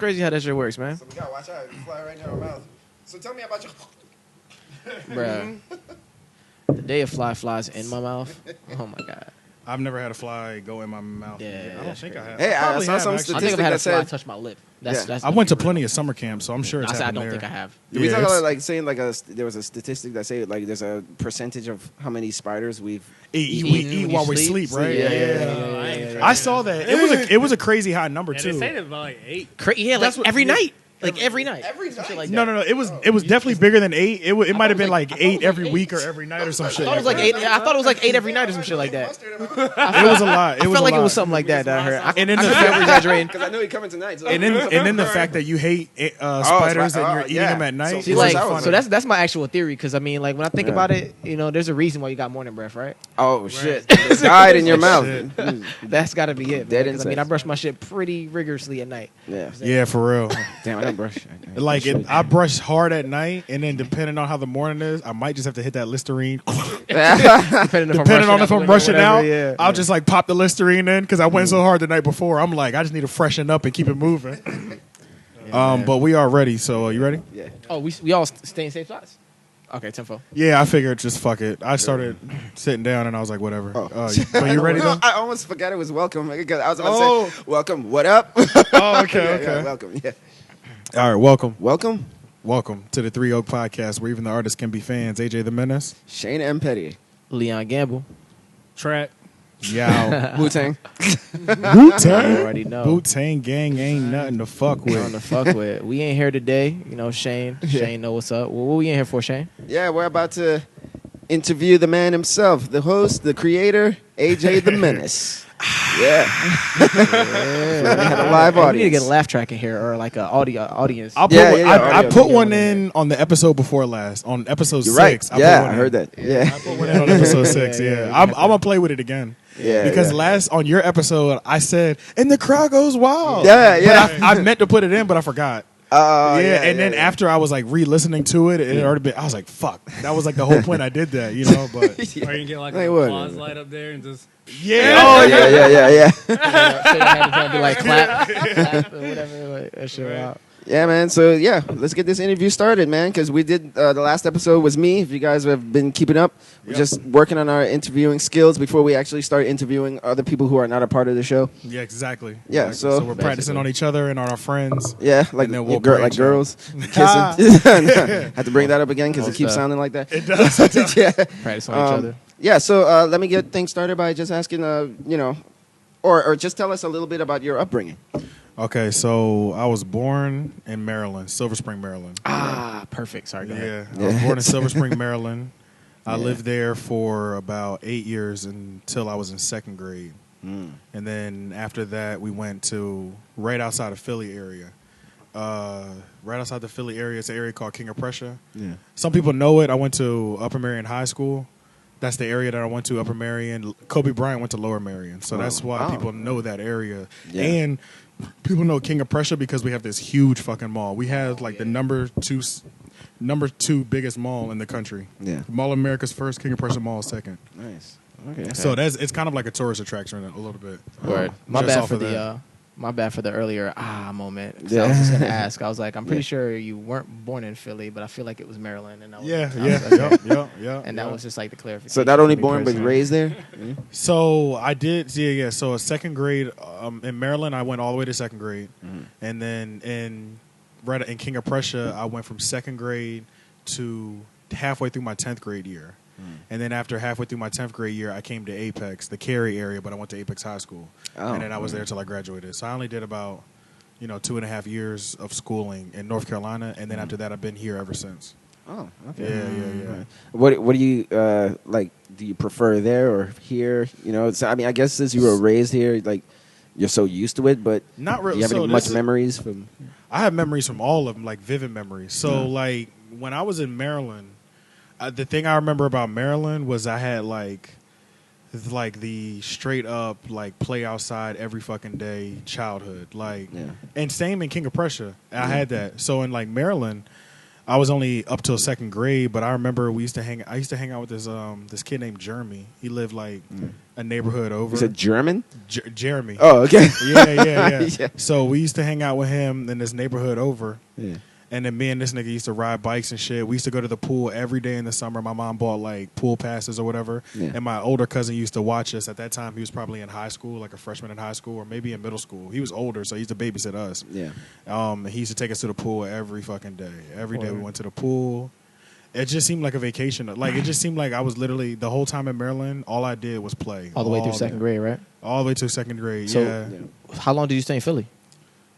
crazy how that shit works, man. So we gotta watch out. You fly right in our mouth. So tell me about your. Bruh. The day a fly flies in my mouth. Oh my god. I've never had a fly go in my mouth. Yeah, I don't think I have. Hey, I probably saw have, some actually. I think statistic I've had that a fly said. touch my lip. Yeah. That's I went to plenty of summer camps, so I'm sure it's I happened don't there. think I have. Did we Yeah, talk it's- about like saying like there was a statistic that say like there's a percentage of how many spiders we've. Eat when while you we sleep? sleep, right? Yeah. I saw that. It was a crazy high number And too. they say that about like 8. Yeah, like That's what- every yeah. night. Like every night. Every Some shit night? like No, that. It was definitely bigger than 8. It might have been like- like I thought it 8 was every like week 8. or every night or some shit. I thought it was like 8. I thought it was like 8 every night or some shit like that. It was a lot. I felt like it was something like that I heard. And then I the could never exaggerating. Because I know you're coming tonight. So. and then the fact that you hate spiders and you're eating them at night. So- See, is like, funny. so that's my actual theory. Because I mean, like when I think about it, you know, there's a reason why you got morning breath, right? Oh shit! It died in your mouth. Shit. That's got to be it. Dead Because I mean, I insects. brush my shit pretty rigorously at night. Yeah. Yeah, for real. Damn, I don't brush. Like I brush hard at night, and then depending on how the morning is, I might just have to hit that Listerine. Depending Depending on if I'm rushing out, yeah. I'll just like pop the Listerine in because I went so hard the night before. I'm like, I just need to freshen up and keep it moving. But we are ready. So you ready? Yeah. Oh, we all stay in safe spots. Okay, tenfold. Yeah, I figured just fuck it. I started sitting down and I was like, whatever. Oh. But you ready No, though? I almost forgot it was welcome because I was about to say welcome. What up? Oh, okay, Yeah, okay. welcome. Yeah. All right, welcome. Welcome, To the Three Oak Podcast, where even the artists can be fans. AJ The Menace. Shane M. Petty, Leon Gamble. Track. Yow. Wu Tang. Wu-Tang. Already know. Wu-Tang gang ain't nothing to fuck On with. the fuck with. We ain't here today. You know, Shane. Shane know what's up. What we in here for, Shane? Yeah, we're about to interview the man himself, the host, the creator, AJ The Menace. Yeah. We had a live We need to audience. get a laugh track in here or like an audience. I'll put Yeah, one, yeah, I audio. put one in on the episode before last, on episode You're 6. right. Yeah, I heard that. Yeah. I put one in on episode 6. Yeah, I'm gonna play with it again. Yeah. Because yeah. last on your episode, I said, and the crowd goes wild. Yeah, yeah. But I meant to put it in, but I forgot. And then after I was like re-listening to it, it had already been. I was like, "Fuck!" That was like the whole point. I did that, you know. But Or you can get like Hey, an what? applause light up there and just. yeah, Oh yeah. Be like clap or whatever. Like, that shit out. Yeah, man. So yeah, let's get this interview started, man. Because we did the last episode was me. If you guys have been keeping up, we're just working on our interviewing skills before we actually start interviewing other people who are not a part of the show. yeah, exactly. Yeah, Exactly. so we're practicing on each other and on our friends. Yeah, like And then we'll like branch girls kissing. Had to bring that up again because it Most keeps stuff. sounding like that. It does. Yeah. Practice on each other. Yeah. So let me get things started by just asking, you know, or just tell us a little bit about your upbringing. Okay, so I was born in Maryland, Silver Spring, Maryland. Ah, perfect. Sorry, go ahead. Yeah, I was born in Silver Spring, Maryland. I lived there for about 8 years until I was in second grade. And then after that, we went to right outside of Philly area. Right outside the Philly area, it's an area called King of Prussia. Yeah. Some people know it. I went to Upper Marion High School. That's the area that I went to, Upper Marion. Kobe Bryant went to Lower Marion. So that's why people know that area. Yeah. And people know King of Prussia because we have this huge fucking mall. We have like the number two biggest mall in the country. Yeah. Mall of America's first, King of Prussia Mall second. Nice. Okay. So it's kind of like a tourist attraction a little bit. Word. My Just bad off for of the that. my bad for the earlier moment. 'Cause Yeah. I was just gonna ask. I was like, I'm pretty sure you weren't born in Philly, but I feel like it was Maryland, and I was, Yeah, I was like, yeah. and that was just like the clarification. So not only for me born but personally. raised there. So I did, yeah. So second grade in Maryland, I went all the way to second grade, and then in King of Prussia, I went from second grade to halfway through my 10th grade year, and then after halfway through my 10th grade year, I came to Apex, the Cary area, but I went to Apex High School, and then I was there till I graduated. So I only did about 2.5 years of schooling in North Carolina, and then after that, I've been here ever since. Oh, okay. Yeah. What do you like? Do you prefer there or here? So, I mean, I guess since you were raised here, like you're so used to it, but Not really. do you have So any much this- memories from? I have memories from all of them, like vivid memories. So, like when I was in Maryland, the thing I remember about Maryland was I had like the straight up like play outside every fucking day childhood, and same in King of Prussia, I had that. So in like Maryland, I was only up till second grade, but I remember I used to hang out with this kid named Jeremy. He lived like a neighborhood over. You said German? Jeremy. Oh, okay. Yeah. Yeah. So we used to hang out with him in this neighborhood over. Yeah. And then me and this nigga used to ride bikes and shit. We used to go to the pool every day in the summer. My mom bought like pool passes or whatever. Yeah. And my older cousin used to watch us. At that time, he was probably in high school, like a freshman in high school, or maybe in middle school. He was older, so he used to babysit us. Yeah. He used to take us to the pool every fucking day. Every day we went to the pool. It just seemed like a vacation. Like, it just seemed like I was literally, the whole time in Maryland, all I did was play. All the way through second grade, right? All the way to second grade, So- yeah. How long did you stay in Philly?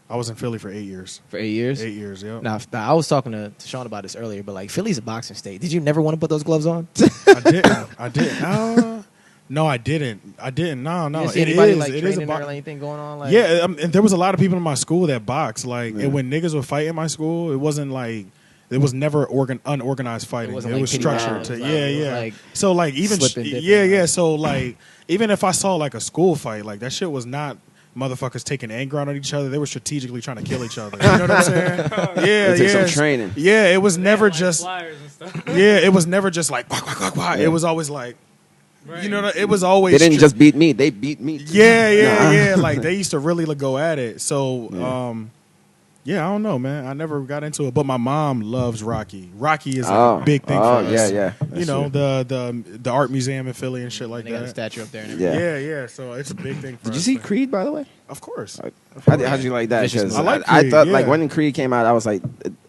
I was in Philly for 8 years. For 8 years? 8 years, yeah. Now, I was talking to Sean about this earlier, but like Philly's a boxing state. Did you never want to put those gloves on? I didn't. No, I didn't. No. You didn't see It anybody is. like It is training a or box. anything going on? Like, Yeah, and there was a lot of people in my school that boxed. Like, Yeah. and when niggas would fight in my school, it wasn't like it was never unorganized fighting. It, wasn't like was pity structured. rounds. To, Like, yeah, it was yeah. like So like even slip and dip yeah, and, yeah. like- So like even if I saw like a school fight, like that shit was not motherfuckers taking anger out on each other. They were strategically trying to kill each other. You know what I'm saying? Yeah, It took yeah. some training. Yeah, it was never Like just. flyers and stuff. Yeah, it was never just like. Yeah. It was always like. Right. You know, it was always. They didn't just beat me. They beat me. too. Yeah. Nah. Like they used to really go at it. So, Yeah. yeah, I don't know, man. I never got into it, but my mom loves Rocky. Rocky is like Oh. a big thing Oh, for yeah, us. yeah. You That's know, true. the art museum in Philly and shit like they got a that. statue up there and everything. Yeah. Yeah. So it's a big thing for Did you us. see Creed, by the way? Of course. How'd you like that? Vicious 'Cause movie. I like I Creed, thought like yeah. when Creed came out, I was like,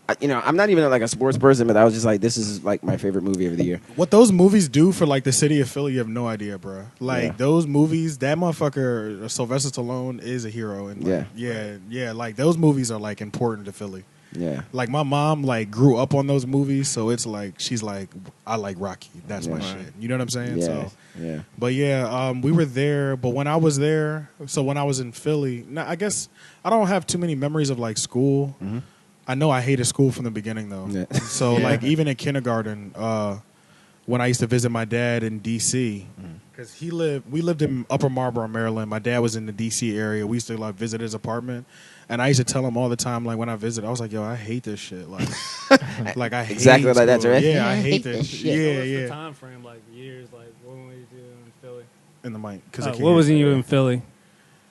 I'm not even like a sports person, but I was just like, this is like my favorite movie of the year. What those movies do for like the city of Philly, you have no idea, bro. Like Yeah. those movies, that motherfucker Sylvester Stallone is a hero, and like, Yeah. yeah. Like those movies are like important to Philly. Yeah. Like my mom like grew up on those movies, so it's like she's like, I like Rocky. That's my Yeah. shit. You know what I'm saying? Yeah. So, Yeah. but yeah, we were there. But when I was there, so when I was in Philly, now I guess I don't have too many memories of like school. Mhm. I know I hated school from the beginning though. Yeah. So Yeah. like even in kindergarten, when I used to visit my dad in D.C. Mm-hmm. because we lived in Upper Marlboro, Maryland. My dad was in the D.C. area. We used to like visit his apartment, and I used to tell him all the time, like when I visited, I was like, "Yo, I hate this shit." Like, like I hate Exactly like that, school. right? Yeah, I hate this shit. shit. So Yeah, what's the yeah. time frame, like years, like what were you doing in Philly? In the mic, because What was you in Philly?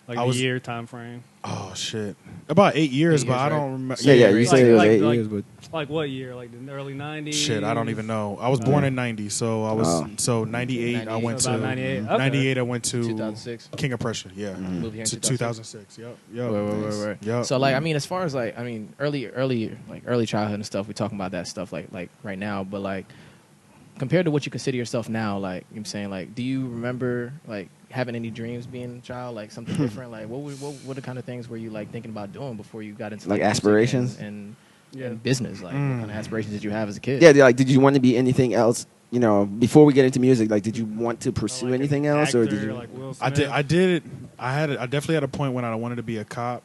Like I a was- year time frame. Oh shit, about 8 years, 8 but years, I right? don't remember. Yeah. You Like- said it was like- 8 like- years, but Like what year? Like the early '90s. Shit, I don't even know. I was born in '90, so I was Oh. so '98. I went So to about 98. Okay. '98. I went to 2006. King of Prussia. Yeah, Mm-hmm. Moved here in to 2006. 2006. Yep. Right. Yep. So like, I mean, as far as like, I mean, early childhood and stuff, we're talking about that stuff like right now, but like compared to what you consider yourself now, like you know what I'm saying, like, do you remember like having any dreams being a child, like something different? Like what the kind of things were you like thinking about doing before you got into Like music aspirations? and Yeah. business? Like what kind of aspirations did you have as a kid? yeah, like, did you want to be anything else? You know, before we get into music, like, did you want to pursue Like an anything else, or did actor, you? Like Will I Smith? did. I definitely had a point when I wanted to be a cop.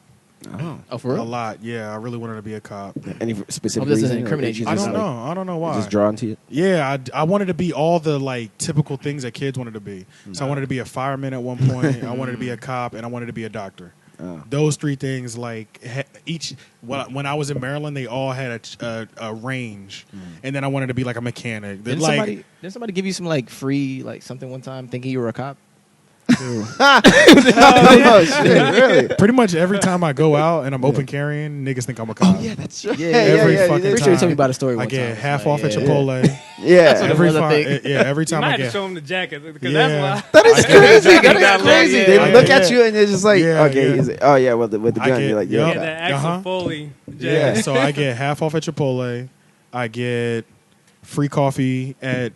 Oh, for A real? lot. Yeah, I really wanted to be a cop. Any specific Hope this reason? doesn't or incriminate did you. I just, don't like, know. I don't know why. Just drawn to it. Yeah, I wanted to be all the like typical things that kids wanted to be. So I wanted to be a fireman at one point. I wanted to be a cop, and I wanted to be a doctor. Oh. Those three things, like each. When I was in Maryland, they all had a range, and then I wanted to be like a mechanic. Didn't Like, somebody give you some like free like something one time thinking you were a cop? Oh shit! Really? pretty much every time I go out and I'm open carrying, niggas think I'm a cop. that's right. Every fucking Pretty time. sure you told me about a story I one get time. half It's off like, at yeah. Chipotle. Yeah. what every another thing. every You time might I have to get. show him the jacket because Yeah. that's why. That is crazy. Yeah. That's crazy. Yeah. They I look get- at you and they're just like, Yeah, okay, yeah. he's like, oh yeah, well, with the I gun, get- you're like, yeah. yeah, Yeah, the Axel Uh-huh. Foley Yeah. jacket. So I get half off at Chipotle. I get free coffee at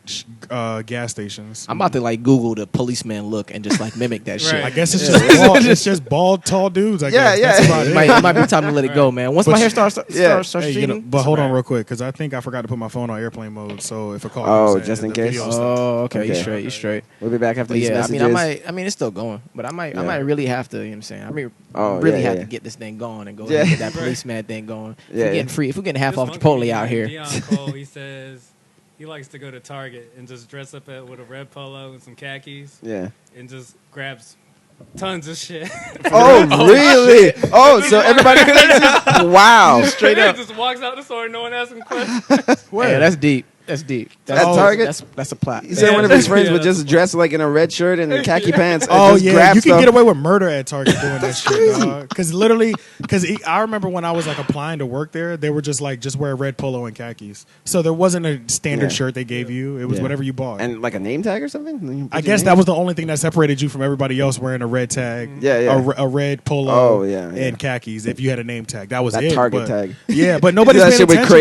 gas stations. I'm about to like Google the policeman look and just like mimic that shit. Right. I guess it's just bald, it's just bald, tall dudes. I Yeah, guess. yeah. That's about It it. might be time to let it go, man. Once But my hair you- starts Yeah. starts Hey, you know, shooting, but hold on it's a real quick because I think I forgot to put my phone on airplane mode. So if a call Oh, comes just in the case? video wrap. will stop. Oh, okay, you Okay. straight, you straight. We'll be back after But these yeah, messages. I mean, it's still going, but I might Yeah. really have to. You know what I'm saying? I mean, Oh, really yeah, have yeah. to get this thing going and go Yeah. ahead and get that Right. policeman thing going. Yeah, If we're getting half This off one Chipotle comedian out here. named Deion Cole, he says he likes to go to Target and just dress up with a red polo and some khakis Yeah. and just grabs tons of shit. Oh, really? Oh, so everybody wow. Straight up. Just walks out the store and no one asks him questions. Yeah, that's deep. That's deep. At Target? That's a plot. He said one of his friends Yeah, would that's just dress like in a red shirt and khaki pants. And Oh just yeah, grab you can stuff. get away with murder at Target doing that shit. Because literally, I remember when I was like applying to work there, they were just like just wear red polo and khakis. So there wasn't a standard Yeah. shirt they gave you. It was Yeah. whatever you bought. And like a name tag or something? I guess that was the only thing that separated you from everybody else wearing a red tag. Yeah, yeah. A red polo. Oh, yeah, yeah. And khakis. If you had a name tag, that was That it. Target but- tag. Yeah, but nobody's that paying shit with attention.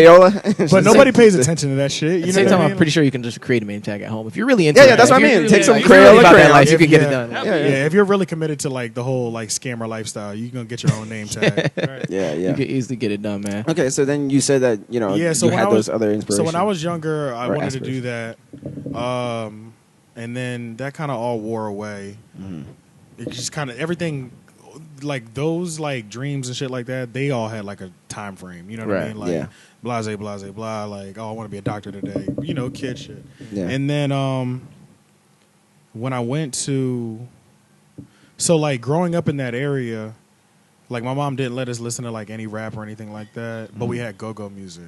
Crayola. But nobody pays attention to that shit. At You the know same what time, I I'm mean? pretty sure you can just create a name tag at home. If you're really into Yeah, it, yeah, that's what I if you're mean. really, Take some if you're really Crayola about that crayons. life, you can get it Yeah. done. Yeah, Yeah, yeah. if you're really committed to like the whole like scammer lifestyle, you're gonna get your own name tag. Right. Yeah, You yeah. can easily get it done, man. Okay, so then you said that, you know, Yeah, so you when had I was- those other inspirations. So when I was younger, I Or wanted to do that, and then that kind of all wore away. Mm-hmm. It just kind of everything, like those like dreams and shit like that. They all had like a time frame. You know what I Right, mean? Like yeah. blase, blase, blah. Like oh, I want to be a doctor today. You know, kid shit. Yeah. And then when I went to, so like growing up in that area, like my mom didn't let us listen to like any rap or anything like that, but we had go-go music.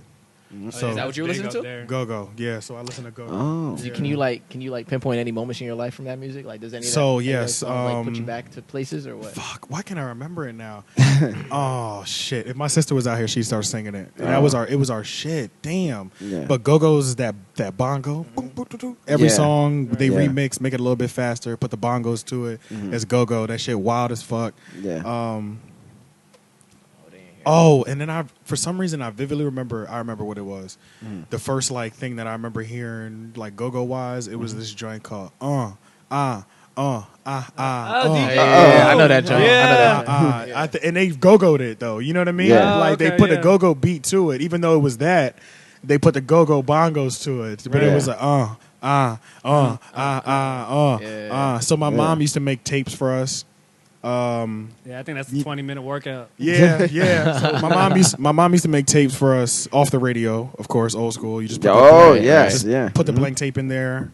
So Is that what you were Big listening up to? there. go-go, yeah. So I listen to go-go. Oh. Can you like pinpoint any moments in your life from that music? Like, does any of So, that, any of those yes, songs, like put you back to places or what? Fuck, why can't I remember it now? Oh shit! If my sister was out here, she'd start singing it. And that was it was our shit. Damn. Yeah. But Go-Go's is that bongo. Boom, boom, boom, boom. Every Yeah. song they Yeah. remix, make it a little bit faster, put the bongos to it. It's Go-Go. That shit wild as fuck. Yeah. Oh, and then for some reason I vividly remember what it was. The first like thing that I remember hearing like go-go wise, it was this joint called Oh, Yeah, DJ. I know that joint. Yeah. I know that joint. and they go-go'd it though. You know what I mean? Yeah. Like they Okay, put a yeah. go-go beat to it, even though it was that they put the go-go bongos to it. But Yeah. it was like Yeah. So my mom used to make tapes for us. Yeah, I think that's a 20-minute workout. Yeah, yeah. So my mom used to make tapes for us off the radio, of course, old school. You just put Oh, the, yes, just yeah. put the blank tape in there,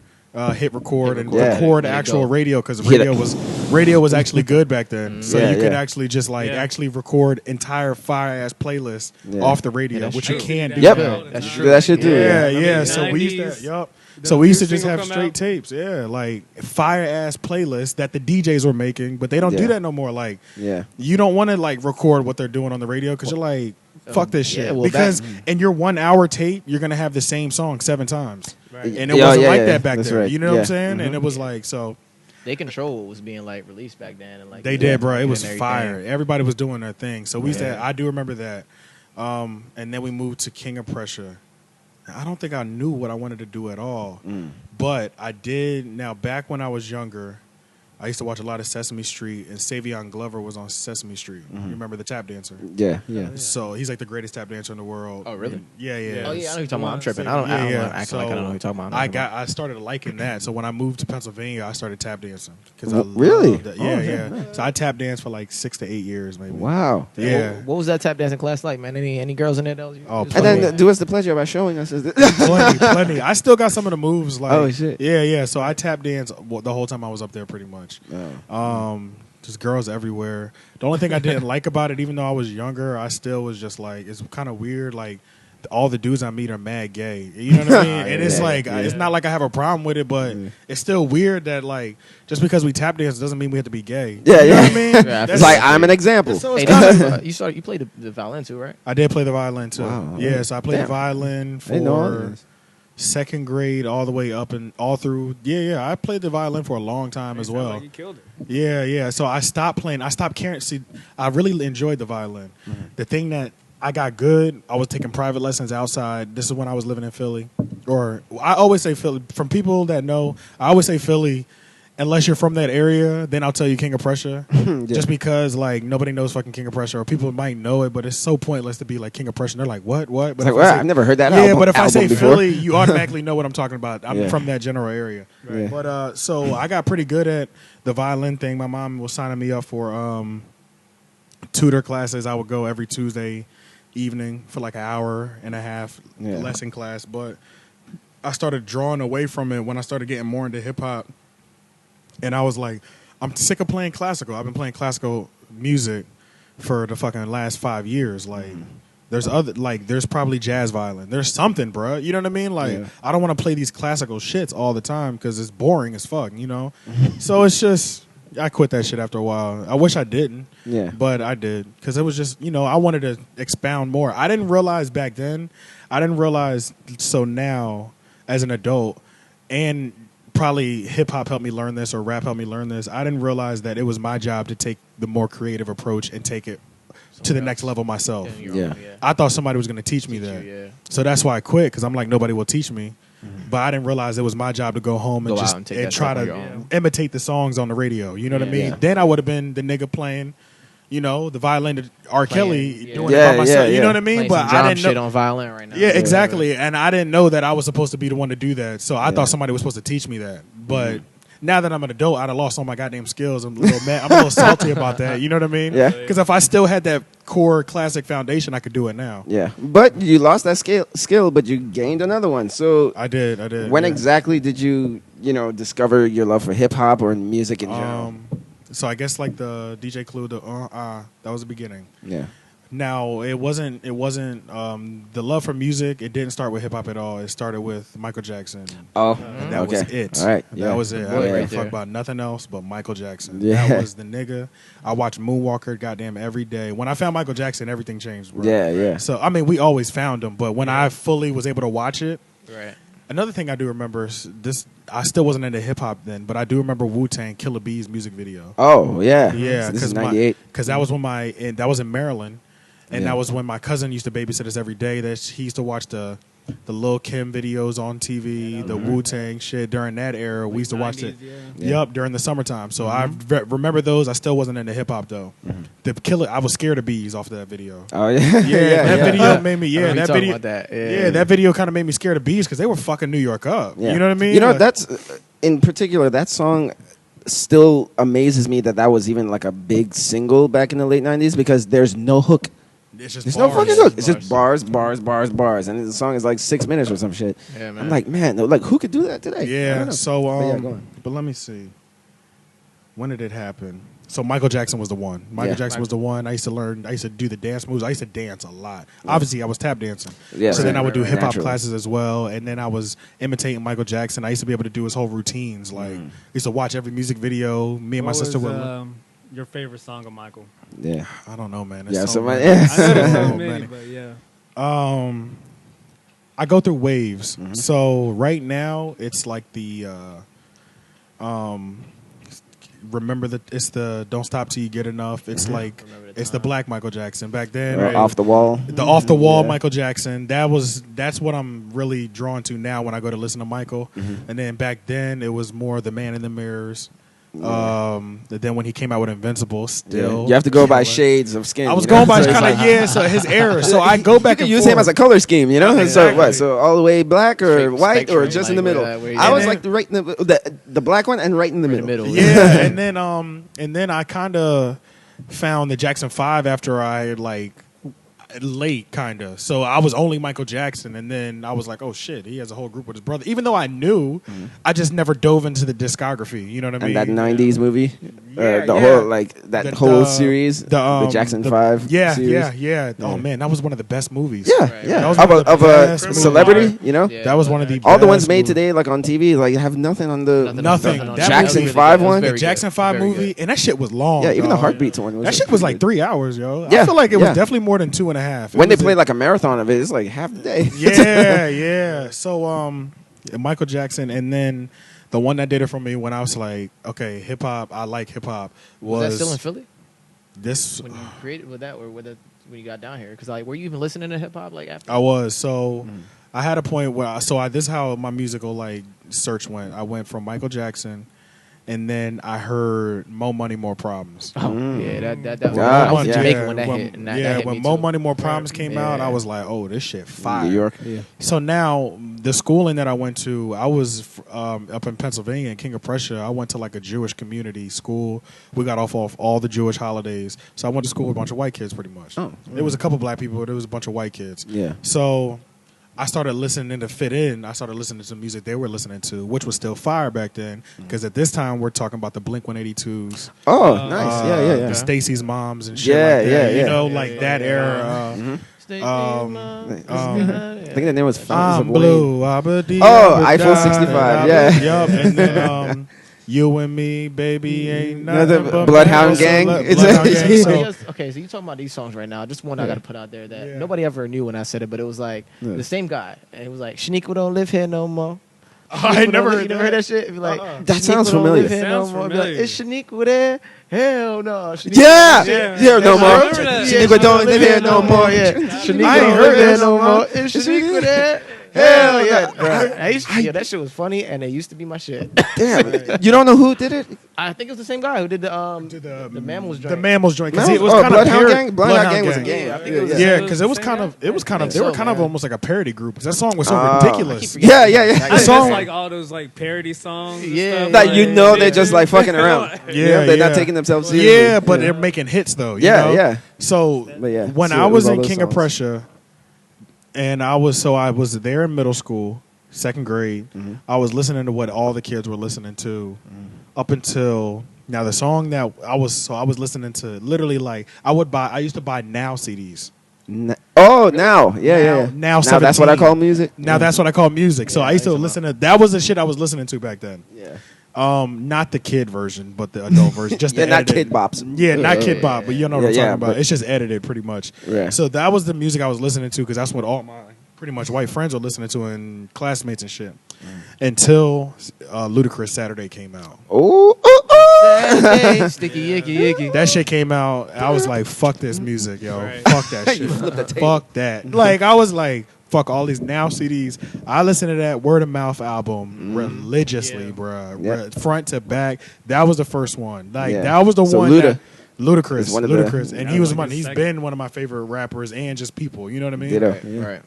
hit record, and Yeah. record Let it actual go. radio because Hit it. radio was actually good back then. So Yeah, you could yeah. actually just like Yeah. actually record entire fire ass playlists Yeah. off the radio, that's which true. you can do. Yep. now. That's You true. do that shit too. Yeah, Yeah. yeah. So we used 90s, to, yup. the So we used to new just single have come straight out. tapes, yeah, like fire ass playlists that the DJs were making, but they don't Yeah. do that no more. Like, Yeah. you don't want to like record what they're doing on the radio because you're like, fuck this shit. yeah, well, because in your 1 hour tape, you're gonna have the same song 7 times, Right. and it Yeah, wasn't yeah, like yeah. that back That's there. right. You know what Yeah. I'm saying? And it was like so. They control what was being like released back then, and like They did, bro. It and was everything. fire. Everybody was doing their thing. So we used to, Yeah. I do remember that. And then we moved to King of Prussia. I don't think I knew what I wanted to do at all, but I did. Now, back when I was younger, I used to watch a lot of Sesame Street, and Savion Glover was on Sesame Street. You remember the tap dancer? Yeah. Yeah. So he's like the greatest tap dancer in the world. Oh, really? Yeah, yeah. Oh yeah, I know who you're talking about. I'm Yeah, tripping. I don't want to act So like I don't know who you're talking about. I started liking that. So when I moved to Pennsylvania, I started tap dancing because Really? loved it. Yeah, Oh, yeah. So I tap danced for like 6 to 8 years, maybe. Wow. Yeah. What was that tap dancing class like, man? Any girls in there? That was, Oh, was And plenty. then do us the pleasure by showing us. plenty. I still got some of the moves. Like, Oh, shit. Yeah, yeah. So I tap danced the whole time I was up there, pretty much. Oh. Just girls everywhere. The only thing I didn't like about it, even though I was younger, I still was just like, it's kind of weird. Like, all the dudes I meet are mad gay. You know what I mean? And it's Yeah, like, yeah. it's not like I have a problem with it, but it's still weird that like, just because we tap dance doesn't mean we have to be gay. Yeah, You know yeah. what I mean? Yeah, That's- It's like I'm an example. So Hey, it's kind of, you played the violin too, right? I did play the violin too. Wow. Yeah, so I played Damn. the violin I didn't know all for this. second grade all the way up and all through. Yeah. I played the violin for a long time as Sounds well. Like you killed it. Yeah. So I stopped playing. I stopped caring. See, I really enjoyed the violin. The thing that I got good, I was taking private lessons outside. This is when I was living in Philly. Or I always say Philly. From people that know, I always say Philly. Unless you're from that area, then I'll tell you King of Prussia. Just because like nobody knows fucking King of Prussia, or people might know it, but it's so pointless to be like King of Prussia. And they're like, what? But It's like, if I wow, say- I've never heard that yeah, album, but if I say before. Philly, you automatically know what I'm talking about. I'm Yeah. from that general area. Yeah. But so I got pretty good at the violin thing. My mom was signing me up for tutor classes. I would go every Tuesday evening for like an hour and a half Yeah. lesson class. But I started drawing away from it when I started getting more into hip hop. And I was like, I'm sick of playing classical. I've been playing classical music for the fucking last 5 years. Like, there's probably jazz violin. There's something, bro. You know what I mean? Like, I don't want to play these classical shits all the time because it's boring as fuck, you know? So it's just, I quit that shit after a while. I wish I didn't. Yeah. But I did because it was just, I wanted to expound more. I didn't realize back then. So now, as an adult, and probably hip hop helped me learn this or rap helped me learn this. I didn't realize that it was my job to take the more creative approach and take it to the next level myself. Yeah. I thought somebody was going to teach me that. So that's why I quit, because I'm like, nobody will teach me. But I didn't realize it was my job to go home and try to imitate the songs on the radio. You know what I mean? Yeah. Then I would have been the nigga playing, the violin to R. Kelly doing it Yeah, by myself. yeah, You know what I mean? Playing But some drum I didn't know. shit on violin right now. Yeah, exactly. And I didn't know that I was supposed to be the one to do that. So I thought somebody was supposed to teach me that. But now that I'm an adult, I'd have lost all my goddamn skills. I'm a little mad. I'm a little salty about that. You know what I mean? Yeah. Because if I still had that core classic foundation, I could do it now. Yeah. But you lost that skill, but you gained another one. So I did. when exactly did you, discover your love for hip hop or music in general? So I guess like the DJ Clue, that was the beginning. Yeah. Now it wasn't the love for music. It didn't start with hip hop at all. It started with Michael Jackson. Oh, And that okay. was it. All right. That was it. I Boy, didn't right give a fuck there. about nothing else but Michael Jackson. Yeah. That was the nigga. I watched Moonwalker goddamn every day. When I found Michael Jackson, everything changed, bro. Yeah. So I mean, we always found him, but when I fully was able to watch it, Right. another thing I do remember is this. I still wasn't into hip hop then, but I do remember Wu-Tang Killer Bee's music video. Oh, yeah. Yeah, So this is because 98. that was when that was in Maryland, and Yeah. that was when my cousin used to babysit us every day. That he used to watch the Lil Kim videos on TV, the Wu-Tang shit during that era. We used to watch it. 90s, Yeah. Yup, during the summertime. So I remember those. I still wasn't into hip hop though. The Killer, I was scared of bees off that video. Oh, yeah. Yeah, that video made me. I Yeah, remember you that talking video. about that. Yeah, that video kind of made me scared of bees because they were fucking New York up. Yeah. You know what I mean? Like- That's in particular, that song still amazes me that was even like a big single back in the late 90s because there's no hook. It's just There's no bars. fucking hook. It's just bars. And the song is like 6 minutes or some shit. Yeah, man. I'm like, man, like who could do that today? I Yeah. don't know. So, But yeah, go on. but let me see. When did it happen? So Michael Jackson was the one. Michael Jackson was the one. I used to do the dance moves. I used to dance a lot. Obviously, I was tap dancing. Yeah, so then right, I would do right, hip hop naturally. classes as well. And then I was imitating Michael Jackson. I used to be able to do his whole routines. Like, I used to watch every music video. Me and my What sister was, would. your favorite song of Michael? Yeah. I don't know, man. Yeah, It's so my- many. yeah. I know there's so So many, many. but yeah. I go through waves. So right now it's like the it's the Don't Stop Till You Get Enough. It's like it's the Black Michael Jackson. Back then, Or Off the Wall. the off the wall Yeah. Michael Jackson. That's what I'm really drawn to now when I go to listen to Michael. And then back then it was more the Man in the Mirrors. Then when he came out with Invincible, still You have to go by killer. shades of skin. I was you know? going by So it's kind of like- so his era. So I go back You and can use forth. him as a color scheme, you know? So Exactly. what? So all the way black or Straight white or spectrum, just in the like, middle? where you- I was And like right in the black one and right in the middle. Yeah, and then I kind of found the Jackson 5 after I like late kind of. So I was only Michael Jackson, and then I was like, oh shit, he has a whole group with his brother. Even though I knew, I just never dove into the discography. You know what I mean? And that '90s movie, Yeah, the yeah. whole that The- whole the- series, the Jackson 5 Yeah, series. yeah. Oh man, that was one of the best movies. Yeah, Right. yeah. That was Of one a, of the of a best movies. celebrity, you know. Yeah. That was one of the All the best ones made movies. today, like on TV, like have nothing on the Nothing. on That it. Jackson That was 5 good. That was one? The very Jackson good. 5 Very movie, good. and that shit was long. Yeah, even the dog. Heartbeats one. Was That shit was like 3 hours, yo. Yeah, I feel like it was yeah. definitely more than 2.5. when they played like a marathon of it, it's like half the day. yeah. So Michael Jackson, and then the one that did it for me when I was like, okay, hip hop, I like hip hop. Was that still in Philly this? when you created with that, or when you got down here? Because like, were you even listening to hip hop like after? I was so. I had a point where this is how my musical like search went. I went from Michael Jackson, and then I heard Mo Money More Problems. Oh, yeah, that was, Ah, I was in yeah. Jamaica when that hit. And that hit when me Mo too. Money More Problems came out, I Yeah. was like, oh, this shit fire. New York. Yeah. So now the schooling that I went to, I was up in Pennsylvania in King of Prussia. I went to like a Jewish community school. We got off all the Jewish holidays. So I went to school with a bunch of white kids pretty much. Oh. There was a couple black people, but it was a bunch of white kids. Yeah. So I started listening to fit in. I started listening to music they were listening to, which was still fire back then. Because at this time, we're talking about the Blink 182s. Oh, nice. Yeah. The Stacy's moms and shit Yeah, like that. yeah, You yeah. know, like that era. I think the name was Fountains I'm of Wayne. blue. Eiffel 65. Yeah. Yup. And then you and me, baby, ain't nothing Another but Bloodhound bad. Gang. Bloodhound Gang. So, Okay, so you talking about these songs right now. Just one I Yeah. got to put out there that Yeah. nobody ever knew when I said it, but it was like Yeah. the same guy, and it was like Shaniqua don't live here no more. I never You heard never heard that shit? It'd be like, That sounds Shaniqua don't familiar. live here no Sounds more. It'd be like, familiar. is Shaniqua there? Hell no. Shaniqua Yeah. Yeah. Yeah, no I more. remember that. Shaniqua don't live here no more. Yeah. I Shaniqua ain't don't heard live here this. no more. Is Shaniqua there? Hell yeah, bro. Yeah, that shit was funny, and it used to be my shit. Damn. You don't know who did it? I think it was the same guy who did the Mammals joint. The Mammals joint. Because it was Oh, kind of Bloodhound Gang? Bloodhound Gang was a Yeah, gang. I think it was. Yeah, because it was Same kind guy? of, it was kind of, I they think were so, kind of man. almost like a parody group. 'Cause that song was so I ridiculous. keep forgetting Yeah, yeah, yeah. I song- just like all those like parody songs. and Yeah, stuff, That you know like- they're just like fucking around. Yeah, They're yeah. not taking themselves seriously. Yeah, but they're making hits though. You know? yeah. So But yeah, when so I it was was all in those King of songs. Prussia, and I was there in middle school, second grade, I was listening to what all the kids were listening to, up until now. The song that I was listening to literally like I used to buy Now CDs. Oh, now. Yeah. Now Now that's what I 17. call music. Now that's what I call music. So Yeah, I used to I used to listen to that was the shit I was listening to back then. Yeah. Not the kid version, but the adult version. Just Yeah, the not edited. Kid Bops. Yeah, not Kid Bop, but you know what I'm Yeah, talking yeah, about. but- It's just edited pretty much. Yeah. So that was the music I was listening to because that's what all my pretty much white friends were listening to and classmates and shit. Until Ludacris Saturday came out. Oh, Saturday, sticky icky icky. That shit came out. I was like, fuck this music, yo. Right. Fuck that shit. Fuck that. Like, I was like, fuck all these Now CDs. I listened to that Word of Mouth album religiously, Yeah. bruh. Yeah. Front to back. That was the first one. Like, Yeah. that was the So one Luda that... Ludacris. is one of the- Ludacris. And That he was was like his he's second. been one of my favorite rappers and just people. You know what I mean? Ditto. Right.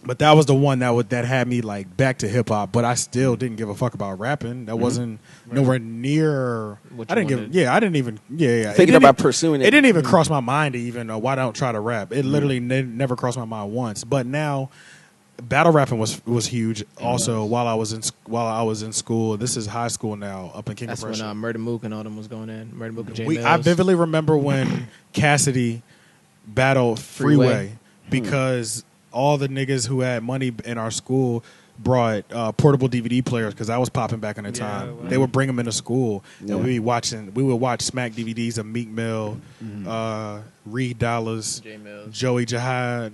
But that was the one that had me like back to hip hop. But I still didn't give a fuck about rapping. That wasn't nowhere near. What I you didn't give. wanted. Yeah, I didn't even. Yeah. Thinking didn't about e- pursuing it. It didn't even cross my mind to even why don't try to rap. It literally never crossed my mind once. But now, battle rapping was huge. Also, while I was in school. This is high school now, up in King That's of when Prussia. Murder Mook and all them was going in. Murder Mook and J I Mills. vividly remember when Cassidy battled Freeway because all the niggas who had money in our school brought portable DVD players because I was popping back in the time. wow. They would bring them into school Yeah. and we would watch Smack DVDs of Meek Mill, Reed Dollars, J Mills. Joey Jihad,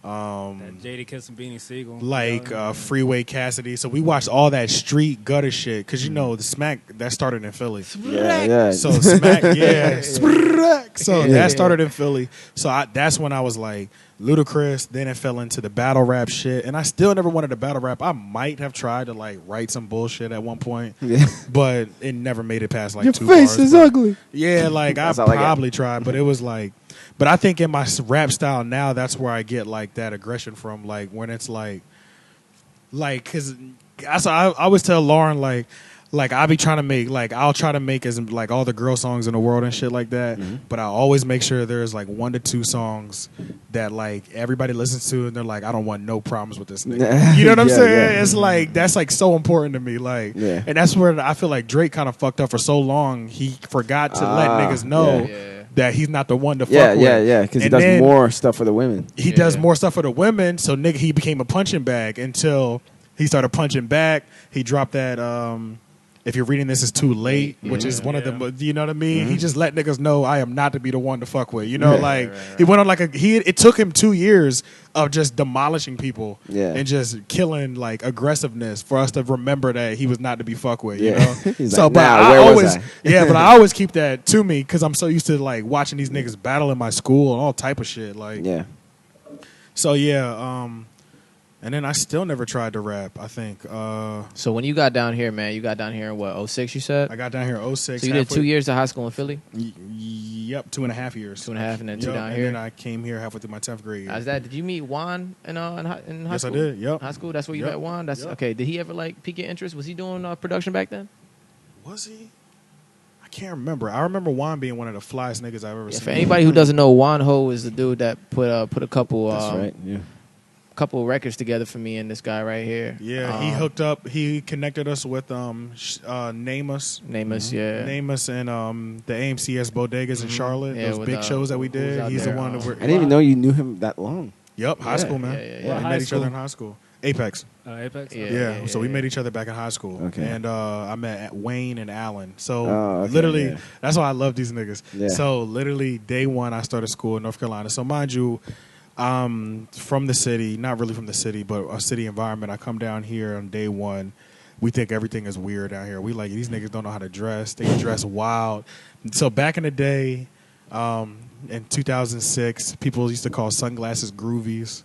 That Jada Kiss and Beanie Siegel. like Freeway Cassidy. So we watched all that street gutter shit because you know the Smack that started in Philly. Yeah. So Smack, yeah. So Yeah. that started in Philly. So that's when I was like Ludacris. Then it fell into the battle rap shit, and I still never wanted to battle rap. I might have tried to like write some bullshit at one point, Yeah. but it never made it past like Your two face bars. is But- ugly. Yeah, like I That's all I got. probably tried, but it was like. But I think in my rap style now, that's where I get like that aggression from. Like when it's like, because I always tell Lauren like I be trying to make like I'll try to make as like all the girl songs in the world and shit like that. But I always make sure there's like 1 to 2 songs that like everybody listens to and they're like I don't want no problems with this nigga. You know what I'm Yeah, saying? yeah. It's like that's like so important to me. Like, Yeah. and that's where I feel like Drake kind of fucked up for so long. He forgot to let niggas know Yeah. that he's not the one to Yeah, fuck yeah, with. yeah. Because he And does then more stuff for the women. He Yeah. does more stuff for the women. So nigga, he became a punching bag until he started punching back. He dropped that. If you're reading this, it's too late, which is one of the. You know what I mean? He just let niggas know I am not to be the one to fuck with. You know, Right, like he went on like It took him 2 years of just demolishing people Yeah. and just killing like aggressiveness for us to remember that he was not to be fucked with. You Yeah. know. He's So, like, but "Nah, I where was always, I?" yeah, but I always keep that to me because I'm so used to like watching these niggas battle in my school and all type of shit. Like, Yeah. so yeah, and then I still never tried to rap. I think So when you got down here, man, you got down here in what, 06 you said? I got down here in 06. So you did 2 years of high school in Philly? Yep, 2.5 years. 2.5 and then 2 Yep, down and here? then I came here halfway through my 10th grade year. Did you meet Juan in high Yes, I school? did. Yep. High school? That's where you Yep. met Juan? That's Yep. okay. Did he ever like pique your interest? Was he doing production back then? Was he? I can't remember. I remember Juan being one of the flyest niggas I've ever Yeah, seen. for anybody who doesn't know, Juan Ho is the dude that put a couple That's right. Yeah. couple of records together for me and this guy right here. Yeah, he hooked up. He connected us with Namus. Namus, yeah. Namus and the AMCS Bodegas in Charlotte. Yeah, those with, big shows that we who was did. out He's there? the one that we're. I didn't even know you knew him that long. Yep, high school, man. Yeah. We High met each other school? in high school. Apex. Apex. Yeah. So we met each other back in high school. Okay. And I met Wayne and Alan. So Okay, literally, yeah. that's why I love these niggas. Yeah. So literally, day one, I started school in North Carolina. So mind you, from the city, not really from the city, but a city environment. I come down here on day one. We think everything is weird down here. We like, these niggas don't know how to dress. They dress wild. So back in the day, in 2006, people used to call sunglasses groovies.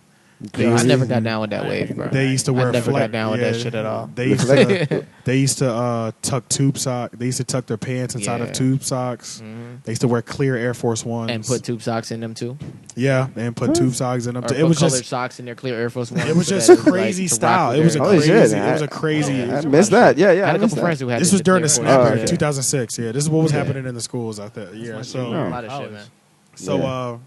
I never got down with that wave, bro. They used to wear. I never got down with that shit at all. They used to tuck tube sock. They used to tuck their pants inside of Yeah. tube socks. Mhm. They used to wear clear Air Force Ones And put tube socks in them too. and put tube socks in them. Or Too. put It was colored just socks in their clear Air Force Ones. it was so just that a it's, like, crazy to rock style. with It was a their- Holy crazy. shit. It was a crazy. I missed that. Yeah, I I had a missed couple friends that. who had This was during the clear snap Air era, Force. 2006. Yeah, this is what was Yeah. happening in the schools out there. Yeah, so A lot of shit, man. so Yeah.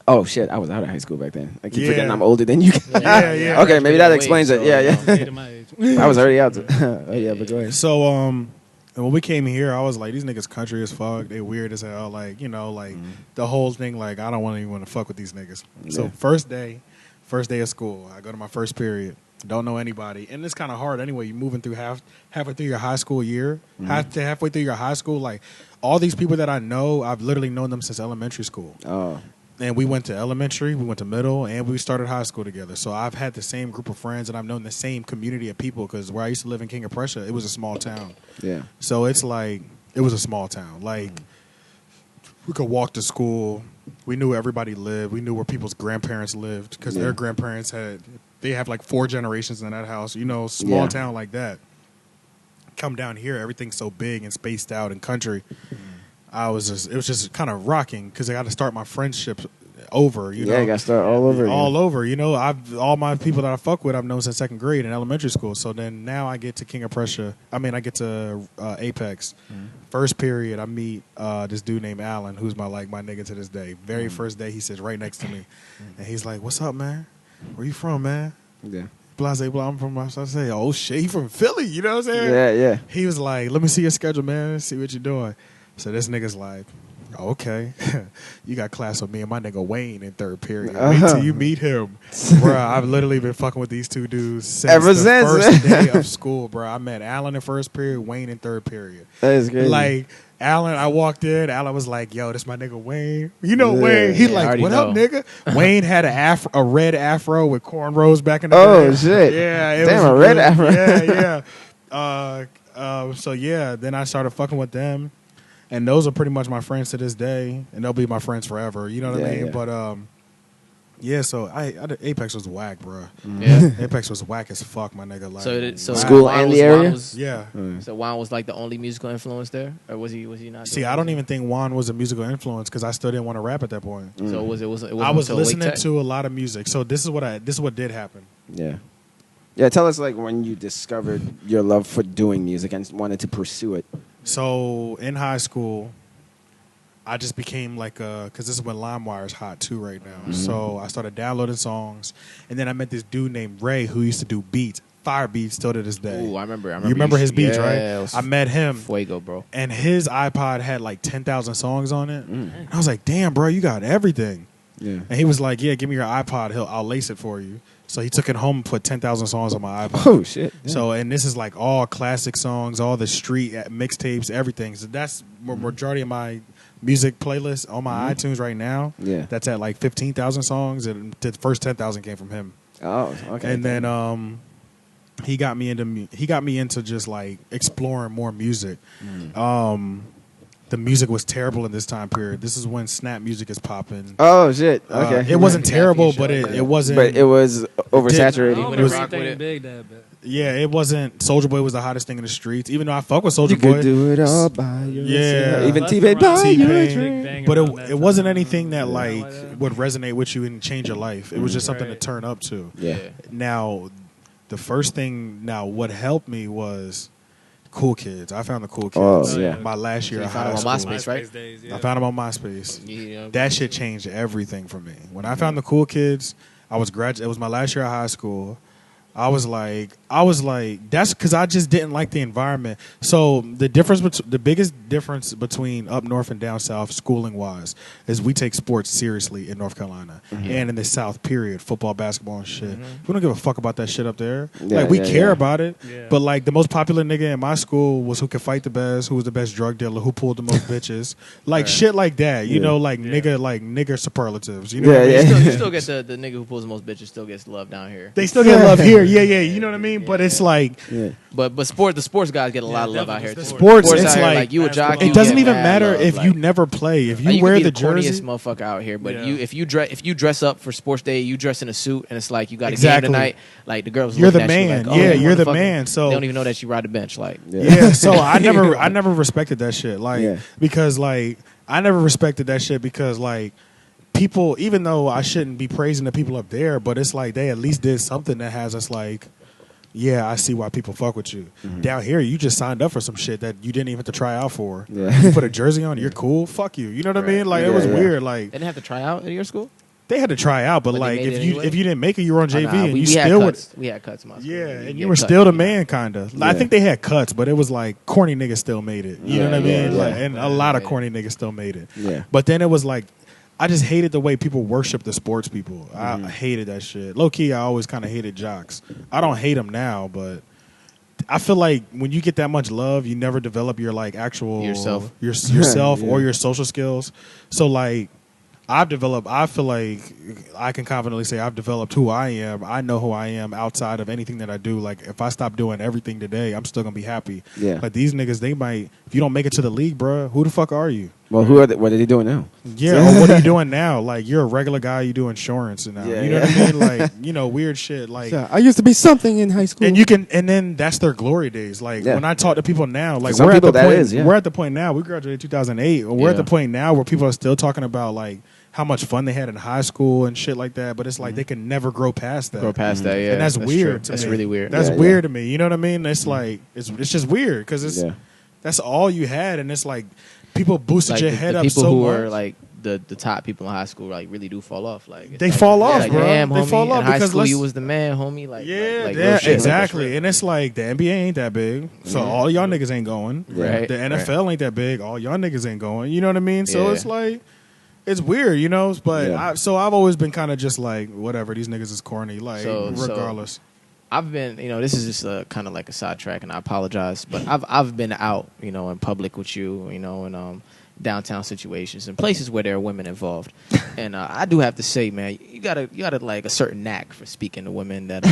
Oh shit! I was out of high school back then. I keep Yeah. forgetting I'm older than you. Yeah. Okay, maybe that explains it. Yeah, Hey, to my age. I was already out. Oh yeah, but go ahead. So and when we came here, I was like, these niggas country as fuck. They weird as hell. Like, you know, like the whole thing. Like, I don't want even want to fuck with these niggas. So Yeah. first day of school, I go to my first period. Don't know anybody, and it's kind of hard anyway. You moving through halfway through your high school year, halfway through your high school. Like all these people that I know, I've literally known them since elementary school. Oh, And we went to elementary, we went to middle, and we started high school together. So I've had the same group of friends, and I've known the same community of people. Because where I used to live in King of Prussia, it was a small town. yeah. So it's like it was a small town. Like we could walk to school. We knew where everybody lived. We knew where people's grandparents lived because Yeah. their grandparents they have like 4 generations in that house. You know, small Yeah. town like that. Come down here, everything's so big and spaced out and country. It was just kind of rocking because I got to start my friendships over. You know, You got to start all over. all over. You know, all my people that I fuck with, I've known since second grade in elementary school. So then now I get to King of Prussia. I mean, I get to Apex. First period, I meet this dude named Alan, who's my nigga to this day. Very first day, he sits right next to me, and he's like, "What's up, man? Where you from, man?" Yeah. Blah, say, blah. I'm from. I say, "Oh shit, he from Philly." You know what I'm saying? Yeah, yeah. He was like, "Let me see your schedule, man. See what you're doing." So this nigga's like, "Okay, you got class with me and my nigga Wayne in third period. Wait till you meet him, bro." I've literally been fucking with these two dudes since Ever the since. first day of school, bro. I met Alan in first period, Wayne in third period. That is crazy. Like Alan, I walked in. Alan was like, "Yo, this my nigga Wayne. You know Yeah. Wayne." He Yeah, I like, already "What up, know. nigga?" Wayne had a red afro with cornrows back in the Oh, day. shit. Yeah, it Damn, was a red good. afro. Yeah. So yeah, then I started fucking with them, and those are pretty much my friends to this day, and they'll be my friends forever. You know what I Yeah, mean? yeah. But yeah. So Apex was whack, bro. Yeah. Apex was whack as fuck, my nigga. Like, So whack. School Juan and was- the area? Juan was- Yeah. So Juan was like the only musical influence there, or was he not? See, doing I don't music? even think Juan was a musical influence because I still didn't want to rap at that point. So it wasn't I was until Wake listening Tech? to a lot of music. So this is what did happen. Yeah. Yeah, tell us like when you discovered your love for doing music and wanted to pursue it. So in high school, I just became like because this is when LimeWire is hot too right now. So I started downloading songs, and then I met this dude named Ray who used to do beats, fire beats, still to this day. Ooh, I remember. You remember his beats, yeah, right? it was I met him, Fuego, bro. and his iPod had like 10,000 songs on it. And I was like, "Damn, bro, you got everything." Yeah. And he was like, "Yeah, give me your iPod. I'll lace it for you." So he took it home and put 10,000 songs on my iPod. Oh shit. Yeah. So, and this is like all classic songs, all the street mixtapes, everything. So that's majority of my music playlist on my iTunes right now. Yeah. That's at like 15,000 songs, and the first 10,000 came from him. Oh, okay. And then he got me into just like exploring more music. The music was terrible in this time period. This is when snap music is popping. Oh shit. Okay. It wasn't Yeah, terrible, you but should. it wasn't. But it was I oversaturated. don't It know was- anything big that bad. Yeah, it wasn't. Soulja Boy was the hottest thing in the streets. Even though I fuck with Soulja You Boy, could do it all by yourself. Yeah. Even Busta T-Bag by Rhymes, your T-Pain. dream. Bang but around that it wasn't time. anything that Yeah, like like that. would resonate with you and change your life. It was just something to Right. turn up to. Yeah. Now, the first thing. Now, what helped me was Cool Kids. I found the Cool Kids. Oh, yeah. My last year So you of found high them on school. MySpace, right? MySpace days, yeah. I found them on MySpace. Yeah. That shit changed everything for me. When I found the Cool Kids, It was my last year of high school. I was like, that's because I just didn't like the environment. So the biggest difference between up north and down south, schooling wise, is we take sports seriously in North Carolina and in the South. Period, football, basketball, and shit. We don't give a fuck about that shit up there. Like we care about it, but like the most popular nigga in my school was who could fight the best, who was the best drug dealer, who pulled the most bitches, like shit like that. You know, like nigga superlatives. You know, what I mean? You still get the nigga who pulls the most bitches still gets love down here. They still get love here. Yeah, you know what I mean? But it's like, but the sports guys get a lot of love out here. Sports it's out here, like you a jockey. It doesn't you even get matter love, if like, you never play. If you you wear can be the the jersey, corniest motherfucker out here, but if you dress up for sports day, you dress in a suit, and it's like you got a game tonight. Like the girls, you're the looking man. at you like, You're the man. So they don't even know that you ride the bench. Like so I never respected that shit. Like because like I never respected that shit because like. People, even though I shouldn't be praising the people up there, but it's like they at least did something that has us like, yeah, I see why people fuck with you. Down here, you just signed up for some shit that you didn't even have to try out for. You put a jersey on, you're cool. Fuck you. You know what I mean? Like it was weird. Like they didn't have to try out at your school. They had to try out, but like if you didn't make it, you were on JV and you still would. We had cuts, in my school. Yeah, and you were still the man, kind of. I think they had cuts, but it was like corny niggas still made it. You know what I mean? Like, and a lot of corny niggas still made it. Yeah. But then it was like. I just hated the way people worship the sports people. I hated that shit. Low key, I always kind of hated jocks. I don't hate them now, but I feel like when you get that much love, you never develop your like actual yourself or your social skills. So like I feel like I can confidently say I've developed who I am. I know who I am outside of anything that I do. Like if I stop doing everything today, I'm still gonna be happy. Yeah. Like these niggas, they might. If you don't make it to the league, bro, who the fuck are you? Well, what are they doing now? Yeah, or what are you doing now? Like you're a regular guy, you do insurance and now. You know what I mean? Like weird shit. Like I used to be something in high school, and then that's their glory days. Like when I talk to people now, like we're at the point now. We graduated 2008. We're at the point now where people are still talking about like. How much fun they had in high school and shit like that, but it's like they can never grow past that. Yeah, and that's weird. That's really weird. That's weird to me. You know what I mean? It's like it's just weird because that's all you had, and it's like people boosted your head up so much. People who are like the top people in high school like really do fall off. Like they fall off, bro. Damn, they homie, fall off in high because school you was the man, homie. Like exactly. And it's like the NBA ain't that big, so all y'all niggas ain't going. Right. The NFL ain't that big, all y'all niggas ain't going. You know what I mean? So it's like. It's weird, you know, but I've always been kind of just like whatever. These niggas is corny, like regardless. I've been, this is just kind of like a sidetrack, and I apologize, but I've been out, in public with you, in downtown situations and places where there are women involved, and I do have to say, man, you gotta like a certain knack for speaking to women that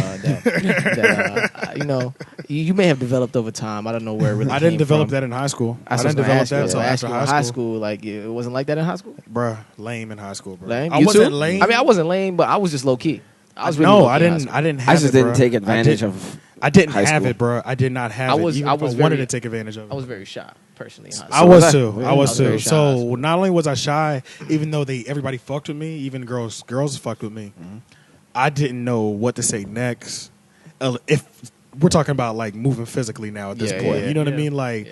you may have developed over time. I don't know where it really. I didn't develop that in high school. I didn't develop that until after high school. Like it wasn't like that in high school, bruh. Lame in high school, bro. Lame? I wasn't lame. I mean, I wasn't lame, but I was just low key. I was really I didn't have it. I just didn't take advantage of. I didn't have it, bro. I did not have it. I wanted to take advantage of it. I was very shy, personally. In high school. I was too. So not only was I shy, even though everybody fucked with me, even girls fucked with me. I didn't know what to say next. If we're talking about like moving physically now at this point, you know what I mean? Like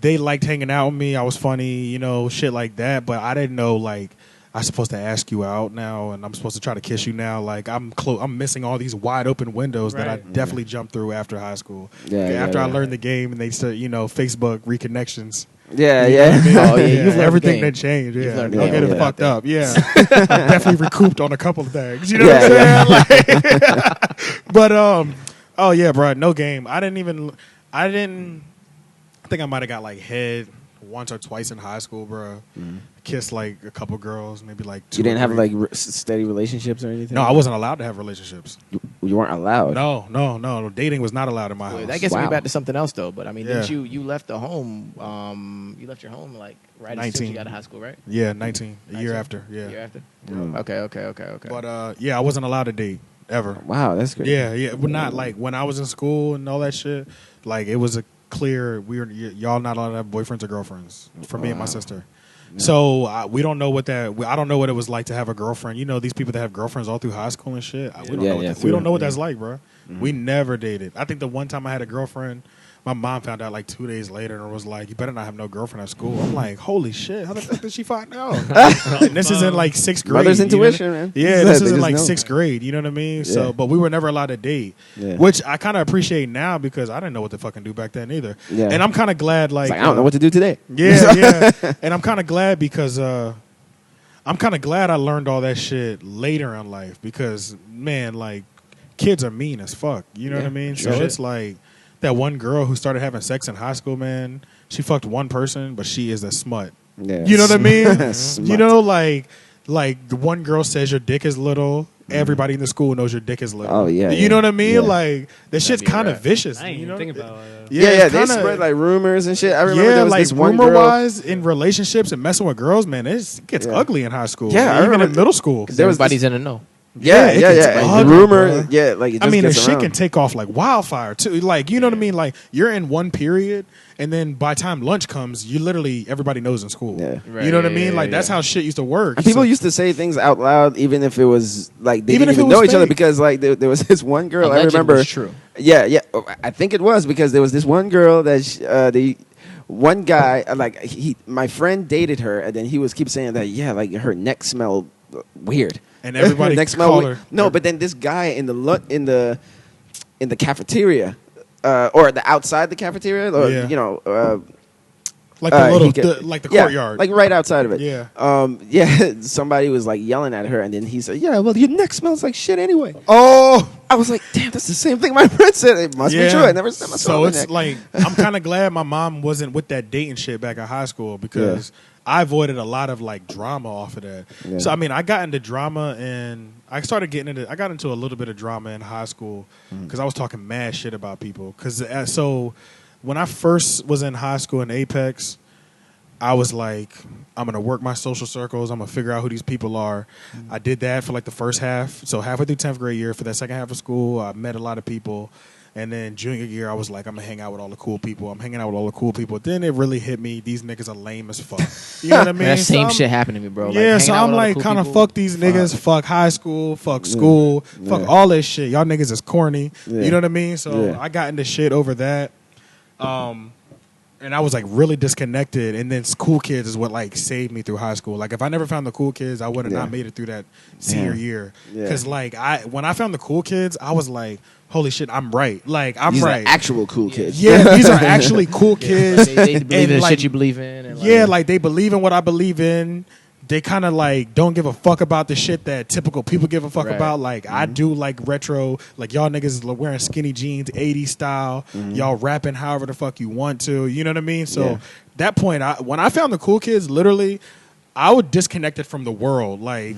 they liked hanging out with me. I was funny, shit like that. But I didn't know like. I'm supposed to ask you out now, and I'm supposed to try to kiss you now. Like I'm missing all these wide open windows that I definitely jumped through after high school. After I learned the game, and they said, Facebook reconnections. Yeah. I mean? Oh yeah, you've everything that changed. You've Don't learned get it fucked up. Yeah, I definitely recouped on a couple of things. You know what I'm saying? Like, but oh yeah, bro, no game. I think I might have got like head once or twice in high school, bro. Kissed like a couple girls, maybe like two. You didn't have like steady relationships or anything? No, I wasn't allowed to have relationships. You weren't allowed? No. Dating was not allowed in my house. That gets me back to something else, though. But I mean, didn't you left the home? You left your home like right as soon as you got to high school, right? Yeah, 19. A year after. Yeah. A year after. Okay. But I wasn't allowed to date ever. Wow, that's great. Yeah. But not like when I was in school and all that shit. Like it was a clear y'all not allowed to have boyfriends or girlfriends for me and my sister. Yeah. So we don't know what I don't know what it was like to have a girlfriend. These people that have girlfriends all through high school and shit. We don't know what that's like, bro. We never dated. I think the one time I had a girlfriend My mom found out like 2 days later and was like, "You better not have no girlfriend at school." I'm like, "Holy shit! How the fuck did she find out?" And this is in like 6th grade. Mother's you know? intuition, man. Yeah, this They is in just like know. 6th grade. You know what I mean? So, Yeah. but we were never allowed to date, Yeah. which I kind of appreciate now because I didn't know what to fucking do back then either. Yeah. And I'm kind of glad, like, It's like, I don't know what to do today. yeah, yeah. And I'm kind of glad because I'm kind of glad I learned all that shit later in life because, man, like, kids are mean as fuck. You know what I mean? sure. So it's like that one girl who started having sex in high school, man, she fucked one person, but she is a smut. Yeah. You know what I mean? Smut. You know, like the one girl says your dick is little. Everybody in the school knows your dick is little. Oh, yeah, You yeah. know what I mean? Yeah. Like that shit's be a kind of wrap. vicious. I ain't you even know? think about it. Yeah, it's they kinda- spread like rumors and shit. I remember yeah, there was like this one rumor girl. wise in relationships and messing with girls, man, it gets Yeah. ugly in high school. Yeah, I even remember- in middle school. There was Everybody's in the know. Yeah, it yeah, gets yeah. And ugly, rumor, bro. yeah, like it just I mean, and gets shit around. can take off like wildfire too. Like, you know what I mean? Like, you're in one period, and then by the time lunch comes, you literally everybody knows in school. Yeah. Right, You know what I yeah, mean? yeah, Like, that's yeah. how shit used to work. And people So- used to say things out loud, even if it was like they Even didn't if it even was know each other, fake. because like there was this one girl I Alleged remember. was true. Yeah, yeah, I think it was because there was this one girl that the one guy my friend dated her, and then he was keep saying that like her neck smelled weird, And everybody her neck smelled called weird. her. No, but then this guy in the cafeteria. Or the outside the cafeteria, or Yeah. like the he little, could- like the yeah, courtyard. like right outside of it. Yeah. Yeah. Somebody was like yelling at her, and then he said, "Yeah, well, your neck smells like shit anyway." Oh, I was like, "Damn, that's the same thing my friend said. It must be true. I never said myself." So it's like I'm kind of glad my mom wasn't with that dating shit back in high school because I avoided a lot of like drama off of that. Yeah. So I mean, I got into drama and I got into a little bit of drama in high school because I was talking mad shit about people. So when I first was in high school in Apex, I was like, I'm going to work my social circles. I'm going to figure out who these people are. I did that for like the first half. So halfway through 10th grade year, for that second half of school, I met a lot of people. And then junior year, I was like, I'm going to hang out with all the cool people. I'm hanging out with all the cool people. Then it really hit me. These niggas are lame as fuck. You know what I mean? That So same I'm- shit happened to me, bro. Yeah, Like, so hanging out I'm with all the like, cool kind of people. fuck these niggas, fuck high school, fuck school, fuck all this shit. Y'all niggas is corny. Yeah. You know what I mean? So Yeah. I got into shit over that. And I was like really disconnected. And then Cool Kids is what like saved me through high school. Like if I never found the Cool Kids, I would have Yeah. not made it through that senior Yeah. year. Yeah. Because like when I found the Cool Kids, I was like, holy shit, I'm right. Like I'm these right. are actual cool kids. Yeah, these are actually cool Yeah, kids. they believe in the like, shit you believe in. And yeah, like they believe in what I believe in. They kind of like don't give a fuck about the shit that typical people give a fuck Right. about. Like I do like retro, like y'all niggas is wearing skinny jeans, 80s style. Y'all rapping however the fuck you want to. You know what I mean? So Yeah. that point, when I found the Cool Kids, literally, I was disconnected from the world. Like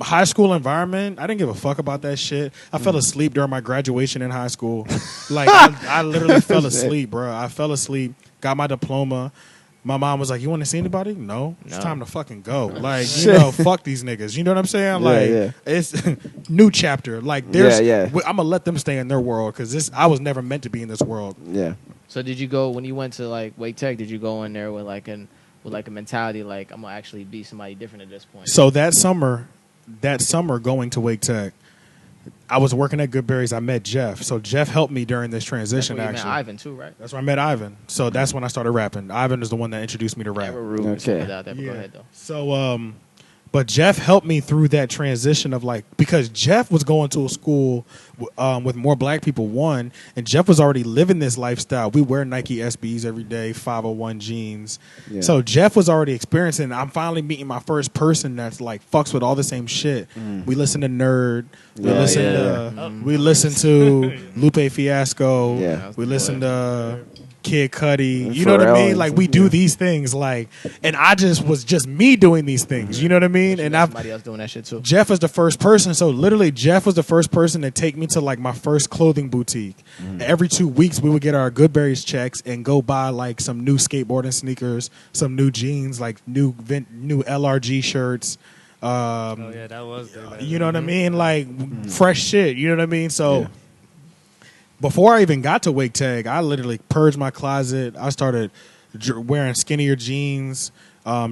high school environment, I didn't give a fuck about that shit. I fell asleep during my graduation in high school. Like I literally fell asleep, bro. I fell asleep, got my diploma. My mom was like, "You want to see anybody?" No, it's No. time to fucking go. Like, you know, fuck these niggas. You know what I'm saying? Like, yeah. it's new chapter. Like, there's, Yeah. I'm gonna let them stay in their world because I was never meant to be in this world. Yeah. So did you go when you went to like Wake Tech? Did you go in there with like a mentality like I'm gonna actually be somebody different at this point? So that summer going to Wake Tech, I was working at Goodberry's. I met Jeff. So Jeff helped me during this That's transition. where you met Actually, Ivan too, right? that's where I met Ivan. So that's when I started rapping. Ivan is the one that introduced me to rap. Never rude. Okay. Without that, but go ahead though. So, but Jeff helped me through that transition of like, because Jeff was going to a school with more black people, one, and Jeff was already living this lifestyle. We wear Nike SBs every day, 501 jeans. Yeah. So Jeff was already experiencing. I'm finally meeting my first person that's like fucks with all the same shit. We listen to Nerd. We Yeah, listen yeah, to we listen to Lupe Fiasco. Yeah. We listen to Kid Cudi. You know what I Pharrell mean? and Like some- we do yeah. these things, like, and I was just me doing these things. You know what I mean? And Somebody else doing that shit too. Jeff was the first person. So literally, Jeff was the first person to take me to like my first clothing boutique. Every 2 weeks, we would get our Goodberry's checks and go buy like some new skateboarding sneakers, some new jeans, like new LRG shirts. Oh yeah, that was good. You know what I mean? Like fresh shit. You know what I mean? So before I even got to Wake Tech, I literally purged my closet. I started wearing skinnier jeans,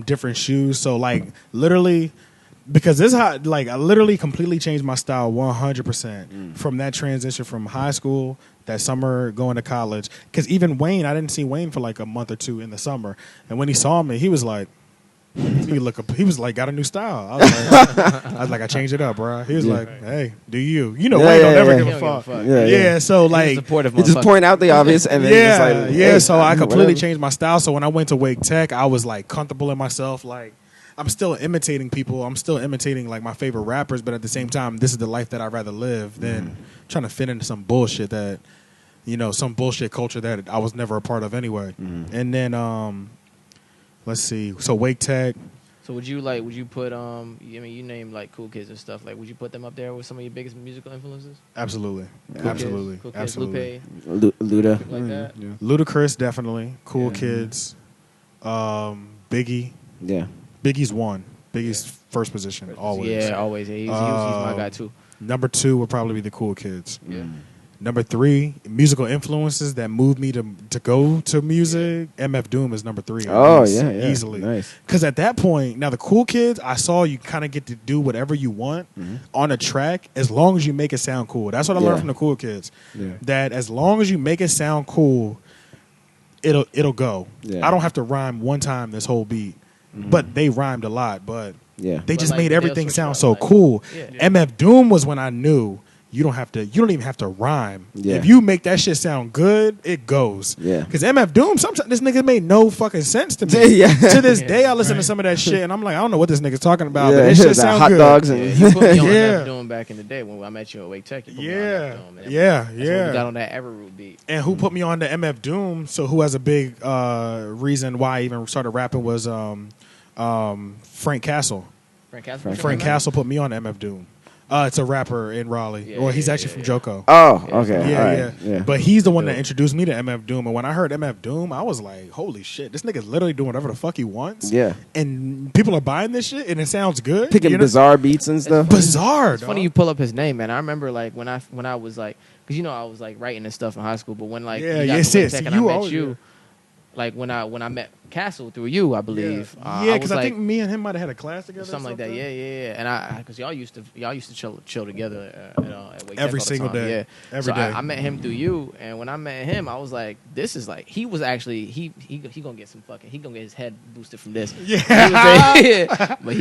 different shoes. So like literally because this how like I literally completely changed my style 100% from that transition from high school, that summer going to college. Because even Wayne, I didn't see Wayne for like a month or two in the summer, and when he saw me, he was like. He was like, got a new style. I was like, I changed it up, bro. He was like, hey, do you? You know, Wayne don't never give a fuck. Yeah, so like, supportive. You just point out the obvious, and then just like, hey, so I completely whatever. changed my style. So when I went to Wake Tech, I was like comfortable in myself. Like, I'm still imitating people. I'm still imitating like my favorite rappers, but at the same time, this is the life that I'd rather live than trying to fit into some bullshit that, some bullshit culture that I was never a part of anyway. And then, let's see. So Wake Tech. So would you put you name like Cool Kids and stuff, like would you put them up there with some of your biggest musical influences? Absolutely. Cool Absolutely. Kids, Cool Kids, Absolutely. Luda. Lupe, like that. Yeah. Ludacris, definitely. Cool Kids. Biggie. Yeah. Biggie's one. Biggie's first position, always. Yeah, always. Yeah, he's my guy too. Number 2 would probably be the Cool Kids. Yeah. Number 3, musical influences that moved me to go to music. MF Doom is number 3. Oh, yeah. Easily. Nice. Because at that point, now the Cool Kids, I saw you kind of get to do whatever you want on a track as long as you make it sound cool. That's what I learned from the Cool Kids. Yeah. That as long as you make it sound cool, it'll go. Yeah. I don't have to rhyme one time this whole beat. But they rhymed a lot, but Yeah. they just like, made they'll everything switch sound up, so like- cool. Yeah. MF Doom was when I knew you don't even have to rhyme. Yeah. If you make that shit sound good, it goes. Yeah. Because MF Doom, sometimes this nigga made no fucking sense to me. Yeah. To this day, I listen to some of that shit and I'm like, I don't know what this nigga's talking about, Yeah, but this shit that sound hot good. dogs Yeah, and you put me on Yeah. MF Doom back in the day when I met you at Wake Tech. You put me on Yeah, MF Doom, man. yeah, That's when yeah. we got on that Everroot beat. And who put me on to MF Doom? So who has a big reason why I even started rapping was Frank Castle. Frank Castle put me on to MF Doom. It's a rapper in Raleigh. Yeah, He's yeah, actually yeah, from yeah. Joko. Oh, okay. Yeah, All right. yeah. But he's the one that introduced me to MF Doom. And when I heard MF Doom, I was like, holy shit, this nigga's literally doing whatever the fuck he wants. Yeah. And people are buying this shit and it sounds good. Picking bizarre beats and stuff. Bizarre. It's funny you pull up his name, man. I remember like when I was like, because I was like writing and stuff in high school, but when like Yeah, you got yes, to Wake yes. Tech and You I met always- you, like when I met Castle through you, I believe. Yeah, because was I like, think me and him might have had a class together. something like that. Yeah. And because y'all used to chill together, at Wake Tech Every all the single time. day. Yeah. Every so day. I met him through you, and when I met him, I was like, this is like he was actually he gonna get he gonna get his head boosted from this. Yeah. But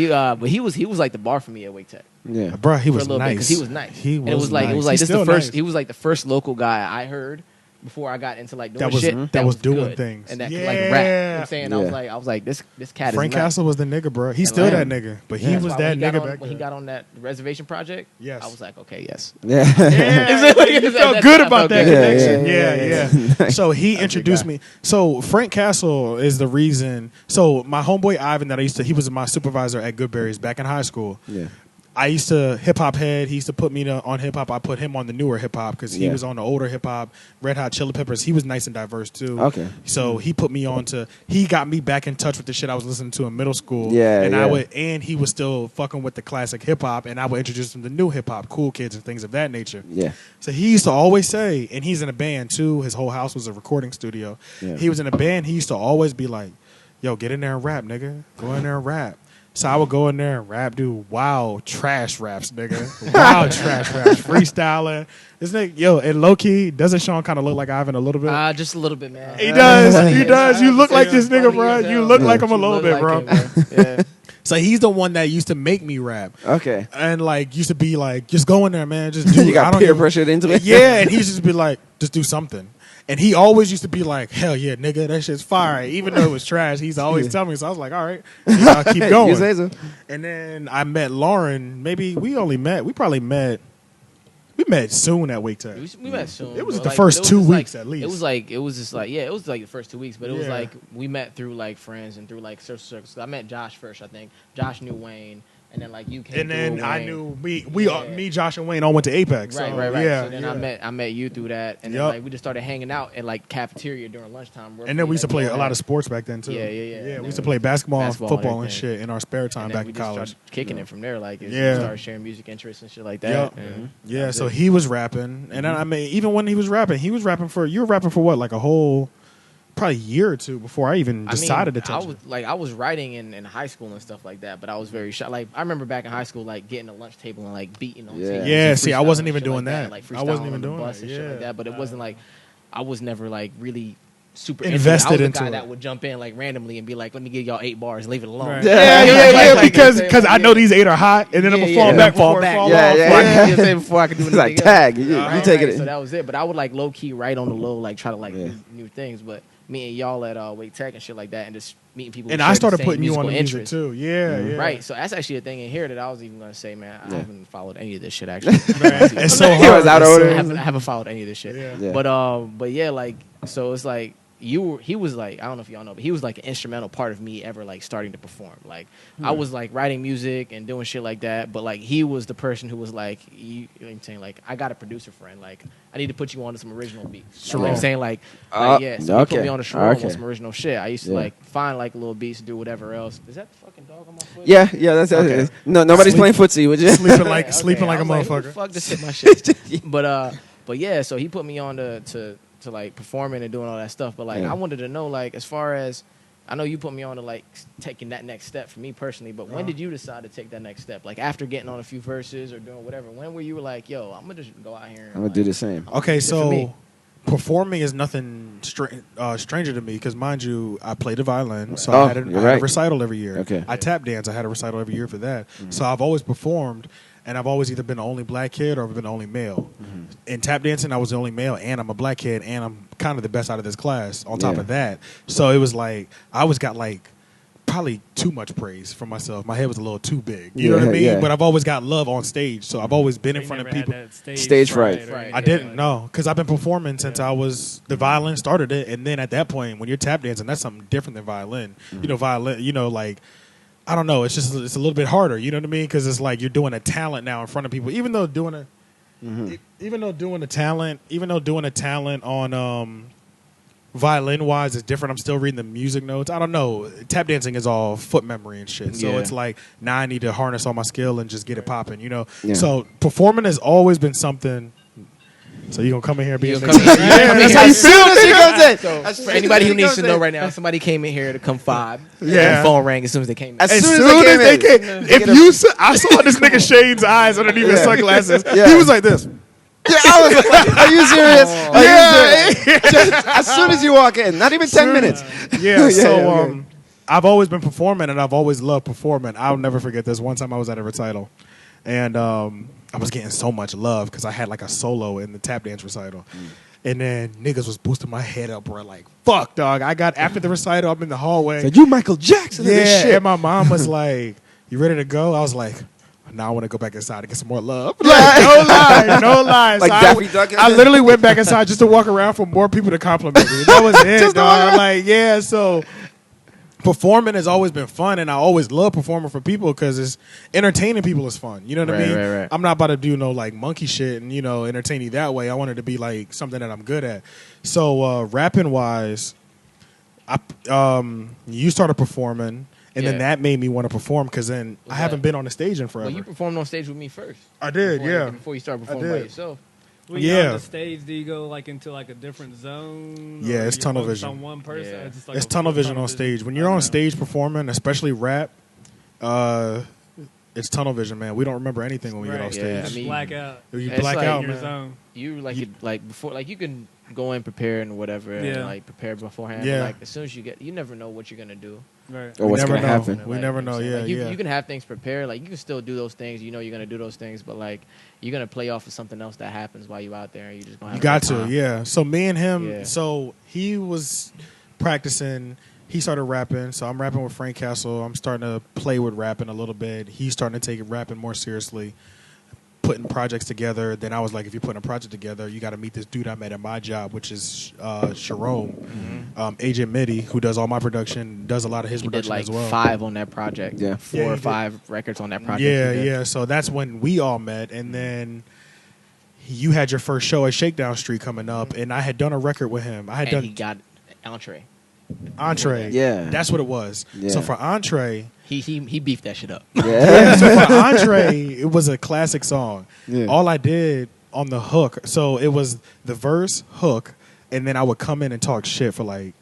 he was like the bar for me at Wake Tech. Yeah. Bro, he For a was little bit nice. because he was nice. He And it was was like nice. this He's the still first. nice. He was like the first local guy I heard before I got into like doing That was- shit that was doing good. things. and that could Yeah. like rap. You know what I'm saying, Yeah. I was like this cat Frank is nuts. Castle was the nigga, bro. He's And still like- that nigga, but he That's was why that when he got nigga on- back when he then. got on that reservation project. Yes. I was like, okay, yes. Yeah. Yeah, you felt good about that good. connection. Yeah, Yeah, yeah. yeah. So he That's a introduced guy. me. So Frank Castle is the reason. So my homeboy Ivan that he was my supervisor at Goodberry's back in high school. Yeah. I used to hip hop head. He used to put me on hip hop. I put him on the newer hip hop because he Yeah. was on the older hip hop. Red Hot Chili Peppers. He was nice and diverse too. Okay. So he put me on to. He got me back in touch with the shit I was listening to in middle school. Yeah, and yeah. and he was still fucking with the classic hip hop, and I would introduce him to new hip hop, Cool Kids, and things of that nature. Yeah. So he used to always say, and he's in a band too. His whole house was a recording studio. Yeah. He was in a band. He used to always be like, "Yo, get in there and rap, nigga. Go in there and rap." So I would go in there and rap, do wild trash raps, nigga. Wild trash raps, freestyling. This nigga, yo, and low key, doesn't Sean kind of look like Ivan a little bit? Just a little bit, man. He does. He does. You look like this nigga, bro. Funny as You hell. look like him a You little look bit, like bro. him, yeah. So he's the one that used to make me rap. Okay. And like used to be like, just go in there, man. Just do You it. I got don't peer give a- pressured into it. Yeah, and he used to be like, just do something. And he always used to be like, hell yeah, nigga, that shit's fire. Even though it was trash, he's always telling me. So I was like, all right, I'll keep going. You say so. And then I met Lauren. We met soon at Wake Tech. We met soon. It was but, the like, first it was 2 just, weeks like, at least. It was just like the first 2 weeks, but it was Yeah. like we met through like friends and through like social circles. I met Josh first, I think. Josh knew Wayne, and then like you came. And then through I Wayne. knew Yeah. me, Josh, and Wayne all went to Apex. Right, so, right. Yeah, So then yeah. I met you through that, and Yup. then like we just started hanging out at like cafeteria during lunchtime. And then we used to play a lot of sports back then too. Yeah. Yeah, And we then used to play basketball and and football and everything. shit in our spare time And then back we in just college. started kicking it from there. Like we Yeah. started sharing music interests and shit like that. Yup. and Yeah, that was so it. he was rapping, and then I mean, even when he was rapping for you were rapping for what, like a whole probably a year or two before I even decided to touch it. I was writing in high school and stuff like that, but I was very shy. Like I remember back in high school, like getting a lunch table and like beating on tables. Yeah, and see, I wasn't freestyling even and shit doing like that. Like I wasn't even freestyling on the doing bus that, and shit yeah. like that. But it wasn't like I was never like really super Invested into it. I was into the guy it. that would jump in like randomly and be like, "Let me give y'all 8 bars, leave it alone." Right. Yeah, Like, because I know these 8 are hot, and then I'm gonna fall back before I fall off. Before I could do It's anything like else. tag. You Right, take right. it. So that was it. But I would like low key write on the low, like try to like Yeah. do new things. But me and y'all at Wake Tech and shit like that, and just meeting people. who And share I the started same putting you on the musical music interests. too. Yeah. Right. So that's actually a thing in here that I was even gonna say, man. I Yeah. haven't followed any of this shit actually. It's so He hard. was out of It's order. so- I haven't followed any of this shit. Yeah. Yeah. But yeah, like so it's like he was like, I don't know if y'all know, but he was like an instrumental part of me ever like starting to perform. Like I was like writing music and doing shit like that, but like he was the person who was like, you know what I'm saying, like I got a producer friend, like I need to put you on to some original beats. You know what I'm saying, like yeah, so he put me on the Sharon Okay. with some original shit. I used to Yeah. like find like little beats and do whatever else. Is that the fucking dog on my foot? Yeah, that's Okay. no. Nobody's playing footsie, would you? Sleeping like Okay, sleeping like I a was who the motherfucker. fuck just hit my shit. But yeah, so he put me on to like performing and doing all that stuff. But like Yeah. I wanted to know, like, as far as I know you put me on to like taking that next step for me personally, but when did you decide to take that next step? Like after getting on a few verses or doing whatever, when were you like, yo, I'm gonna just go out here and I'm gonna do the same. Okay, It's for me. so performing is nothing stranger to me because, mind you, I played the violin, so Oh, I had you're a right. recital every year. Okay. I tap dance. I had a recital every year for that. So I've always performed, and I've always either been the only black kid or I've been the only male. In tap dancing, I was the only male, and I'm a black kid, and I'm kind of the best out of this class on top Yeah. of that. So it was like, I always got like, probably too much praise for myself. My head was a little too big. You know what I mean? Yeah. But I've always got love on stage, so I've always been in You front of never had people. that Stage fright. or Right. anything I like didn't that. know because I've been performing since I was the violin started it, and then at that point, when you're tap dancing, that's something different than violin. You know, violin. You know, like I don't know. It's just it's a little bit harder. You know what I mean? Because it's like you're doing a talent now in front of people. Even though doing a talent on violin wise is different. I'm still reading the music notes. I don't know. Tap dancing is all foot memory and shit. So Yeah. it's like now I need to harness all my skill and just get it popping. You know. Yeah. So performing has always been something. So you gonna come in here and be You a gonna nigga? come in here- Yeah, that's how you As soon feel, as he nigga. comes in, So as for anybody who soon as he needs to comes know in. right now, somebody came in here to come 5. Yeah. And the phone rang as soon as they came in. As As soon soon as they as they came came, in. if you saw, I saw this nigga Shane's eyes underneath his Yeah. sunglasses. Yeah. He was like this. Yeah, I was like, are you serious? Are you Yeah. serious? Just as soon as you walk in, not even 10 minutes. Yeah, so yeah. I've always been performing, and I've always loved performing. I'll never forget this. One time I was at a recital, and I was getting so much love because I had like a solo in the tap dance recital. And then niggas was boosting my head up, bro. Like, fuck, dog. I got after the recital, I'm in the hallway. Said, you Michael Jackson in this Yeah, shit. and my mom was like, "You ready to go?" I was like, "Now I want to go back inside and get some more love." Like, no lie, no lie. Like So Daffy Duck. I literally went back inside just to walk around for more people to compliment me. That was it, Just to walk dog. around? Like, yeah. So performing has always been fun, and I always love performing for people because it's entertaining people is fun. You know what I Right, mean? right, right. I'm not about to do no like monkey shit and entertain you that way. I want it to be like something that I'm good at. So rapping wise, you started performing. And then Yeah. that made me want to perform because then I Was haven't that- been on the stage in forever. Well, you performed on stage with me first. I did, Before- yeah. Before you started performing by did. yourself. When you're Yeah. on the stage, do you go like into like a different zone? Yeah, or it's you're tunnel focused vision. On one person. Yeah. Or just like It's a tunnel full vision on stage. When you're on Okay. stage performing, especially rap, it's tunnel vision, man. We don't remember anything when we get Right. off Yeah, stage. I Just mean, black out. You it's black like out, In your man. zone. You like before, like you can go in prepared and whatever, and Yeah. like prepare beforehand. Yeah. But like as soon as you never know what you're gonna do. Right. Or what's never going to know. happen. We Like, never you know know, what I'm yeah, saying? Like, yeah. You can have things prepared. Like you can still do those things. You know you're gonna do those things, but like you're gonna play off of something else that happens while you're out there, and you just gonna have You got a to, good time. yeah. So me and him, Yeah. so he was practicing. He started rapping, so I'm rapping with Frank Castle. I'm starting to play with rapping a little bit. He's starting to take rapping more seriously, putting projects together. Then I was like, if you're putting a project together, you got to meet this dude I met at my job, which is Sharon, AJ Mitty, who does all my production, does a lot of his He did production like as well. 5 on that project. Yeah. 4 Yeah, or he did. 5 records on that project. Yeah, he did. yeah. So that's when we all met, and then you had your first show at Shakedown Street coming up, and I had done a record with him. I had And done he got entree. Entree. Yeah. That's what it was. Yeah. So for Entree, He beefed that shit up. Yeah. so for Entree, it was a classic song. Yeah. All I did on the hook, so it was the verse, hook, and then I would come in and talk shit for like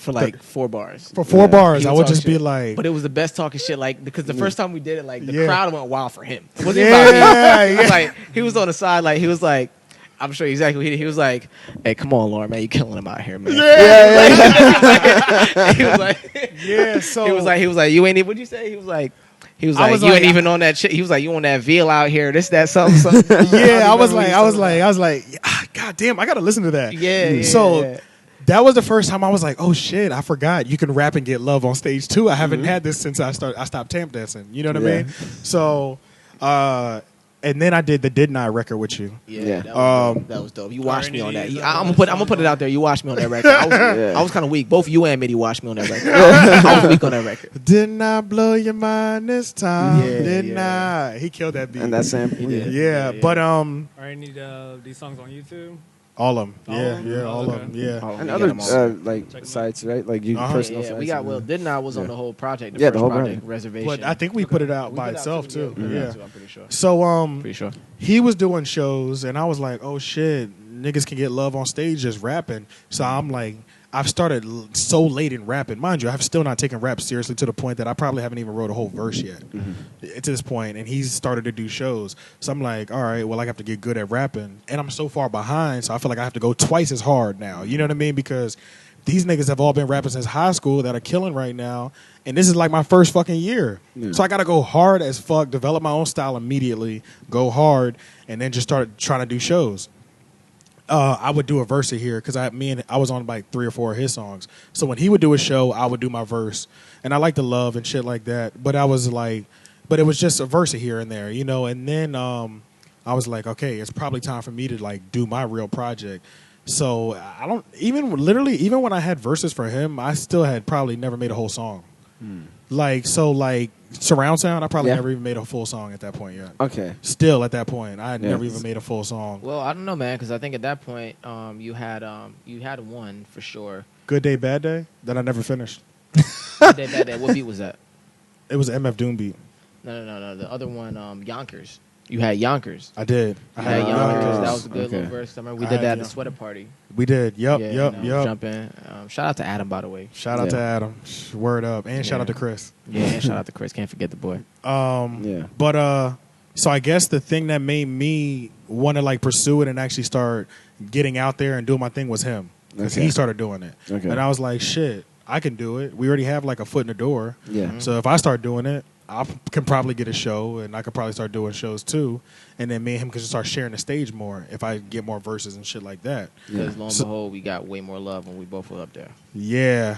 for like 4 bars. For 4 bars, He I would would talk just be shit. like, But it was the best talking shit, like because the first time we did it, like the Yeah. crowd went wild for him. It wasn't Yeah, about me. yeah. Like he was on the side, like he was like, I'm sure exactly. He was like, "Hey, come on, Lauren, man, you killing him out here, man." He was like, yeah. So he was like, you ain't even. What'd you say? He was like, you was ain't like- even on that shit. He was like, you on that veal out here, this, that, something, something. yeah. I was remember what like, God damn, I gotta listen to that. Yeah. So yeah. that was the first time I was like, oh shit, I forgot you can rap and get love on stage too. I haven't had this since I stopped tap dancing. You know what I Yeah. mean? So, and then I did the Didn't I record with you. Yeah, Yeah. that was dope. You watched me on that. Already I'm gonna put it out there. You watched me on that record. Yeah. I was kind of weak. Both you and Mitty watched me on that record. I was weak on that record. Didn't I blow your mind this time? Yeah, Didn't yeah. I? He killed that beat. And that sample. He did. yeah, Yeah. but Are any these songs on YouTube? all of them. All Yeah, of 'em? yeah, all Okay. of them. Yeah. Oh, And we other got 'em all. like Check 'em out. sites, right? Like you Uh-huh. personal Yeah, sites. we got. and- Well, Didn't I was on Yeah. the whole project. Yeah, the first whole project, project. Reservation. But I think we put it out We by put it out itself too. Yeah, we put it Yeah. out too, I'm pretty sure. So Pretty sure. he was doing shows, and I was like, oh shit, niggas can get love on stage just rapping. So I'm like, I've started so late in rapping. Mind you, I've still not taken rap seriously to the point that I probably haven't even wrote a whole verse yet to this point, and he's started to do shows. So I'm like, all right, well, I have to get good at rapping. And I'm so far behind, so I feel like I have to go twice as hard now. You know what I mean? Because these niggas have all been rapping since high school that are killing right now. And this is like my first fucking year. Yeah. So I got to go hard as fuck, develop my own style immediately, go hard, and then just start trying to do shows. I would do a verse here because I was on like 3 or 4 of his songs. So when he would do a show, I would do my verse, and I like the love and shit like that. But it was just a verse here and there, you know. And then I was like, okay, it's probably time for me to like do my real project. So I don't even when I had verses for him, I still had probably never made a whole song. Like surround sound, I probably Yeah. never even made a full song at that point yet. Okay. Still at that point, I had Yeah. never even made a full song. Well, I don't know, man, because I think at that point, you had one for sure. Good Day, Bad Day that I never finished. Bad Day. What beat was that? It was MF Doom beat. No. The other one, Yonkers. You had Yonkers. I did. You had Yonkers. That was a good Okay. little verse. I remember we I did had that at the Yonkers. sweater party. We did. Yep. Yeah, Yep. you know, Yep. Jump in. Shout out to Adam, by the way. Shout out to Yeah. Adam. Word up. And shout Yeah. out to Chris. Yeah, and shout out to Chris. Can't forget the boy. Yeah. But so I guess the thing that made me want to like pursue it and actually start getting out there and doing my thing was him. Because Okay. he started doing it. Okay. And I was like, shit, I can do it. We already have like a foot in the door. Yeah. So if I start doing it, I can probably get a show, and I could probably start doing shows too. And then me and him could just start sharing the stage more if I get more verses and shit like that. Because lo and So- behold, we got way more love when we both were up there. Yeah.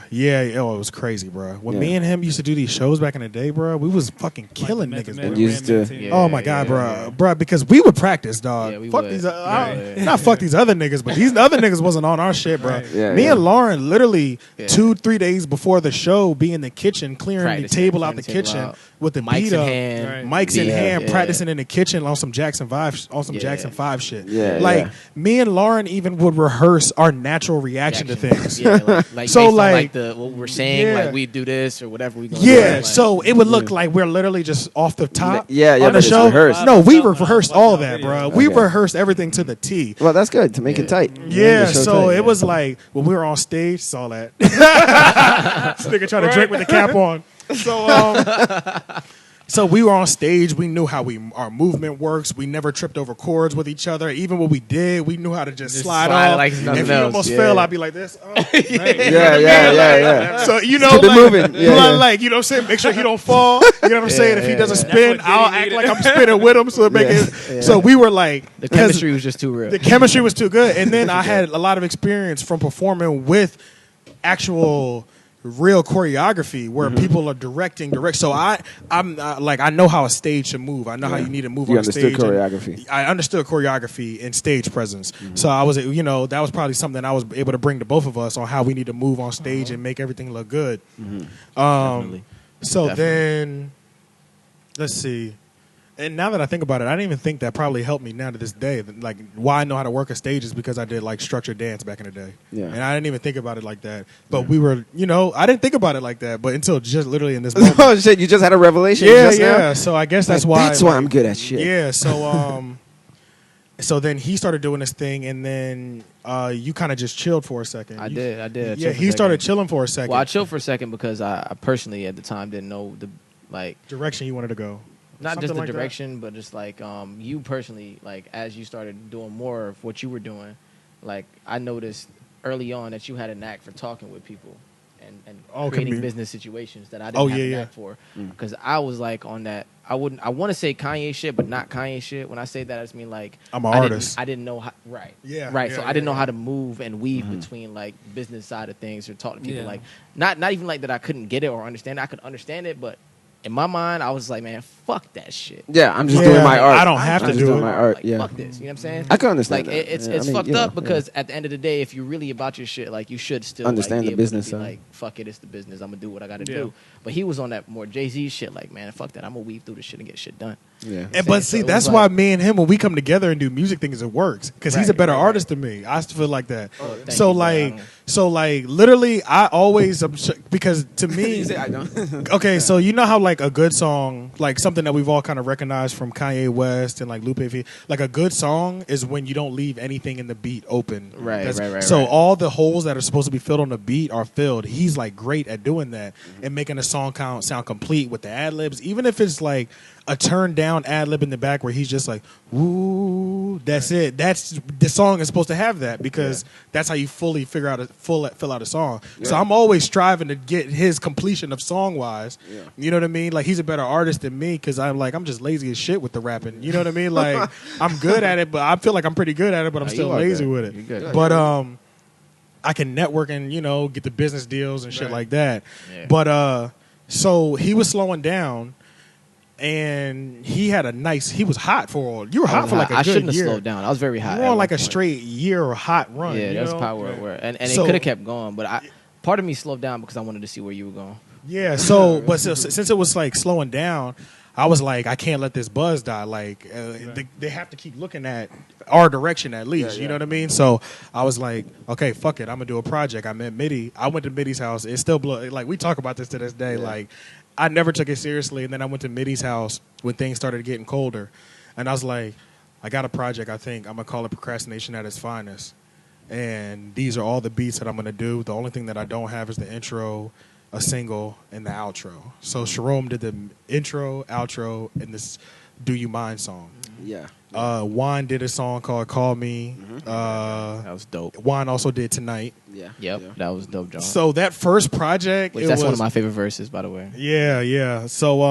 Oh, it was crazy, bro. When Yeah. me and him used to do these shows back in the day, bro, we was fucking killing Like the niggas, Method bro. Man Used to- Ram team. Yeah. Oh my god, bro, yeah. bro, because we would practice, dog. Yeah, we fuck would. these, Yeah. not fuck these other niggas, but these other niggas wasn't on our shit, bro. Right. Yeah, Me yeah. and Lauren literally Yeah. 2-3 days before the show, be in the kitchen clearing Practicing, the table out clearing the the table kitchen out. with the Mics beat in up. hand. Right. Mics in Yeah, hand, yeah. practicing in the kitchen on some Jackson 5 Yeah. shit. Yeah, like yeah. me and Lauren even would rehearse our natural reaction to things. Yeah, like So, based on, like- the what we're saying, Yeah. like we do this or whatever we gonna Yeah, do. Like, so it would look like we're literally just off the top Yeah, yeah, on but the it's show. rehearsed. No, we Wow. rehearsed Watch all out that, video. bro. We Okay. rehearsed everything to the T. Well, that's good to make it tight. Yeah, Make the show so tight. it was like when we were on stage, saw that. This nigga trying to drink with the cap on. So we were on stage. We knew how our movement works. We never tripped over chords with each other. Even what we did, we knew how to just slide off. like nothing if you else, almost yeah. fell, I'd be like this. Oh, Yeah. So you know, keep it like, moving. Yeah, yeah. like you know what I'm saying. Make sure he don't fall. You know what I'm saying. If he doesn't yeah. spin, That's what I'll Diddy act needed. like I'm spinning with him. So it make Yeah. it. So we were like the 'cause chemistry was just too real. the chemistry was too good, and then I had a lot of experience from performing with actual real choreography where people are directing direct. So I'm like I know how a stage should move. I know how you need to move You on stage. understood and choreography. I understood choreography and stage presence. So I was, that was probably something I was able to bring to both of us on how we need to move on stage and make everything look good. Definitely. So Definitely. then, let's see. And now that I think about it, I didn't even think that probably helped me now to this day. Like, why I know how to work a stage is because I did like structured dance back in the day. Yeah. And I didn't even think about it like that. But we were, I didn't think about it like that. But until just literally in this moment. Oh shit! You just had a revelation. Yeah, just now? yeah. So I guess that's Like, why. That's why I'm good at shit. Yeah. So So then he started doing this thing, and then you kind of just chilled for a second. I did. Yeah, he started chilling for a second. Well, I chilled for a second because I personally at the time didn't know the direction you wanted to go. not Something just the like that. direction, but just like you personally, like as you started doing more of what you were doing, like I noticed early on that you had a knack for talking with people and creating business situations that I didn't have a knack for. Because I was like on that. I want to say Kanye shit, but not Kanye shit. When I say that, I just mean like I'm an artist. I didn't know how. Right. Yeah. Right. Yeah, so yeah, I didn't know yeah. how to move and weave between like business side of things or talk to people. Yeah. Like not even like that I couldn't get it or understand it. I could understand it, but in my mind, I was like, man, fuck that shit. Yeah, I'm just Yeah, doing my art. I don't have I'm to just do doing it. my art. Like, Yeah, fuck this. You know what I'm saying? I can understand Like that. it's Yeah, I mean, fucked you know, up because at the end of the day, if you're really about your shit, like you should still Understand like, the be able business to be side. like, fuck it, it's the business. I'm gonna do what I gotta Yeah. do. But he was on that more Jay-Z shit. Like, man, fuck that. I'm gonna weave through this shit and get shit done. yeah. And, but So see, it that's was why like- me and him, when we come together and do music things, it works because he's a Right, better right, artist than me. I feel like that. thank So you, bro. like, so like, literally, I always because to me, You say I don't. okay, so you know how like a good song, like something that we've all kind of recognized from Kanye West and like Lupe Fiasco, like a good song is when you don't leave anything in the beat open. Right, right. So right. all the holes that are supposed to be filled on the beat are filled. He's like great at doing that and making a song sound complete with the ad libs, even if it's like a turned down ad lib in the back where he's just like, "Woo," that's it. That's the song is supposed to have that because that's how you fully figure out fill out a song. So Yeah. I'm always striving to get his completion of song wise. Yeah. You know what I mean? Like he's a better artist than me because I'm just lazy as shit with the rapping. You know what I mean? Like I'm good at it, but I feel like I'm pretty good at it, but I'm No, still you are lazy good. with it. You're good. But I can network and get the business deals and shit like that. Yeah. But so he was slowing down. And he had he was hot for you were hot for like a I good shouldn't year. have slowed down. I was very hot. You were at on one like a point. straight year hot run. Yeah, you that's know? power where and So- it could have kept going, but part of me slowed down because I wanted to see where you were going. Yeah, so but since it was like slowing down, I was like, I can't let this buzz die. Like they have to keep looking at our direction at least. You know what I mean? So I was like, okay, fuck it, I'm gonna do a project. I met Mitty. I went to Mitty's house. It still like we talk about this to this day. Like I never took it seriously, and then I went to Mitty's house when things started getting colder, and I was like, I got a project. I think I'm gonna call it Procrastination at its Finest. And these are all the beats that I'm gonna do. The only thing that I don't have is the intro, a single, and the outro. So Sharom did the intro, outro, and this "Do You Mind" song. Yeah. Juan did a song called "Call Me." That was dope. Juan also did "Tonight." Yeah. Yep, Yeah. that was dope, John. So that first project, Which it that's was, one of my favorite verses, by the way. Yeah. So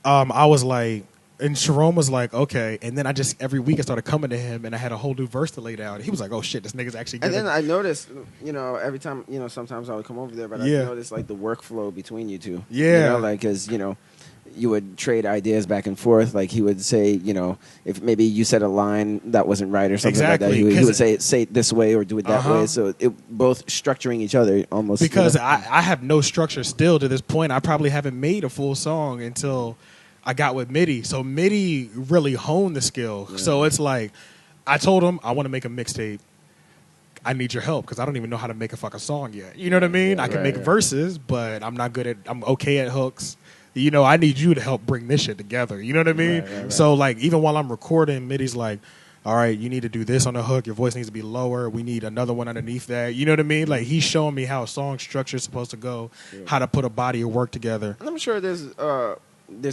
I was like, and Sharon was like, okay. And then I just every week I started coming to him, and I had a whole new verse to lay down. He was like, oh shit, this nigga's actually good. And then I noticed, every time, sometimes I would come over there, but I Yeah. noticed like the workflow between you two. Yeah. Like, because, you would trade ideas back and forth. Like he would say, if maybe you said a line that wasn't right or something like that, Exactly, he would 'cause- say it this way or do it that Uh-huh. way. So it both structuring each other almost. because I have no structure still to this point. I probably haven't made a full song until I got with Mitty. So Mitty really honed the skill. Yeah. So it's like I told him I want to make a mixtape. I need your help because I don't even know how to make a fucking song yet. You know what I mean? I can make verses, but I'm okay at hooks. I need you to help bring this shit together. You know what I mean? Right. So like even while I'm recording, Mitty's like, all right, you need to do this on the hook. Your voice needs to be lower. We need another one underneath that. You know what I mean? Like he's showing me how a song structure is supposed to go, how to put a body of work together. And I'm sure there's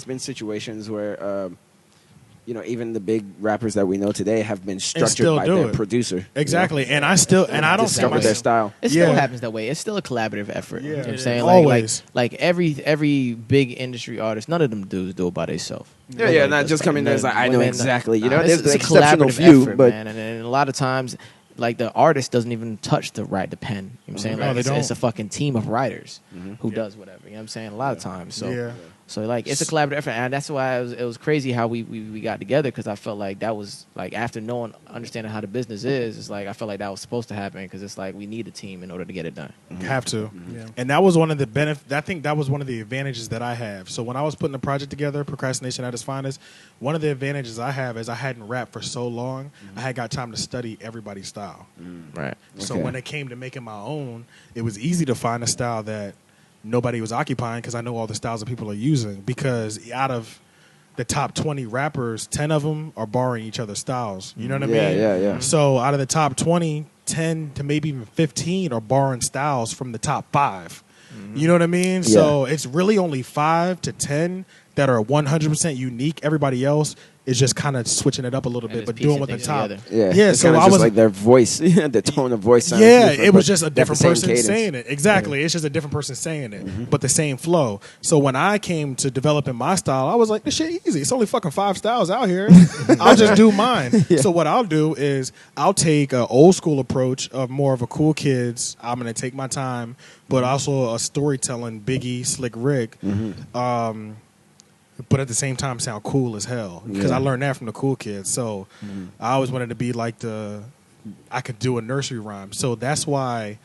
been situations where even the big rappers that we know today have been structured still by do their it. producer. Exactly. And I don't see Discover their myself. style. It still Yeah. happens that way. It's still a collaborative effort. You know what I'm It saying? is. Like, Always. like every big industry artist, none of them dudes do it by themselves. Yeah, not just come in there and like, I know exactly. There's it's an a exceptional collaborative few, effort, but man. And a lot of times, like the artist doesn't even touch the pen. You know what I'm saying? No, Like they it's a don't. fucking team of writers who does whatever. You know what I'm saying? A lot of times. So Yeah. So like it's a collaborative effort, and that's why it was crazy how we got together because I felt like that was like after understanding how the business is, it's like I felt like that was supposed to happen because it's like we need a team in order to get it done. Have to. And that was one of the benefits. I think that was one of the advantages that I have. So when I was putting the project together, Procrastination at its Finest, one of the advantages I have is I hadn't rapped for so long. I had got time to study everybody's style. Right. So Okay. when it came to making my own, it was easy to find a style that nobody was occupying because I know all the styles that people are using. Because out of the top 20 rappers, 10 of them are borrowing each other's styles. You know what I Yeah, mean? yeah. So out of the top 20, 10 to maybe even 15 are borrowing styles from the top 5. You know what I mean? Yeah. So it's really only 5 to 10 that are 100% unique. Everybody else is just kind of switching it up a little And bit, just but doing piecing what the things top. together. Yeah, Yeah, it's so kinda I just was like their voice, the tone of voice. Sounds yeah, different, it was but just a they have the different same person cadence. saying it. Exactly. It's just a different person saying it, but the same flow. So when I came to developing my style, I was like, this shit easy. It's only fucking 5 styles out here. I'll just do mine. So what I'll do is I'll take an old school approach of more of a cool kids. I'm going to take my time, but also a storytelling Biggie, Slick Rick. But at the same time sound cool as hell because I learned that from the cool kids. So I always wanted to be like I could do a nursery rhyme. So that's why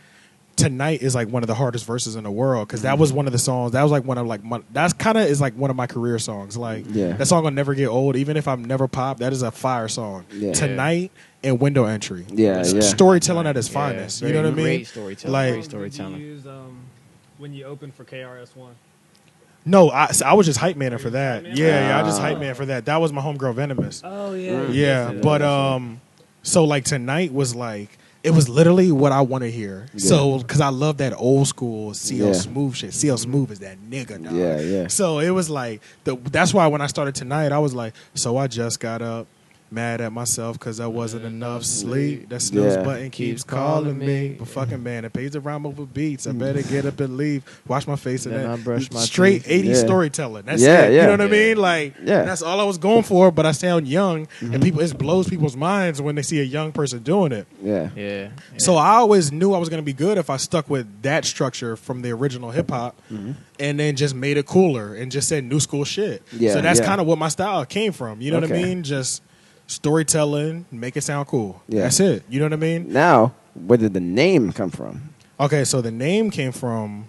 Tonight is like one of the hardest verses in the world because that was one of the songs. That was like one of like that's kind of is like one of my career songs. Like that song will never get old. Even if I'm never pop, that is a fire song. Tonight and Window Entry. Storytelling at its finest. You know what I mean? Great storytelling. Like, great storytelling. Did you use when you opened for KRS-One? No, I was just hype man for that. Hype man? Yeah, I just hype man for that. That was my homegirl Venomous. Oh yeah. Yeah, but so like Tonight was like it was literally what I want to hear. So because I love that old school CL Smooth shit. CL Smooth is that nigga, dog. Yeah. So it was like that's why when I started Tonight, I was like, so I just got up. Mad at myself because I wasn't enough sleep. That snooze button keeps calling me. But fucking man, it pays to rhyme over beats. I better get up and leave. Wash my face and Then I then brush my straight teeth. 80s storytelling. That's Yeah, it. yeah. You know what I mean? Like that's all I was going for. But I sound young, and people it blows people's minds when they see a young person doing it. Yeah. So I always knew I was going to be good if I stuck with that structure from the original hip hop, and then just made it cooler and just said new school shit. Yeah, so that's yeah. kind of what my style came from. You know what I mean? Just storytelling, make it sound cool. Yeah. That's it. You know what I mean? Now, where did the name come from? Okay, so the name came from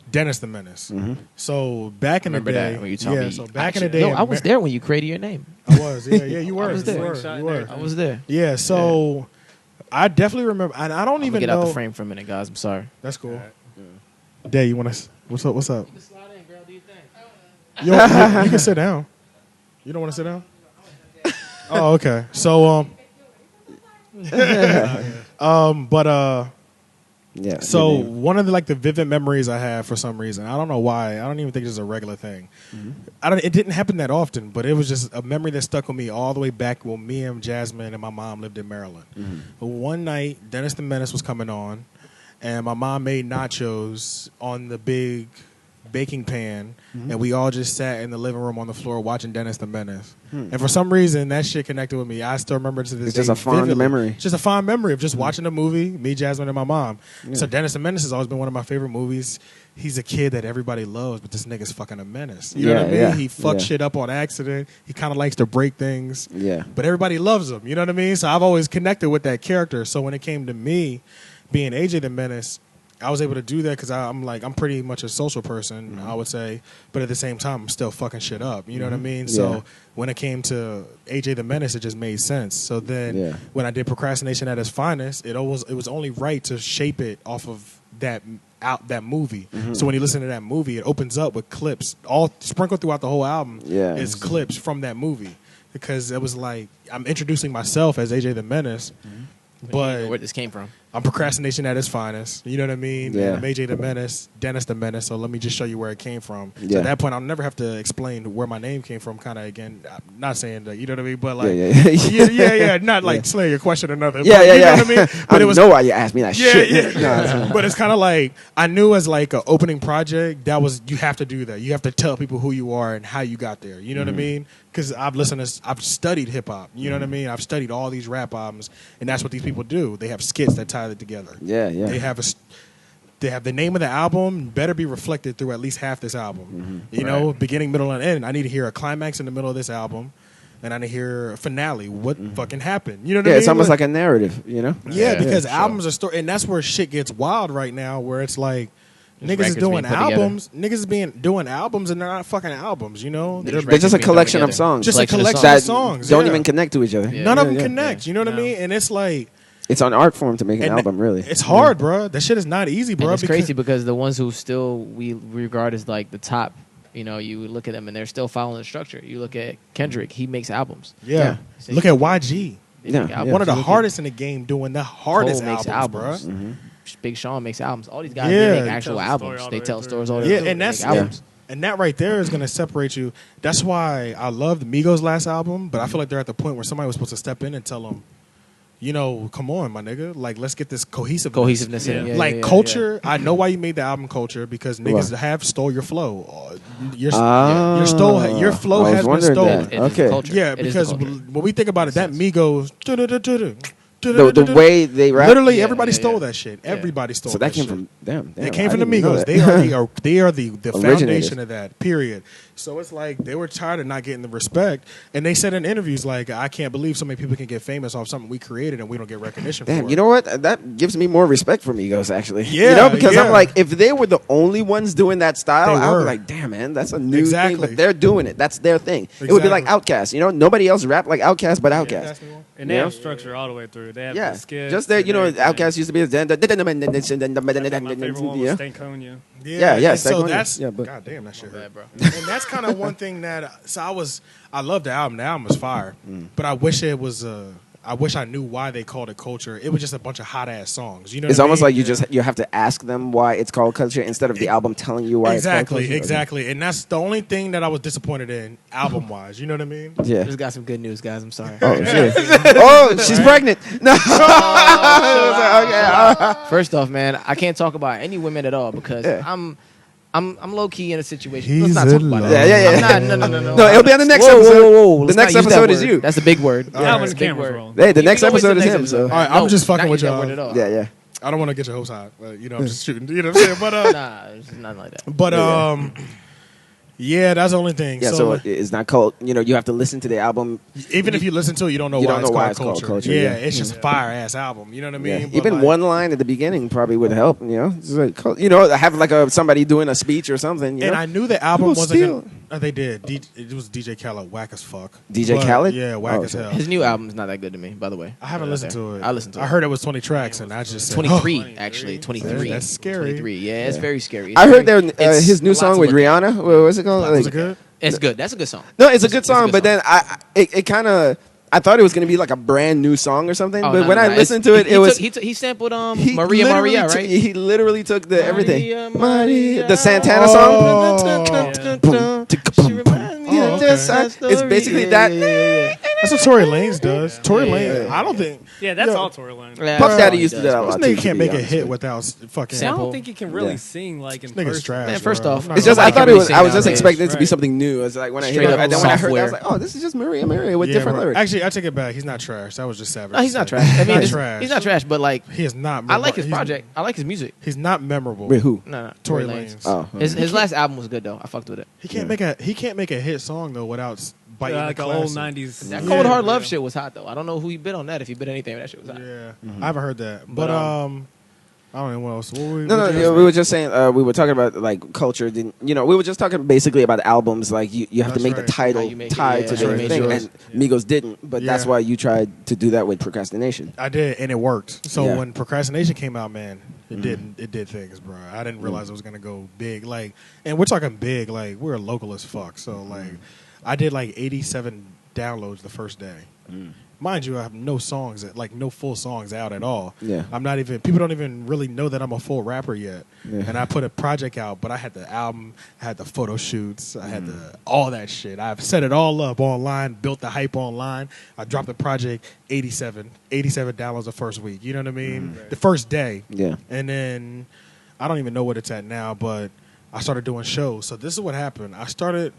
Dennis the Menace. So back in the Remember day, that when you told me. so back in the day, I was there when you created your name. I was, yeah, you were, I was there. you were. I was there. Yeah, so I definitely remember, and I don't I'm even get know. out the frame for a minute, guys. I'm sorry. That's cool. Dad, you want to? What's up? What's up? You can slide in, girl. Do you think? You can sit down. You don't want to sit down? Oh, okay. So, Yeah. so good name. one of the vivid memories I have for some reason, I don't know why. I don't even think it's a regular thing. It didn't happen that often, but it was just a memory that stuck with me all the way back when me and Jasmine and my mom lived in Maryland. One night, Dennis the Menace was coming on, and my mom made nachos on the big baking pan, and we all just sat in the living room on the floor watching Dennis the Menace. And for some reason, that shit connected with me. I still remember it to this It's day. just a fond vividly. memory. It's just a fond memory of just watching a movie, me, Jasmine, and my mom. So Dennis the Menace has always been one of my favorite movies. He's a kid that everybody loves, but this nigga's fucking a menace. You know what I mean? Yeah, He fucks yeah. shit up on accident. He kind of likes to break things. Yeah. But everybody loves him. You know what I mean? So I've always connected with that character. So when it came to me being AJ the Menace, I was able to do that because I'm pretty much a social person, I would say, but at the same time, I'm still fucking shit up. You know what I mean? So when it came to AJ the Menace, it just made sense. So then when I did Procrastination at its finest, it was only right to shape it off of that movie. So when you listen to that movie, it opens up with clips all sprinkled throughout the whole album. Is clips from that movie because it was like I'm introducing myself as AJ the Menace. But where this came from? I'm Procrastination at its finest. You know what I mean? Yeah. And I'm AJ the Menace, Dennis the Menace. So let me just show you where it came from. So Yeah. at that point, I'll never have to explain where my name came from. Kind of again, I'm not saying that. You know what I mean? But like, Yeah. not like slaying your question or nothing. Yeah, but, yeah, you yeah. know what I mean? I But it don't was know why you asked me that shit. yeah. But it's kind of like I knew as like an opening project that was you have to do that. You have to tell people who you are and how you got there. You know what I mean? Because I've studied hip hop. You know what I mean? I've studied all these rap albums, and that's what these people do. They have skits that tie it together. Yeah. They have the name of the album better be reflected through at least half this album. You know, beginning, middle, and end. I need to hear a climax in the middle of this album. And I need to hear a finale. What fucking happened? You know what I mean? It's almost like a narrative, you know? Yeah, because sure. albums are story, and that's where shit gets wild right now. Where it's like niggas is records doing being put together. albums, niggas is doing albums, and they're not fucking albums. You know, They're They're They're just a being thrown collection of together. songs. just a collection of collection that of songs. don't yeah. even connect to each other. Yeah. None of them Yeah. connect. You know what I No. mean? And it's like It's an art form to make an and album, really. It's hard, bro. That shit is not easy, bro. And it's because- crazy because the ones who still we regard as like the top You know, you look at them and they're still following the structure. You look at Kendrick, he makes albums. Yeah. So Look at YG. They Yeah, make yeah. albums. One of the You look hardest in the game doing the hardest Cole makes albums, albums. bruh. Big Sean makes albums. All these guys Yeah. they make They actual tell the story albums. all the They way tell through. stories all the Yeah, way through. and They that's make albums. and that right there is going to separate you. That's why I love the Migos last album, but I feel like they're at the point where somebody was supposed to step in and tell them, you know, come on, my nigga, like let's get this cohesiveness. In it. Yeah, Like yeah, Culture, I know why you made the album Culture because niggas What? have stole your flow. Your Ah, flow I was has been wondering stolen. that. It is the Okay. culture. Yeah, It is because the culture. when we think about it, that Migos, The way they rap. literally Yeah, everybody yeah, stole yeah. that shit. Everybody stole So that came shit. from them. They came I from the didn't know Migos. that. They are the Originators. foundation of that. Period. So it's like they were tired of not getting the respect, and they said in interviews like, "I can't believe so many people can get famous off something we created and we don't get recognition Damn, for." you know what? That gives me more respect for Migos, actually. Yeah, you know, because yeah. I'm like, if they were the only ones doing that style, They I would were. be like, damn, man, that's a new Exactly. thing. But they're doing it. That's their thing. It would be like Exactly. Outkast. You know, nobody else rap like Outkast but Outkast. And they Yeah. have structure all the way through. They have Yeah, the skits. just there. and You know, everything. Outkast used to be. My favorite one was Yeah. Stankonia. Yeah, and Stag so on You. that's Yeah, but- God damn that shit. Bad, bro. And that's kind of one thing that I love the album. The album was fire, but I wish it was. I wish I knew why they called it Culture. It was just a bunch of hot ass songs. You know, It's what I almost mean? like you have to ask them why it's called Culture instead of the album telling you why it's called Culture. Okay. Exactly. And that's the only thing that I was disappointed in album wise. You know what I mean? Yeah. Just got some good news, guys. I'm sorry. Oh shit! Oh, she's pregnant. No. Okay. First off, man, I can't talk about any women at all because Yeah. I'm low key in a situation. He's Let's not talk in about love. it. Yeah. I'm not, no. No, it'll be on the next Whoa, episode. whoa, whoa, whoa. The Let's next not use that episode is word. you. That's a big word. Not Not when when That's the a big camera's word. rolling. Hey, the You next can always episode do is the next him. episode. So All right, I'm just fucking not with use that y'all. word at all. yeah. I don't want to get your hopes hot, but you know, I'm just shooting. You know what I'm saying? But Nah, it's nothing like that. yeah, that's the only thing. Yeah, so it's not called. You know, you have to listen to the album. even if you listen to it, you don't know You why, don't it's, know why called it's called Culture. Culture, Yeah, yeah. it's just a fire ass album. You know what I mean? Yeah. But Even like, one line at the beginning probably would help. You know, it's like, have like somebody doing a speech or something. You And know? I knew the album People wasn't. steal. They did. It was DJ Khaled, whack as fuck. DJ But, Khaled? Yeah, whack Oh, as okay. hell. His new album's not that good to me, by the way. I haven't listened to it. I listened to it. I heard it was 20 tracks, and I just said, 23, actually. 23. That's scary. 23. Yeah, it's Yeah. very scary. I heard It's his new a lot song to with look at. Rihanna. What was it called? Was Like- it good? It's good. That's a good song. No, it's a good song, good but song. then it kind of. I thought it was going to be like a brand new song or something, Oh, but no, when no, I no. listened to it, He it was. took- he sampled he Maria literally Maria, took- right? He literally took the everything. Maria. The Santana Oh. song. She reminds me Oh, of okay. that story. It's basically Yeah, that. yeah, yeah. That's what Tory Lanez does. Tory Yeah, Lanez. yeah. I don't think. Yeah, that's Yo, all Tory Lanez. Yeah, Puff that's Daddy all used to he do that a does. lot. This too, nigga to can't be make a honest hit with without fucking. I Sample. don't think he can really Yeah. sing like in This nigga's person. trash. Man, first bro. off, I'm not It's just gonna I lie. thought really it was. sing I was just nowadays. expecting it to be Right. something new. It's like when I hear Straight it, up and then when I heard it, I was software. like, oh, this is just Maria with Yeah, different bro. lyrics. Actually, I take it back. He's not trash. That was just savage. No, he's not trash. I mean, Not it's- trash. he's not trash, but like, He is not. I like his he's- project. I like his music. He's not memorable. Wait, who? No, Tory Lanez. Lanez. Oh, His last album was good though. I fucked with it. He can't make a hit song though without biting Like the an old classic. '90s. That Yeah. Cold Hard Love shit was hot though. I don't know who he bit on that. If he bit anything, that shit was hot. Yeah, I haven't heard that. But I don't know what else. What were No, what you yeah, ask we me? were just saying we were talking about like culture. We were just talking basically about albums. Like you have to That's make right. the title How you make it, tied yeah, to how the you made thing, yours. and Migos didn't. But that's Yeah. why you tried to do that with Procrastination. I did, and it worked. So Yeah. when Procrastination came out, man, it did things, bro. I didn't realize it was gonna go big. Like, and we're talking big. Like, we're local as fuck. So like, I did like 87 downloads the first day. Mind you, I have no songs, like no full songs out at all. Yeah. I'm not even. People don't even really know that I'm a full rapper yet. Yeah. And I put a project out, but I had the album, I had the photo shoots, I had all that shit. I've set it all up online, built the hype online. I dropped the project 87 downloads the first week. You know what I mean? The first day. Yeah. And then I don't even know what it's at now, but I started doing shows. So this is what happened. I started.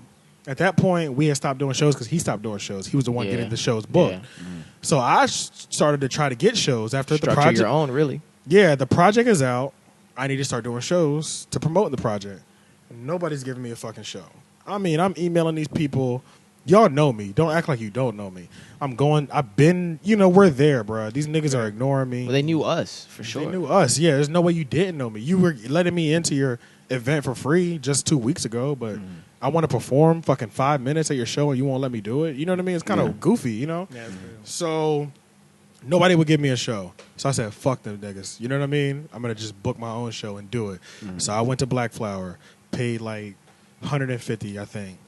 At that point, we had stopped doing shows because he stopped doing shows. He was the one Yeah. getting the shows booked. Yeah. So I started to try to get shows after the Structure project. your own, really. Yeah, the project is out. I need to start doing shows to promote the project. Nobody's giving me a fucking show. I mean, I'm emailing these people. Y'all know me. Don't act like you don't know me. I've been, we're there, bro. These niggas are ignoring me. Well, they knew us for sure. They knew us. Yeah, there's no way you didn't know me. You were letting me into your event for free just 2 weeks ago, but I want to perform fucking 5 minutes at your show and you won't let me do it. You know what I mean? It's kind of goofy, Yeah, it's real. So nobody would give me a show. So I said, fuck them niggas. You know what I mean? I'm going to just book my own show and do it. So I went to Black Flower, paid like 150, I think.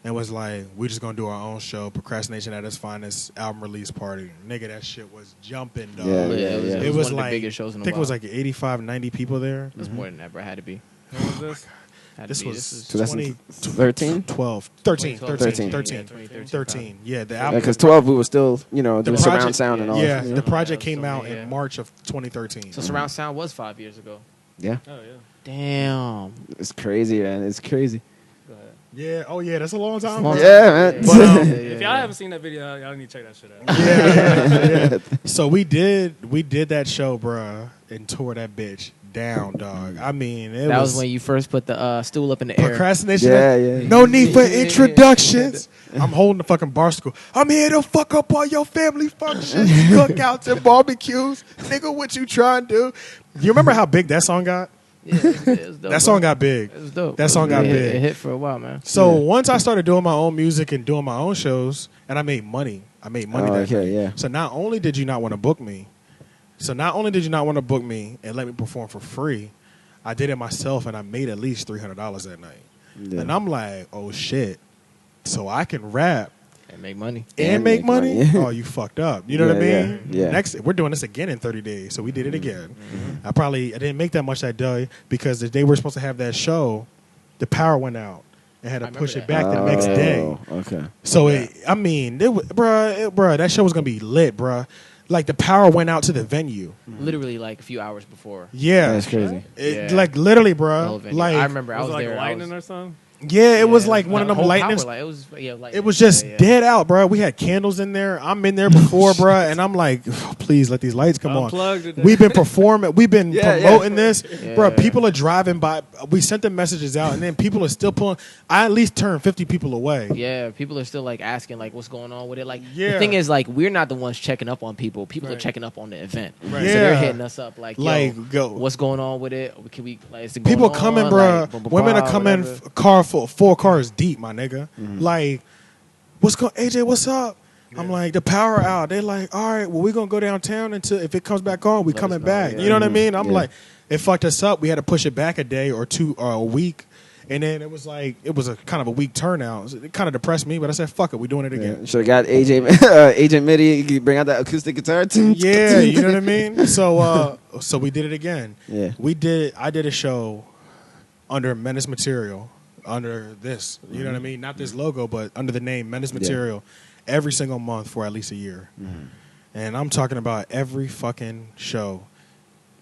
And was like, we just gonna do our own show, Procrastination at its Finest album release party. Nigga, that shit was jumping, dog. Yeah, It was It was one of like, the biggest shows in I a think while. it was like 85, 90 people there. It was more than that, bro. It had to be. What was this? Had to This be. was 2013? 12, 13, 2013. 13. Yeah, the Yeah, album. because 12 we were still, doing project- surround sound and all. Yeah, that. the project Yeah, came so out many, in March of 2013. So surround sound was 5 years ago. Yeah, Oh yeah. Damn. it's crazy, man. It's crazy. Go ahead. Yeah, oh yeah, that's a long time. Long bro. Yeah, man. But, If y'all haven't seen that video, y'all need to check that shit out. Yeah. So we did that show, bruh, and tore that bitch down, dog. I mean, it That was when you first put the stool up in the air. procrastination. Yeah. No need for introductions. I'm holding the fucking bar stool. I'm here to fuck up all your family functions, cookouts, and barbecues. Nigga, what you trying to do? You remember how big that song got? Yeah, it was dope, That song bro. got big. It was dope. That song got It big. hit for a while, man. So once I started doing my own music and doing my own shows, and I made money. Oh, that okay, night. yeah. So not only did you not want to book me and let me perform for free, I did it myself and I made at least $300 that night. Yeah. And I'm like, oh shit. So I can rap And make money. and make money? money. Oh, you fucked up. You know what I Yeah, mean? yeah. Next, we're doing this again in 30 days. So we did it again. I didn't make that much that day because the day we were supposed to have that show, the power went out and had to I remember push it that. back the next day. Okay. So bruh, that show was gonna be lit, bruh. Like the power went out to the venue. Literally like a few hours before. Yeah, That's crazy. Yeah. Like literally, The whole bruh. venue. Like I remember I Was was it like there. lightning or something? yeah, it was like one of The them whole lightning. power, like, it was lightning. It was just Yeah. dead out, bruh. We had candles in there. I'm in there before, bruh, and I'm like, please let these lights come on. Unplugged it. We've been performing. We've been Yeah, promoting this, Yeah. bruh. People are driving by. We sent the messages out, and then people are still pulling. I at least turned 50 people away. Yeah, people are still like asking like what's going on with it. Like Yeah. the thing is like we're not the ones checking up on people. People are Right. checking up on the event. Right. So they're Yeah. hitting us up like, Like, go. what's going on with it? Can we like is it going People on? coming, Like, bruh. blah, blah, Women blah, are coming whatever. four cars deep, my nigga. Mm-hmm. Like, what's going? AJ, what's up? I'm like, the power out. They're like, all right, well, we're gonna go downtown until if it comes back on, we Let coming us know, back. yeah. You know what I mean? I'm Yeah. like, it fucked us up. We had to push it back a day or two or a week. And then it was like it was a kind of a weak turnout. It kind of depressed me, but I said, "Fuck it, we're doing it again." Should have got AJ Agent Mitty. Bring out that acoustic guitar. Yeah, you know what I mean. So we did it again. Yeah. I did a show under Menace Material, under this. You know what I mean? Not this logo, but under the name Menace Yeah. Material, every single month for at least a year. And I'm talking about every fucking show,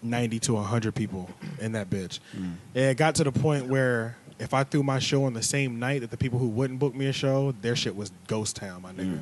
90 to 100 people in that bitch. And it got to the point where if I threw my show on the same night that the people who wouldn't book me a show, their shit was ghost town, my nigga.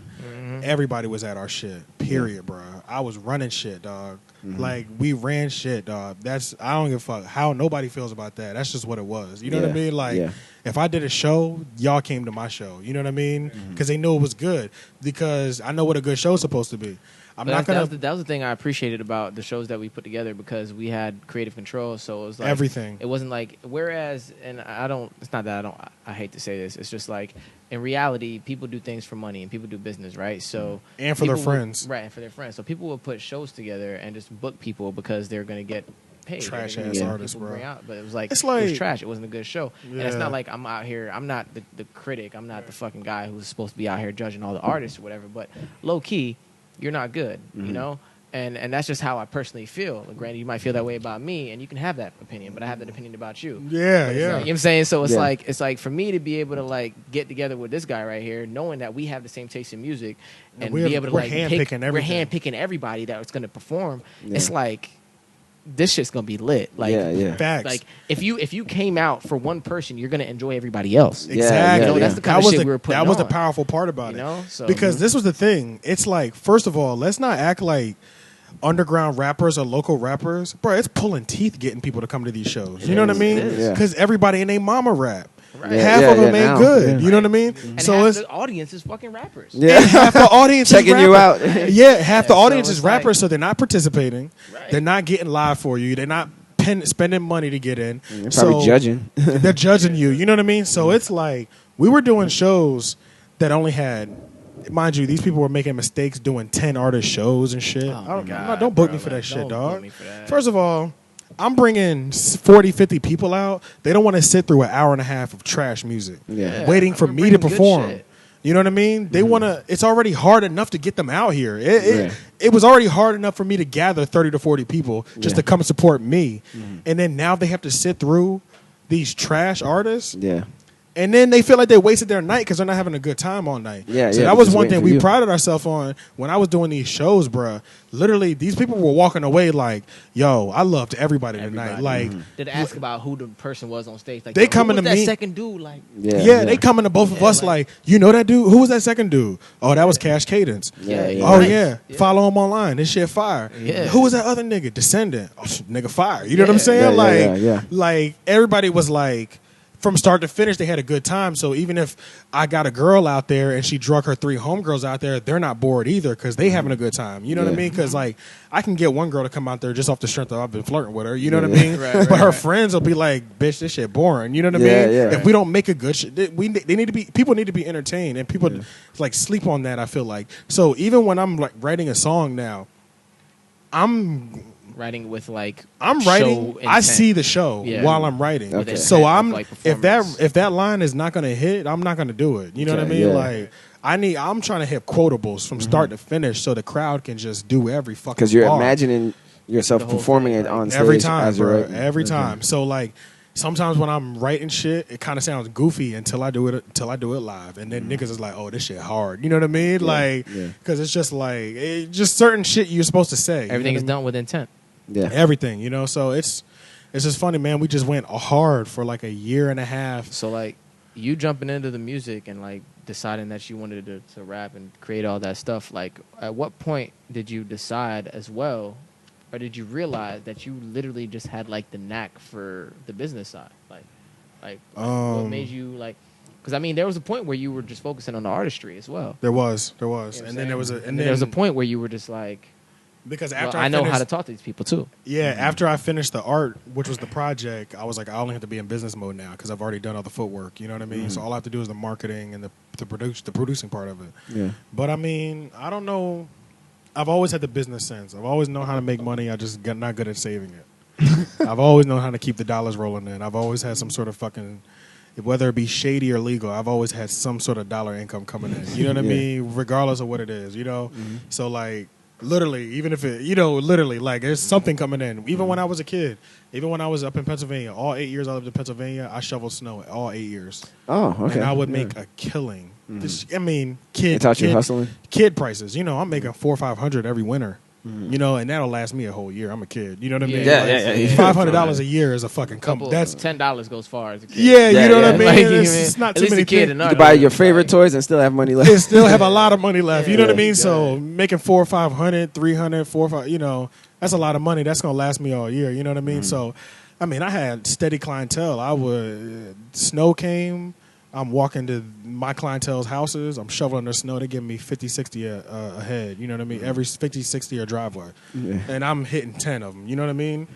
Everybody was at our shit. Period, bro. I was running shit, dog. Like we ran shit, dog. I don't give a fuck how nobody feels about that. That's just what it was. You know what I Yeah. mean? Like Yeah. if I did a show, y'all came to my show. You know what I mean? Because they knew it was good. Because I know what a good show's supposed to be. I'm But not gonna that was the thing I appreciated about the shows that we put together because we had creative control. So it was like everything. It wasn't like whereas, and I don't. It's not that I don't. I hate to say this. It's just like in reality, people do things for money and people do business, right? So And for their people would- friends. right? And for their friends. So people will put shows together and just book people because they're going to get paid. Trash They're gonna ass get artists, people bro. bring out. But it was like It's it was like- trash. It wasn't a good show. And it's Yeah. not like I'm out here. I'm not the critic. I'm not the fucking guy who's supposed to be out here judging all the artists or whatever. But low key, you're not good. You know. And that's just how I personally feel. Granted, you might feel that way about me, and you can have that opinion, but I have that opinion about you. Yeah, But it's yeah. like- you know what I'm saying? So it's Yeah. like for me to be able to like get together with this guy right here, knowing that we have the same taste in music, and we're be able to we're like handpicking everything. we're handpicking everybody that's going to perform. Yeah. It's like this shit's gonna be lit. Like, Yeah. Facts. like if you came out for one person, you're gonna enjoy everybody else. Yeah, Exactly. yeah, yeah. That's the kind That of was shit the- we were putting That was the on, powerful part about You it. know, so Because this was the thing. It's like, first of all, let's not act like underground rappers or local rappers. Bro, it's pulling teeth getting people to come to these shows. You know what I mean? It is. Yeah. Because everybody and their mama rap. Right. Yeah, Half yeah, of them yeah, ain't now. good. Yeah. You know what I mean? and So half it's the audience is fucking rappers. Yeah. half the audience is Checking you rappers. out. Yeah, half the so audience it's is rappers, like- so they're not participating. Right. They're not getting live for you. They're not spending money to get in. You're So probably judging. they're judging you. You know what I mean? So it's like we were doing shows that only had, mind you, these people were making mistakes doing 10 artist shows and shit. Oh, I don't, God, don't book bro, me for that like, shit, don't dog. book me for that. First of all, I'm bringing 40, 50 people out. They don't want to sit through an hour and a half of trash music, Yeah. waiting for I'm me to bringing good perform. shit. You know what I mean? They want to. It's already hard enough to get them out here. Yeah. It was already hard enough for me to gather 30 to 40 people just Yeah. to come support me, and then now they have to sit through these trash artists. Yeah. And then they feel like they wasted their night because they're not having a good time all night. Yeah, so yeah, that they're was just one waiting thing for we you. prided ourselves on when I was doing these shows, bruh. Literally, these people were walking away like, "Yo, I loved everybody tonight." Like, Did ask about who the person was on stage? Like, They yo, who coming was to that me- second dude? Like, yeah, they coming to both of us like, "You know that dude? Who was that second dude? Oh, that was Cash Cadence. Yeah, yeah. Oh nice. yeah. Follow him online. This shit fire. Yeah. Who was that other nigga? Descendant. Oh, nigga fire. You know what I'm Yeah. saying? Yeah, yeah, like, yeah, yeah. like everybody was like, from start to finish, they had a good time. So even if I got a girl out there and she drug her 3 homegirls out there, they're not bored either because they having a good time. You know what I Yeah. mean? Because like I can get one girl to come out there just off the strength of I've been flirting with her. You know what I Yeah. mean? Right, but her right. friends will be like, "Bitch, this shit boring." You know what I Yeah, mean? yeah. If we don't make a good shit, they need to be people need to be entertained and people like sleep on that. I feel like so even when I'm like writing a song now, I'm writing with like writing. show I intent. see the show Yeah. while I'm writing. Okay. So Intent of, I'm like, if performance. that line is not gonna hit, I'm not gonna do it. You know what I Okay, mean? yeah. Like I'm trying to hit quotables from start to finish, so the crowd can just do every fucking. Because you're bar. imagining yourself The whole performing thing, it like, on stage every time, as you're bro. writing. Every Okay. time. So like sometimes when I'm writing shit, it kind of sounds goofy until I do it live, and then niggas is like, "Oh, this shit hard." You know what I mean? Like, yeah. because it's just like just certain shit you're supposed to say. You Everything know is what I mean? done with intent. Yeah. Everything, you know. So it's just funny, man. We just went hard for like a year and a half. So like you jumping into the music and like deciding that you wanted to rap and create all that stuff. Like, at what point did you decide as well, or did you realize that you literally just had like the knack for the business side? Like what made you like? Because I mean, there was a point where you were just focusing on the artistry as well. There was, You know what I'm and then there was saying? There was a point where you were just like, because well, after I know how to finished- talk to these people too. Yeah, after I finished the art, which was the project, I was like, I only have to be in business mode now because I've already done all the footwork. You know what I mean? So all I have to do is the marketing and the producing part of it. Yeah. But I mean, I don't know. I've always had the business sense. I've always known how to make money. I just got not good at saving it. I've always known how to keep the dollars rolling in. I've always had some sort of fucking, whether it be shady or legal, I've always had some sort of dollar income coming in. You know what I Yeah. mean? Regardless of what it is, you know? So like, literally, even if it, literally, like, there's something coming in. Even when I was a kid, even when I was up in Pennsylvania, all 8 years I lived in Pennsylvania, I shoveled snow all 8 years. Oh, okay. And I would Yeah. make a killing. I mean, They taught you hustling? Kid prices. You know, I'm making $400 or $500 every winter. You know, and that'll last me a whole year. I'm a kid. You know what I mean? Yeah, Like, yeah, yeah. $500 a year is a fucking That's That's $10 goes far as a kid. yeah, Yeah, you know yeah. what I mean. Like, It's not at too least many a kid things. and You not can buy your like- favorite toys and still have money left. They still have a lot of money left. You know what I Yeah, mean? So making 400 or 500, 300, 400, 5, you know, that's a lot of money. That's gonna last me all year. You know what I mean? So, I mean, I had steady clientele. Snow came. I'm walking to my clientele's houses. I'm shoveling their snow. They give me 50, 60 a head. You know what I mean? Every 50, 60 a driveway. Yeah. And I'm hitting 10 of them. You know what I mean?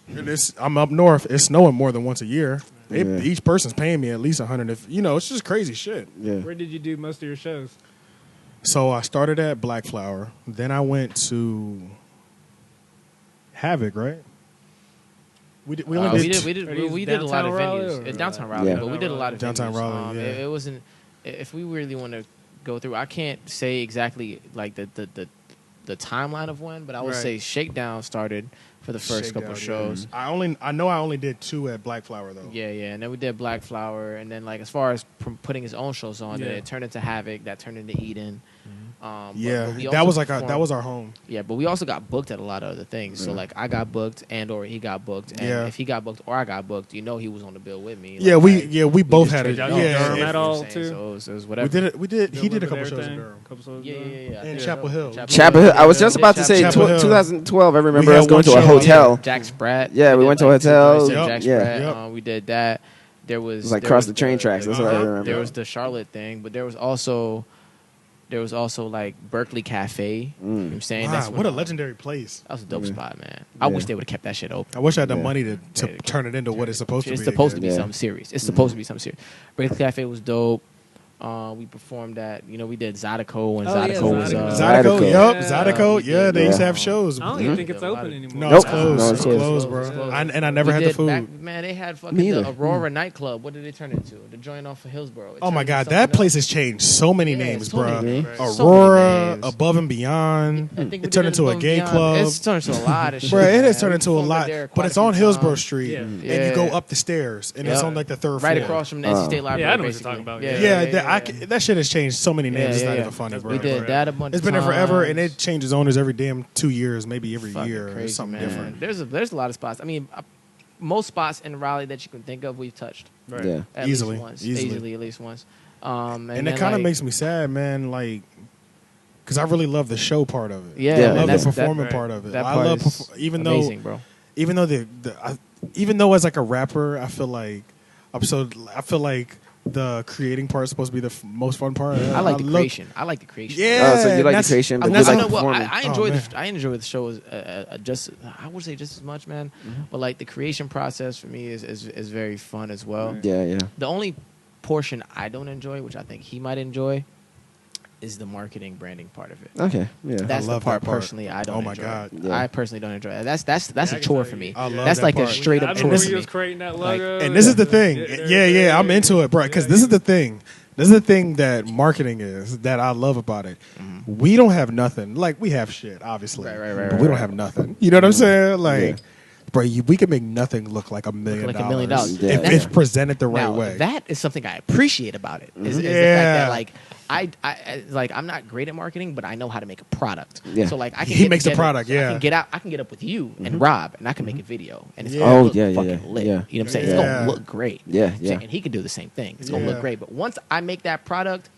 And I'm up north. It's snowing more than once a year. Yeah. Each person's paying me at least 100. It's just crazy shit. Yeah. Where did you do most of your shows? So I started at Black Flower. Then I went to Havoc, right? We did We only did Are we these did a lot of downtown Raleigh venues. or- It's downtown Raleigh, Yeah. but we did a lot of Downtown venues. Raleigh, yeah. It wasn't. If we really want to go through, I can't say exactly like the timeline of when, but I would Right. say Shakedown started for the first couple Shakedown, shows. I know I only did 2 at Black Flower though. Yeah, and then we did Black Flower, and then like as far as putting his own shows on, then Yeah. it turned into Havoc, that turned into Eden. But we that also was performed- that was our home. Yeah, but we also got booked at a lot of other things. So like I got booked and or he got booked, and Yeah. if he got booked or I got booked, he was on the bill with me. Yeah, Like, we both just had it. traded Y'all off. did Yeah, Durham yeah. at all, You know what I'm saying? too? So it was We whatever. did it. He did a Delivered couple shows in everything? Durham. Couple shows Yeah. And Chapel Hill. Chapel Hill. I was just about to say Chapel Hill. 2012. I remember We us had going one to a show, hotel. Jack Spratt. Yeah, we did, went to a like, two hotel. joints at Yep. Jack Yeah. Spratt. Yep. We did that. There was It was like there across was the train tracks. That's what I remember. There was the Charlotte thing, but there was also like Berkeley Cafe. You know what I'm saying? Wow, That's what a when, legendary place. That was a dope Yeah. spot, man. I Yeah. wish they would have kept that shit open. I wish I had the Yeah. money to Yeah. turn it into what it's supposed to be. It's supposed to be Yeah. something serious. It's supposed to be something serious. Berkeley Cafe was dope. We performed at, we did Zydeco when Oh, yeah, Zydeco was Zydeco, Zydeco. yup, Yeah. Zydeco, yeah, they used to have shows. I don't even think it's open anymore. No, Nope. it's closed. No, it's it's closed, closed. bro. It's closed. I never had the food. Man, they had fucking Me the either. Aurora nightclub. What did it turn into? The joint off of Hillsborough. It Oh my turned God, into that something place else. has changed so many Yeah, names, so bro. many names. So many Aurora, names. Above and Beyond. I think we It did turned into a above gay and beyond. club. It's turned into a lot of shit. Bro, it has man. turned We into a performed lot, there but quite it's a on few Hillsborough times. Street, Yeah. and Yeah. you go up the stairs, and it's Yeah. on like the third Right floor. across from the NC State Library. Yeah, I know what you're basically. talking about. That shit has changed so many names. It's not even funny, That's bro. We been did that a bunch It's of been there forever, and times. it changes owners every damn 2 years, maybe every Fucking year or crazy, something man. different. There's a lot of spots. I mean, most spots in Raleigh that you can think of, we've touched. Right. Yeah. At Easily. least once. Easily. Easily, at least once. And then, it kind of like, makes me sad, man. Like, because I really love the show part of it. Yeah, Yeah, I love and the that's- performing that- part of it. that I part love is even amazing, bro. even though as like a rapper, I feel like the creating part is supposed to be the most fun part. I like the creation. I like the creation. Yeah, Oh, so you like the that's- creation, but and you that's like what- performing. I Oh, enjoy man. I enjoy the show just I would say just as much, man. But like the creation process for me is very fun as well. Yeah, yeah. The only portion I don't enjoy, which I think he might enjoy, is the marketing branding part of it. Okay, yeah. That's the love part that part. personally I don't Oh my enjoy. God. Yeah. I personally don't enjoy it. That's I a can chore tell for you. me. I love That's that like part. a straight I up remember chore when for you me. was creating that Like, logo. and this is the thing. Yeah, I'm into it, bro. Because this is the thing. This is the thing that marketing is that I love about it. We don't have nothing. Like, we have shit, obviously. Right, But we don't have nothing. You know what I'm saying? Like, Yeah. bro, we can make nothing look like $1 million. Like $1 million. Yeah. If it's presented the right Now, way. that is something I appreciate about it. Is the fact Yeah. that like I'm not great at marketing, but I know how to make a product. Yeah. So like I can He get makes the together- product, so yeah. I can get up with you and Rob, and I can make a video, and it's Yeah. gonna Oh, look yeah, yeah, fucking yeah. lit. Yeah. You know what I'm saying? Yeah. It's gonna look great. Yeah, You know, yeah. and he can do the same thing. It's gonna Yeah. look great. But once I make that product,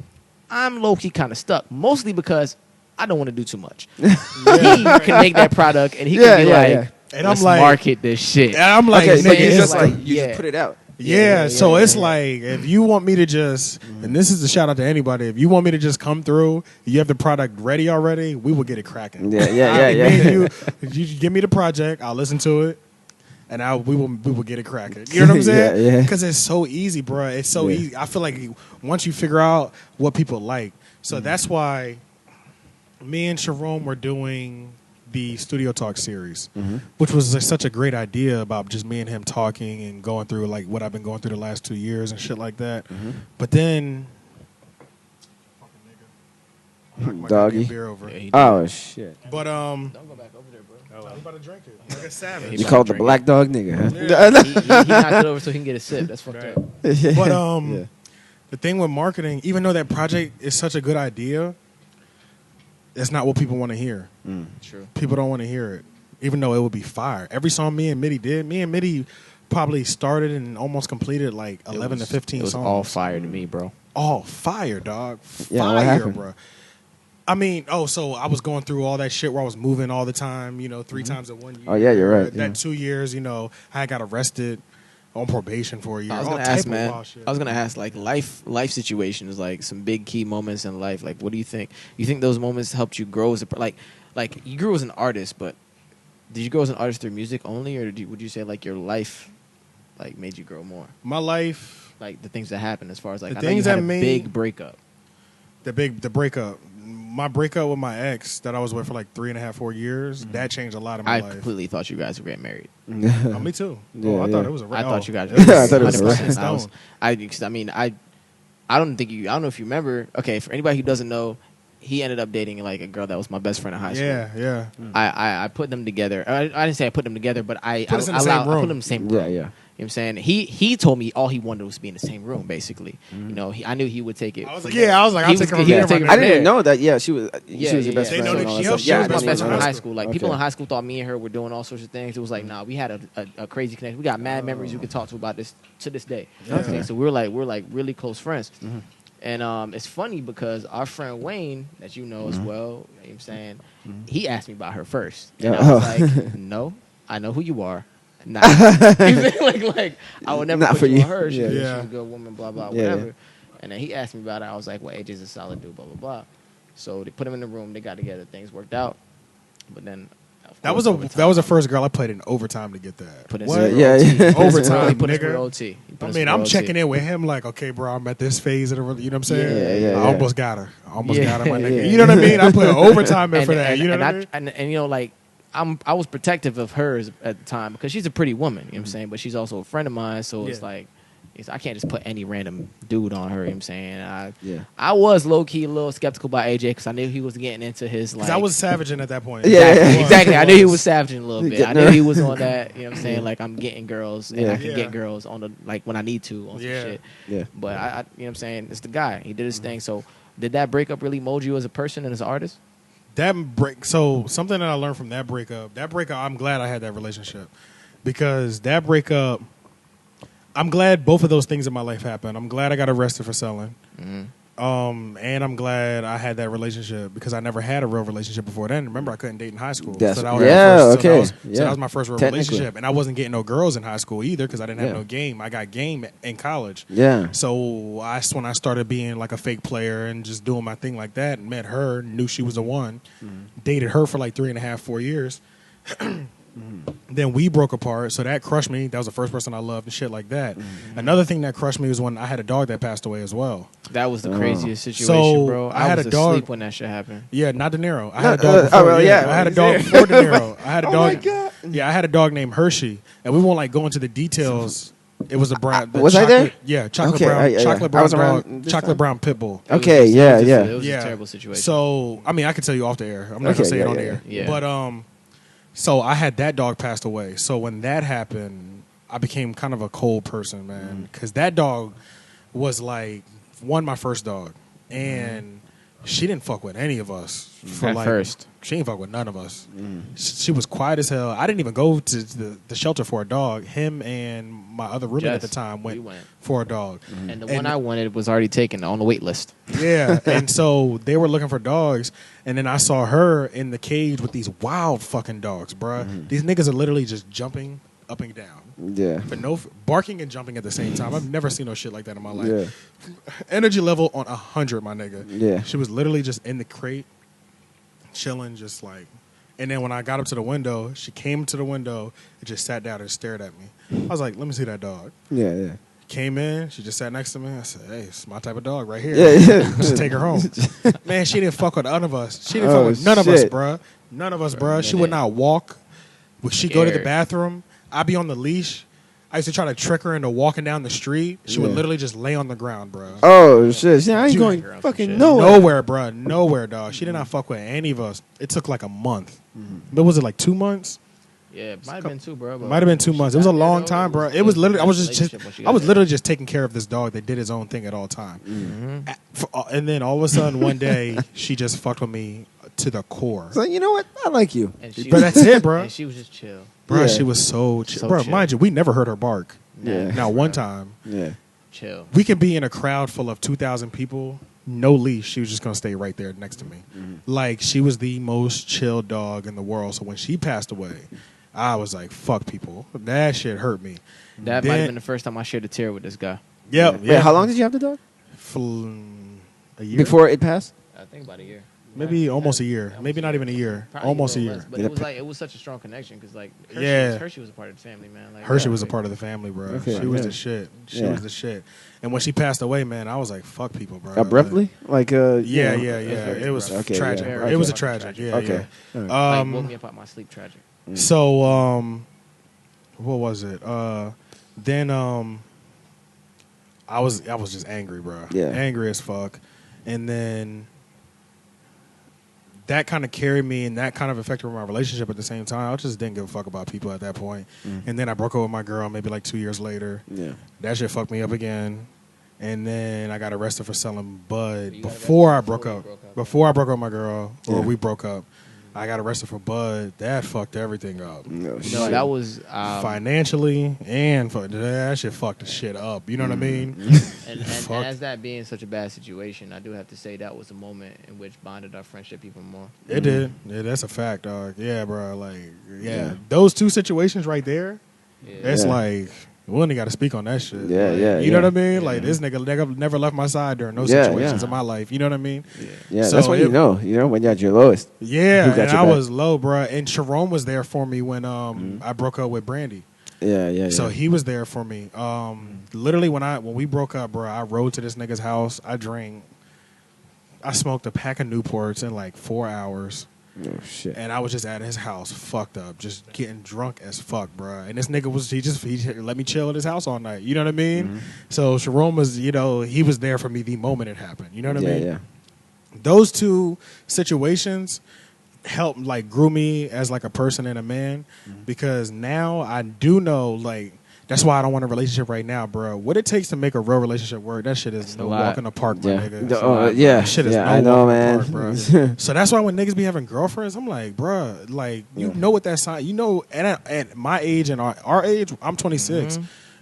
I'm low key kind of stuck, mostly because I don't want to do too much. He can make that product, and he Yeah, can be yeah, like, yeah. And let's I'm like- market this shit. And I'm like, Okay, so nigga, you it's just like, you yeah. just put it out. yeah, so yeah, it's yeah. like, if you want me to just, and this is a shout out to anybody, if you want me to just come through, you have the product ready already, we will get it cracking. Yeah, yeah, yeah, Me and yeah. you give me the project, I'll listen to it, and we will get it cracking. You know what I'm saying? Yeah, yeah. Because it's so easy, bro. It's so Yeah. easy. I feel like once you figure out what people like, so that's why me and Sharon were doing the Studio Talk series, which was like, such a great idea about just me and him talking and going through like what I've been going through the last 2 years and shit like that. But then, knocked my Doggy. goddamn beer over. Yeah, he did. Oh shit! But Don't go back over there, bro. I'm about to drink it like a savage. You called the black dog nigga, huh? He knocked it over so he can get a sip. That's fucked up. But Yeah. the thing with marketing, even though that project is such a good idea, that's not what people want to hear. True. People don't want to hear it, even though it would be fire. Every song me and Mitty probably started and almost completed like 11 to 15 It was songs. all fire to me, bro. All fire, dog. Yeah, what Fire, happened? bro. I mean, so I was going through all that shit where I was moving all the time, 3 times in 1 year. Oh, yeah, you're right, That yeah. 2 years, I got arrested on probation for a year. I was all gonna type ask, of man. wild shit. I was gonna ask, like life situations, like some big key moments in life. Like, what do you think? You think those moments helped you grow as a like you grew as an artist, but did you grow as an artist through music only, or would you say like your life like made you grow more? My life, Like the things that happened, as far as like The I know you things had that a made- big breakup. the breakup. My breakup with my ex that I was with for like 3.5, 4 years, that changed a lot in my I life. completely thought you guys would get married. Oh, me too. Yeah, I thought yeah. it was a I thought you guys. Yeah, I thought it was a 100%. wrap. I don't think you. I don't know if you remember. Okay, for anybody who doesn't know, he ended up dating like a girl that was my best friend in high school. Yeah. I put them together. I didn't say I put them together, but I Put us in the I same allowed- I room. put them in the same room. Yeah, yeah. You know what I'm saying? He told me all he wanted was to be in the same room, basically. I knew he would take it. I was from like, there. I'll take it from he here. was taking it I from didn't there. even know that. Yeah, she was your best yeah. friend. They know and that all she that helped stuff. you She Yeah, was I my didn't best even friend in know high that. school. Like Okay. people in high school thought me and her were doing all sorts of things. It was like, nah, we had a crazy connection. We got mad memories we could talk to about this to this day. Okay. So we're like really close friends. And it's funny because our friend Wayne, that you know as well, you know what I'm saying, he asked me about her first. And Yeah. I was like, no, I know who you are. Not like I would never Not put for you you. on her. She's Yeah. a good woman, blah blah, Yeah, whatever. yeah. And then he asked me about it. I was like, well, AJ's a solid dude, blah blah blah. So they put him in the room. They got together. Things worked out. But then That was the first girl I put in overtime to get that. Put in What? zero Yeah, OT. yeah. Overtime, He put in nigga. zero OT. He put I in mean, zero I'm OT. checking in with him like, okay, bro, I'm at this phase of the, you know what I'm saying? Yeah, yeah, I yeah. almost got her. I almost Yeah. got her, my nigga. Yeah. You know what I mean? I put overtime in for that. You know what I mean? And you know, like I was protective of hers at the time because she's a pretty woman. You know what I'm saying? But she's also a friend of mine, so it's Yeah. like. I can't just put any random dude on her. You know what I'm saying? Yeah. I was low key a little skeptical about AJ because I knew he was getting into his like. Because I was savaging at that point. Yeah, Exactly. yeah. Exactly. I knew he was savaging a little bit. I Getting knew her. he was on that. You know what I'm saying? Like I'm getting girls and I can Yeah. get girls on the like when I need to on some Yeah. shit. Yeah. But I, you know what I'm saying? It's the guy. He did his thing. So did that breakup really mold you as a person and as an artist? So something that I learned from that breakup, I'm glad I had that relationship because that breakup, I'm glad both of those things in my life happened. I'm glad I got arrested for selling. And I'm glad I had that relationship because I never had a real relationship before then. Remember, I couldn't date in high school. That's- that was yeah, my first, okay. So that was my first real Technically. relationship. And I wasn't getting no girls in high school either because I didn't have Yeah. no game. I got game in college. Yeah. So that's when I started being like a fake player and just doing my thing like that. And met her, knew she was the one. Dated her for like 3.5, 4 years. Then we broke apart, so that crushed me. That was the first person I loved and shit like that. Another thing that crushed me was when I had a dog that passed away as well. That was the craziest situation, So, bro. I had was a dog- asleep when that shit happened. Yeah, not De Niro. I had a dog. oh, Before, well, yeah, I had a he's dog there. before De Niro. I had a Oh dog. my God. Yeah, I had a dog named Hershey, and we won't like go into the details. It was a brown. the Was I chocolate- there? Yeah, chocolate Okay, brown. yeah, yeah. Chocolate I brown was around dog. this Chocolate time. brown pit bull. Okay, yeah, yeah. It was Yeah. a terrible situation. So I mean, I could tell you off the air. I'm not Okay, gonna say it yeah, on yeah, the air. yeah. But so I had that dog passed away. So when that happened, I became kind of a cold person, man, because that dog was like my first dog, and she didn't fuck with any of us for At like first. She didn't fuck with none of us. She was quiet as hell. I didn't even go to the shelter for a dog. Him and my other roommate at the Jess, time we went went. for a dog. And the one I wanted was already taken on the wait list. Yeah, and so they were looking for dogs, and then I saw her in the cage with these wild fucking dogs, bruh. These niggas are literally just jumping up and down, Yeah. but no barking and jumping at the same time. I've never seen no shit like that in my life. Yeah. Energy level on 100, my nigga. Yeah. She was literally just in the crate, chilling, just like. And then when I got up to the window, she came to the window and just sat down and stared at me. I was like, "Let me see that dog." Yeah, yeah. Came in, she just sat next to me. I said, "Hey, it's my type of dog right here. Yeah, yeah. Just take her home." Man, she didn't fuck with none of us. She didn't Oh, fuck with none of us, shit. bruh. None of us, bruh. minute. She would not walk. Would she go to the Scared. bathroom? I'd be on the leash. I used to try to trick her into walking down the street. She would Yeah. litered just lay on the ground, bruh. Oh shit! Yeah, I ain't Dude. going Some fucking shit. nowhere. Nowhere, bruh. Nowhere, dog. She did not fuck with any of us. It took like a month. But was it like 2 months? Yeah, it might have been 2, bro. It might have been 2 months. It was a long time, bro. It was literally. I was literally just taking care of this dog that did his own thing at all time. And then all of a sudden, one day, she just fucked with me to the core. So you know what? I like you. But that's it, bro. And she was just chill. Bro, Yeah. she was so chill. So Bro, chill. mind you, we never heard her bark. Yeah. Now, one time, Yeah. Chill. we can be in a crowd full of 2,000 people, no leash. She was just going to stay right there next to me. Like, she was the most chill dog in the world. So when she passed away, I was like, fuck people. That shit hurt me. That might have been the first time I shared a tear with this guy. Yep. Wait, how long did you have the dog? A year? Before it passed? I think about a year. Maybe almost a year. Maybe not even a year. Probably Almost a little year. less, but it was like it was such a strong connection because like Yeah. Hershey was a part of the family, man. Like, Hershey was a part of the family, bro. Okay. She was Yeah. the shit. She Yeah. was the shit. And when she passed away, man, I was like, fuck people, bro. Abruptly? Like Yeah, you know. yeah. It was Okay, tragic, yeah. bro. It was a Okay. tragic. Yeah, Okay. yeah. like, woke me up out my sleep. Tragic. So, what was it? Then I was just angry, bro. Yeah. Angry as fuck. And then that kind of carried me, and that kind of affected my relationship at the same time. I just didn't give a fuck about people at that point. And then I broke up with my girl maybe like 2 years later. Yeah. That shit fucked me up again. And then I got arrested for selling bud You got before I arrested broke before up. you broke up. Before I broke up with my girl, or Yeah. we broke up, I got arrested for bud. That fucked everything up. No, No, shit. that was Financially and that shit fucked the shit up. You know what I mean? and Fuck. as that being such a bad situation, I do have to say that was a moment in which bonded our friendship even more. It did. Yeah, that's a fact, dog. Yeah, bro. Like, yeah. Yeah. Those two situations right there, Yeah. it's Yeah. like, We only got to speak on that shit. Yeah, like, yeah, You know yeah. what I mean? Like this nigga never left my side during no Yeah, situations yeah. in my life. You know what I mean? Yeah, So that's when you know when you're at your lowest. Yeah, Who got and your I back? was low, bro. And Sharon was there for me when I broke up with Brandy. Yeah. So he was there for me. Literally when we broke up, bro, I rode to this nigga's house. I smoked a pack of Newports in like 4 hours. Oh shit. And I was just at his house, fucked up, just getting drunk as fuck, bro. And this nigga he let me chill at his house all night. You know what I mean? Mm-hmm. So Sharon was, he was there for me the moment it happened. You know what I mean? Yeah. Those two situations helped like grew me as like a person and a man because now I do know like that's why I don't want a relationship right now, bro. What it takes to make a real relationship work, that shit is no walk in the park, my nigga. Yeah. That shit is no I know, walk man. in the park, bro. So that's why when niggas be having girlfriends, I'm like, bro, like you know what that sign, you know, and at my age and our age, I'm 26.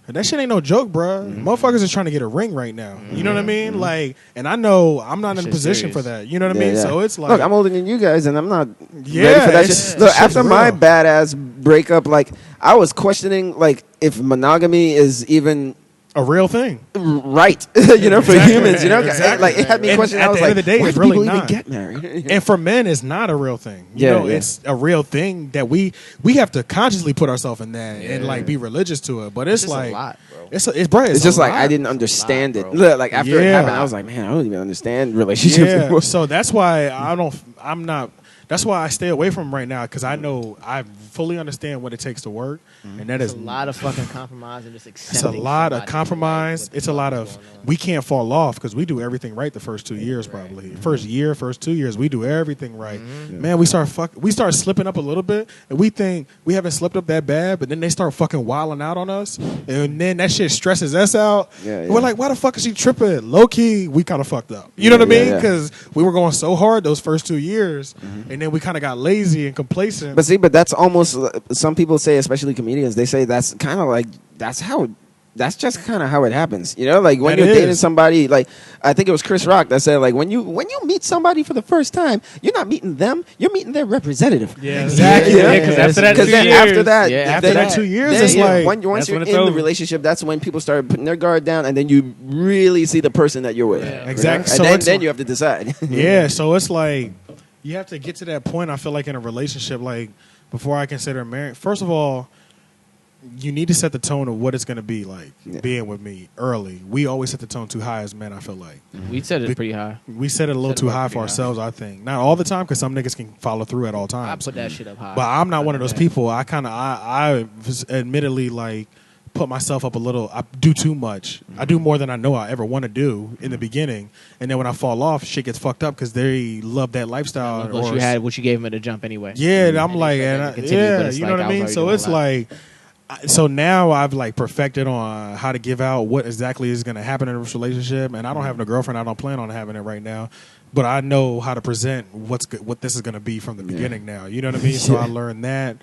And that shit ain't no joke, bro. Motherfuckers is trying to get a ring right now. You know what I mean? Like, and I know I'm not in a position for that. You know what I mean? Yeah. So it's like, look, I'm older than you guys, and I'm not ready Yeah, for that it's- shit. Look, shit's after my real. badass breakup, like I was questioning, like if monogamy is even a real thing. right, you know, for Exactly. humans, you know, Exactly. like it had me And questioning. at I was the end like, of the day, why it's do really people even not. get married? And for men, it's not a real thing. You Yeah, know, yeah. it's a real thing that we have to consciously put ourselves in that and like be religious to it. But it's just like a lot, bro. It's It's a just like lot. I didn't understand It's a lot, it. bro. Look, like after it Yeah. happened, I was like, man, I don't even understand relationships Yeah. anymore. So that's why that's why I stay away from them right now because I know I fully understand what it takes to work, and that It's is a lot of fucking compromise and just It's accepting. a lot of somebody, compromise. like, what It's the a lot fuck of is going on. we can't fall off because we do everything right the first 2 years probably. First 2 years we do everything right. Man, we start slipping up a little bit and we think we haven't slipped up that bad, but then they start fucking wilding out on us, and then that shit stresses us out. Yeah, We're yeah. like, why the fuck is she tripping? Low key, we kind of fucked up. You know what I Yeah, mean? yeah. Because we were going so hard those first 2 years, and then we kind of got lazy and complacent. But see, but that's almost, some people say, especially comedians, they say that's kind of like, that's just kind of how it happens. You know, like when That you're dating is. somebody, like I think it was Chris Rock that said, like when you meet somebody for the first time, you're not meeting them, you're meeting their representative. Yeah, Exactly. Yeah, because after that 2 then years, after that, Yeah, after then- that 2 years, then it's like once that's you're when in it's the over. relationship, that's when people start putting their guard down, and then you really see the person that you're with. Yeah. Exactly. And So then, it's then like- you have to decide. Yeah, so it's like you have to get to that point. I feel like in a relationship, like before I consider marriage, first of all, you need to set the tone of what it's going to be like being with me early. We always set the tone too high as men. I feel like We said it pretty high. we set it a little Set the too bar high pretty for high. ourselves. I think not all the time because some niggas can follow through at all I times. put that shit up high. But I'm not one of those people. I admittedly like put myself up a little. I do too much. I do more than I know I ever want to do in the beginning, and then when I fall off, shit gets fucked up because they love that lifestyle. Plus, or you had what you gave him at a jump anyway. yeah, and I'm And like, expect and that I, to continue, but yeah, it's you like, know what I I was mean. already So doing it's a lot. like, so now I've like perfected on how to give out what exactly is going to happen in this relationship, and I don't have no girlfriend. I don't plan on having it right now, but I know how to present what this is going to be from the beginning. Now, you know what I mean. So I learned that,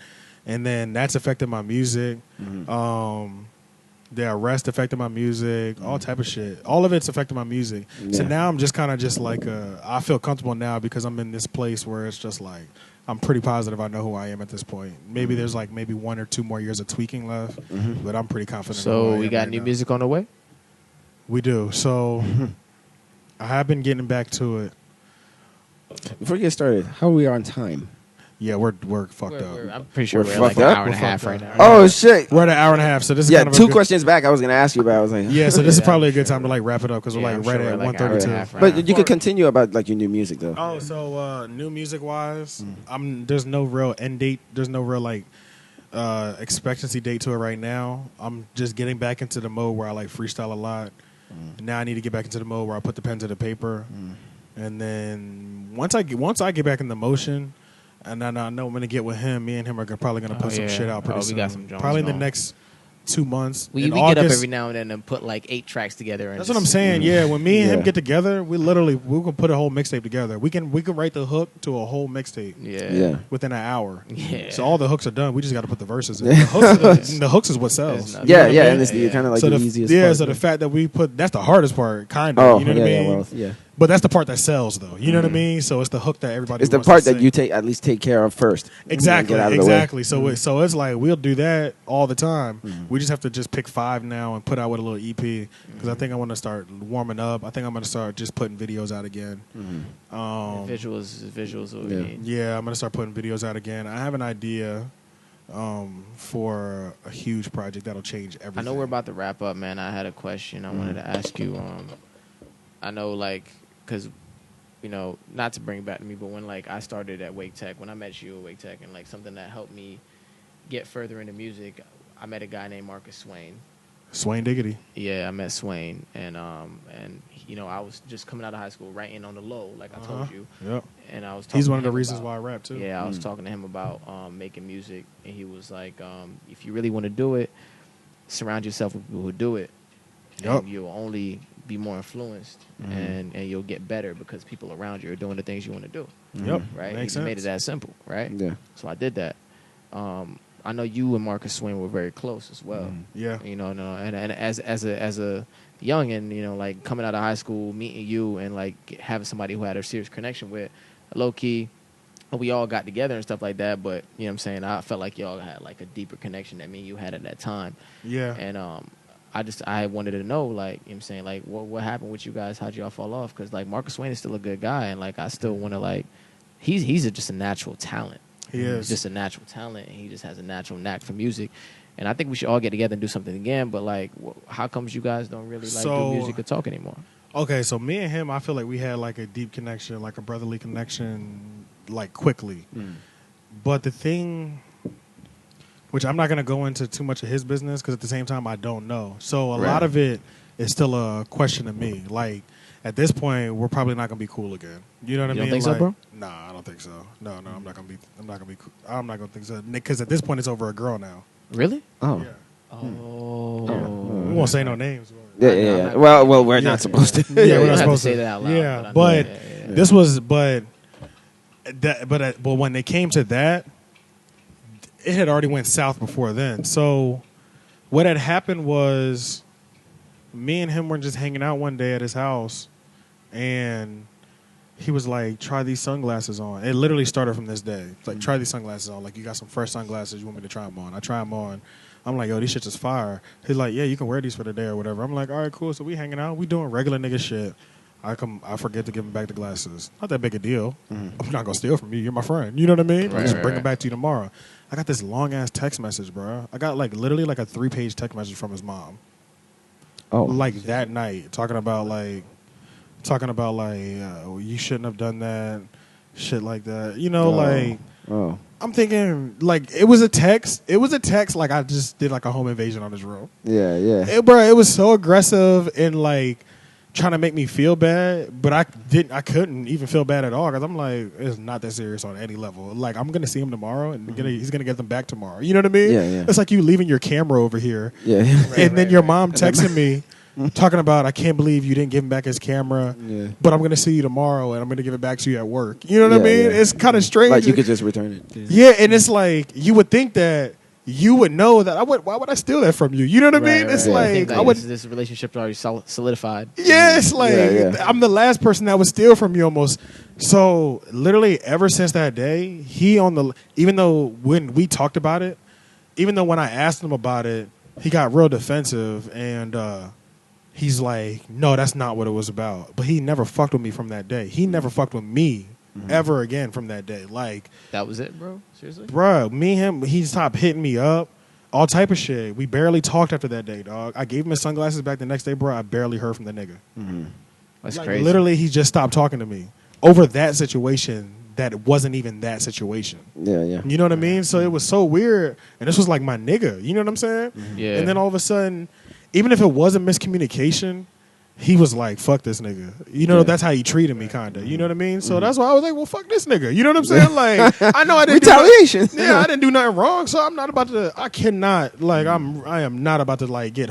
and then that's affected my music. The arrest affected my music, all type of shit. All of it's affected my music. So Yeah. now I'm just kind of just like, I feel comfortable now because I'm in this place where it's just like, I'm pretty positive I know who I am at this point. Maybe there's like maybe 1 or 2 more years of tweaking left, but I'm pretty confident. in who So I we am got right new now. music on the way. We do. So I have been getting back to it. Before you get started, how are we on time? Yeah, we're fucked up. I'm pretty sure We're we're like fucked an up? hour and a We're half fucked right up. now. Oh shit! We're at an hour and a half, so this is Yeah, kind of a 2 good- questions back. I was gonna ask you, but I was like, Yeah, so this is probably a good time to like wrap it up because we're Yeah, like I'm right sure at we're like an hour and a 1:32. half right But now. you could continue about like your new music though. Oh, so new music wise, there's no real end date. There's no real like expectancy date to it right now. I'm just getting back into the mode where I like freestyle a lot. Now I need to get back into the mode where I put the pen to the paper, and then once I get back in the motion, and then I know I'm gonna get with him. Me and him are probably gonna put some yeah. shit out pretty Oh, we soon. got some Jones probably in the going. next 2 months. We In get up August- every now and then and put like 8 tracks together. And That's what I'm saying. Yeah, when me and him Yeah. get together, we can put a whole mixtape together. We can write the hook to a whole mixtape. Yeah. Within an hour. Yeah. So all the hooks are done. We just got to put the verses in. The hooks is what sells. There's Yeah, nothing. yeah, Yeah, and it's yeah. kind of like So the the easiest. yeah, part. so the fact that we put that's the hardest part, kind of. Oh, you know what yeah, I yeah, mean? well, yeah. But that's the part that sells, though. You know what I mean? So it's the hook that everybody. It's the wants part to that sing. you take care of first. Exactly, Get out of the way. exactly. So it's like we'll do that all the time. We just have to just pick 5 now and put out with a little EP because I think I want to start warming up. I think I'm going to start just putting videos out again. Visuals. What we need. Yeah, I'm going to start putting videos out again. I have an idea for a huge project that'll change everything. I know we're about to wrap up, man. I had a question I wanted to ask you. I know, like, because, you know, not to bring it back to me, but when, like, I started at Wake Tech, when I met you at Wake Tech, and, like, something that helped me get further into music, I met a guy named Marcus Swain. Swain Diggity. Yeah, I met Swain, and you know, I was just coming out of high school, writing on the low, like I told you. Yep. And I was talking He's to one of the him reasons about- why I rap too. Yeah, I was talking to him about making music, and he was like, if you really want to do it, surround yourself with people who do it. Yep. And you'll only be more influenced, and you'll get better because people around you are doing the things you want to do. Yep. Right? Makes He just made it sense. that simple, right? Yeah. So I did that. I know you and Marcus Swain were very close as well. Yeah. You know, and as a youngin', you know, like coming out of high school, meeting you, and like having somebody who had a serious connection with, low key, we all got together and stuff like that. But you know what I'm saying, I felt like y'all had like a deeper connection than me and you had at that time. Yeah. And I wanted to know, like, you know what I'm saying, like what happened with you guys? How'd y'all fall off? Because like Marcus Swain is still a good guy, and like I still want to like he's just a natural talent. He is. He's just a natural talent, and he just has a natural knack for music. And I think we should all get together and do something again. But like, how comes you guys don't really like do music or talk anymore? Okay, so me and him, I feel like we had like a deep connection, like a brotherly connection, like quickly. But the thing, which I'm not going to go into too much of his business because at the same time I don't know. So a lot of it is still a question to me. Like at this point, we're probably not going to be cool again. You know what I mean? You don't think so, bro? Nah, I don't think so. No, I'm not going to be. I'm not going to think so. Because at this point, it's over a girl now. Really? Oh. Yeah. Oh. We won't say no names. Yeah. Well, we're not supposed to. Yeah, Yeah, we're we not don't have to supposed say to. that out loud. Yeah, I know. but Yeah. this was, but when they came to that, it had already went south before then. So what had happened was, me and him were just hanging out one day at his house, and he was like, "Try these sunglasses on." It literally started from this day. It's like, "Try these sunglasses on. Like, you got some fresh sunglasses. You want me to try them on?" I try them on. I'm like, "Yo, these shits is fire." He's like, "Yeah, you can wear these for the day or whatever." I'm like, "All right, cool." So we hanging out. We doing regular nigga shit. I forget to give him back the glasses. Not that big a deal. I'm not gonna steal from you. You're my friend. You know what I mean? Right, Just right, bring right. them back to you tomorrow. I got this long ass text message, bro. I got like literally like a 3-page text message from his mom. Oh. Like that night, talking about you shouldn't have done that, shit like that. You know, like Oh. I'm thinking like it was a text. It was a text like I just did like a home invasion on his room. Yeah. It was so aggressive and like trying to make me feel bad, but I couldn't even feel bad at all because I'm like, it's not that serious on any level. Like I'm gonna see him tomorrow and he's gonna get them back tomorrow. You know what I mean? Yeah. It's like you leaving your camera over here. Yeah. And then your mom texting me, talking about, "I can't believe you didn't give him back his camera, Yeah. but I'm going to see you tomorrow and I'm going to give it back to you at work." You know what I Yeah, mean? yeah. It's kind of strange. Like you could just return it. Yeah, and it's like, you would think that you would know that why would I steal that from you? You know what I mean? Right, It's right. like, I think I would, this relationship's already solidified. yeah, it's like, Yeah. I'm the last person that would steal from you almost. So literally ever since that day, even though when we talked about it, even though when I asked him about it, he got real defensive and he's like, "No, that's not what it was about." But he never fucked with me from that day. He never fucked with me ever again from that day. Like, That was it, bro? Seriously? bruh, me and him, he stopped hitting me up, all type of shit. We barely talked after that day, dog. I gave him his sunglasses back the next day, bro. I barely heard from the nigga. That's Like, crazy. literally, he just stopped talking to me over that situation that wasn't even that situation. Yeah. You know what I mean? So it was so weird. And this was like my nigga. You know what I'm saying? Yeah. And then all of a sudden, even if it was a miscommunication, he was like, "Fuck this nigga." You know, Yeah. that's how he treated me, kind of. You know what I mean? So that's why I was like, "Well, fuck this nigga." You know what I'm saying? Like, I know I didn't Retaliation. I didn't do nothing wrong, so I'm not about to. I cannot like. I am not about to like get.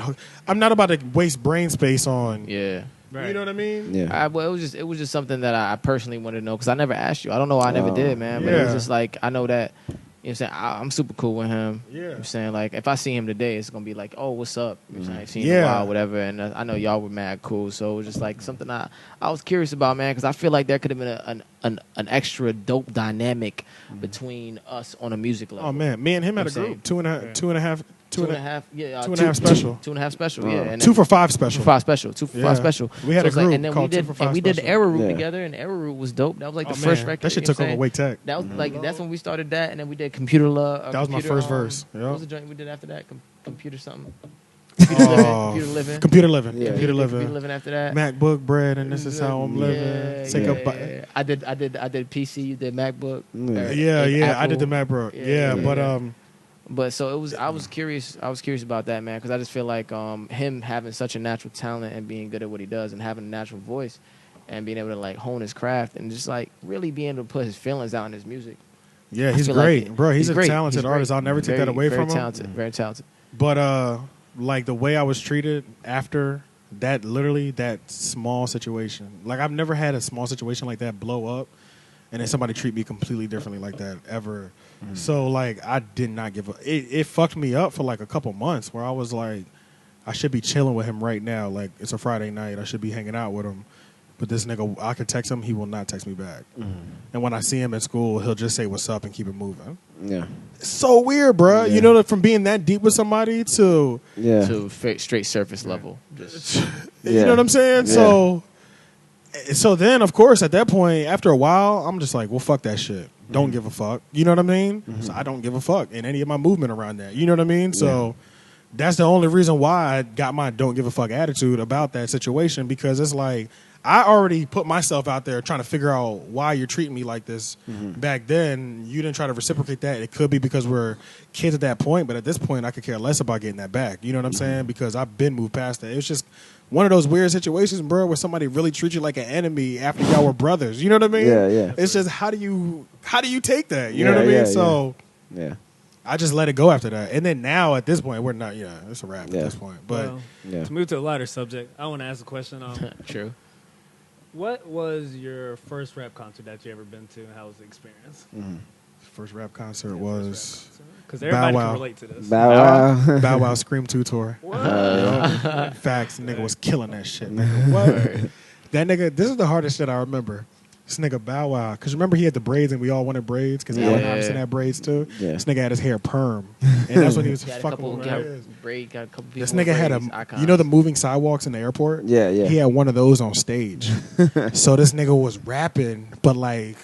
I'm not about to waste brain space on. Yeah. You know what I mean? Yeah. Well, it was just something that I personally wanted to know because I never asked you. I don't know why I never Oh. did, man. But it Yeah. was just like I know that, you know what I'm saying? I'm super cool with him. Yeah. You know what I'm saying? Like, if I see him today, it's going to be like, oh, what's up? You know what I'm saying? I ain't seen him in Yeah. a while, whatever. And I know y'all were mad cool. So it was just like something I was curious about, man, because I feel like there could have been an extra dope dynamic between us on a music level. Oh man, me and him had a You know what I'm group. Two and a half. Two and a half, yeah. 2.5 special. 2.5 special, yeah. And 2 then- for 5 2 special. for 5 special. 2 for Yeah. 5 special. We had So a it's like- group and then called we 2 did, for 5 and we did the special. Arrow Root Yeah. together, and Arrow Root was dope. That was like Oh, the first man, record. that shit you know took what over I'm Wake Tech. That was like that's when we started that, and then we did Computer Love. That was my first verse. What Yeah. was the joint we did after that? Computer something. Oh, Computer Living. Computer living. Yeah. Computer Computer living. Living after that. MacBook bread, and this is how I'm Yeah, living. Take a yeah, bite. yeah. I did PC. You did MacBook. Yeah. Yeah, I Apple. did the MacBook. Yeah, Yeah, yeah, but yeah. But so it was. I was curious about that, man, because I just feel like him having such a natural talent and being good at what he does and having a natural voice and being able to like hone his craft and just like really being able to put his feelings out in his music. yeah, I he's feel like great, it- bro. He's a great. talented He's great. artist. I'll never take that Very- away very from him. talented, very talented. But like the way I was treated after that, literally that small situation. Like I've never had a small situation like that blow up, and then somebody treat me completely differently like that ever. So like I did not give a. It fucked me up for like a couple months where I was like, I should be chilling with him right now. Like it's a Friday night, I should be hanging out with him. But this nigga, I could text him, he will not text me back. And when I see him at school, he'll just say what's up and keep it moving. Yeah. It's so weird, bro. Yeah. You know, from being that deep with somebody to, Yeah. To straight surface level. Just, you know what I'm saying? Yeah. So then, of course, at that point, after a while, I'm just like, well, fuck that shit. Don't give a fuck. You know what I mean? So I don't give a fuck in any of my movement around that. You know what I mean? So that's the only reason why I got my don't give a fuck attitude about that situation, because it's like, I already put myself out there trying to figure out why you're treating me like this. Back then, you didn't try to reciprocate that. It could be because we're kids at that point, but at this point, I could care less about getting that back. You know what I'm saying? Because I've been moved past that. It was just one of those weird situations, bro, where somebody really treats you like an enemy after y'all were brothers. You know what I mean? Yeah, yeah. It's just how do you take that? You know Yeah, what I mean? yeah, So Yeah. I just let it go after that. And then now at this point, we're not. Yeah, it's a wrap Yeah. at this point. But Well, Yeah. to move to a lighter subject, I want to ask a question. true. What was your first rap concert that you ever been to, and how was the experience? first rap concert was Because everybody Bow Wow. can relate to this. Bow Wow. Bow Wow Scream 2 tour. Facts, nigga was killing that shit. Nigga. What? That nigga, this is the hardest shit I remember. This nigga Bow Wow, because remember he had the braids and we all wanted braids because Allen Yeah. Iverson had braids too. Yeah. This nigga had his hair perm, and that's when he was Got a fucking couple, with got braids. braid, got a couple people. This with nigga had braids, a, icons. you know the moving sidewalks in the airport? Yeah, yeah. He had one of those on stage. So this nigga was rapping, but like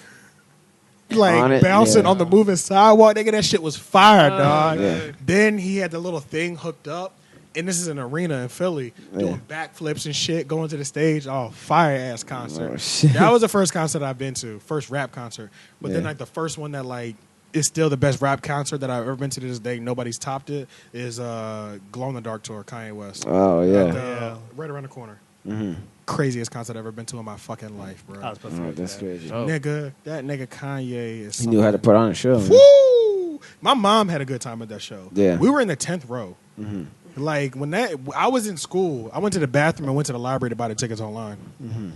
On it, bouncing yeah. on the moving sidewalk. Nigga, that shit was fire, dog. Yeah. Then he had the little thing hooked up, and this is an arena in Philly, doing backflips and shit, going to the stage. Oh, fire ass concert. Oh, shit. That was the first concert I've been to, first rap concert. But then Yeah. like the first one that like is still the best rap concert that I've ever been to this day. Nobody's topped it. Is Glow in the Dark tour, Kanye West. Oh, At yeah. the- right around the corner. Mm-hmm. Craziest concert I've ever been to in my fucking life, bro. I was supposed to Oh, go to that's that. crazy. Oh. Nigga, that nigga Kanye is. He knew how to put on a show. Man. Woo! My mom had a good time at that show. Yeah. We were in the 10th row. Mm-hmm. Like when I was in school, I went to the bathroom and went to the library to buy the tickets online. Mm-hmm.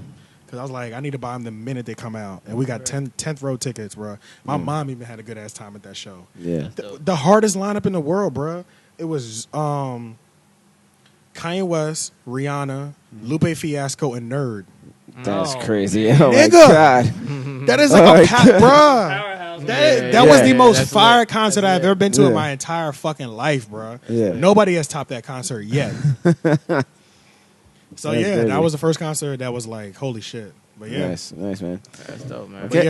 Cause I was like, I need to buy them the minute they come out, and we got 10th row tickets, bro. My mom even had a good ass time at that show. Yeah. The hardest lineup in the world, bro. It was Kanye West, Rihanna, Lupe Fiasco, and Nerd. That's Oh. crazy. Oh, my Nigga. God. That is Oh like my a bruh. Powerhouse. That was the Yeah, most that's fire lit. concert That's I've lit. ever been to Yeah. in my entire fucking life, bro. Yeah. Nobody has topped that concert yet. So That's yeah, crazy. that was the first concert that was like, holy shit. But yeah, Nice, nice, man. That's dope, man. but Okay.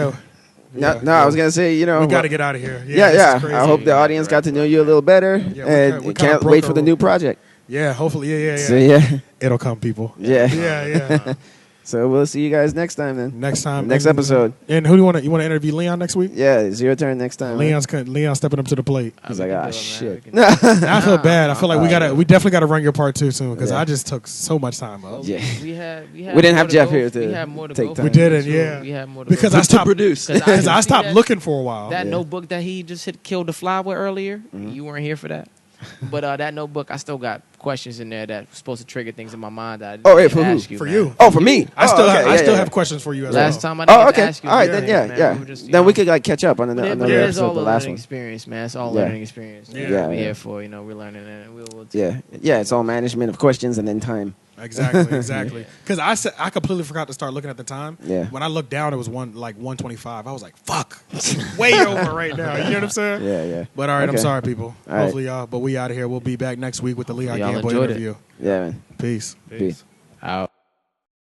yeah, No, I was gonna say, you know, we got to get out of here. Yeah, this yeah. is crazy. I hope the audience got to know you a little better, Yeah, we and kinda can't broke wait for our- the new project. Yeah, hopefully, yeah. So yeah, It'll come, people. yeah. Yeah. So we'll see you guys next time then. Next time, Next and- episode. And who do you want to interview? Leon next week? Yeah, it's your turn next time. man. Leon's stepping up to the plate. He's We like, can ah, do it, man. shit. We can- I feel bad. I feel like we definitely gotta run your part two soon because Yeah. I just took so much time up. Yeah. We had We didn't have more Jeff go- here to we had more to take go time. We for. didn't, Sure. yeah. We had more to Because go I for. stopped produce. Because I stopped that- looking for a while. That Yeah. notebook that he just killed the fly with earlier, you weren't here for that. But that notebook, I still got questions in there that's supposed to trigger things in my mind that I Oh, didn't for who? ask you, For man. you. Oh, for me. I still okay, I still yeah. have questions for you as Last well. time I didn't Oh, get to okay. ask you. All right, things, then man. yeah. We were just, you Then know. we could like catch up on But another it is episode all of the a last learning one. experience, man. It's all Yeah. learning experience. Yeah. We're Yeah. here for, we're learning and we'll Yeah, it's all management of questions and then time. Exactly. Because I completely forgot to start looking at the time. Yeah. When I looked down, it was 1:25. I was like, "Fuck, way over right now." You know what I'm saying? Yeah. But all right, I'm Okay. sorry, people. All right. Hopefully, y'all. But we out of here. We'll be back next week with the Leon y'all Gamboy enjoyed it. interview. Yeah, man. Peace. Peace. Out.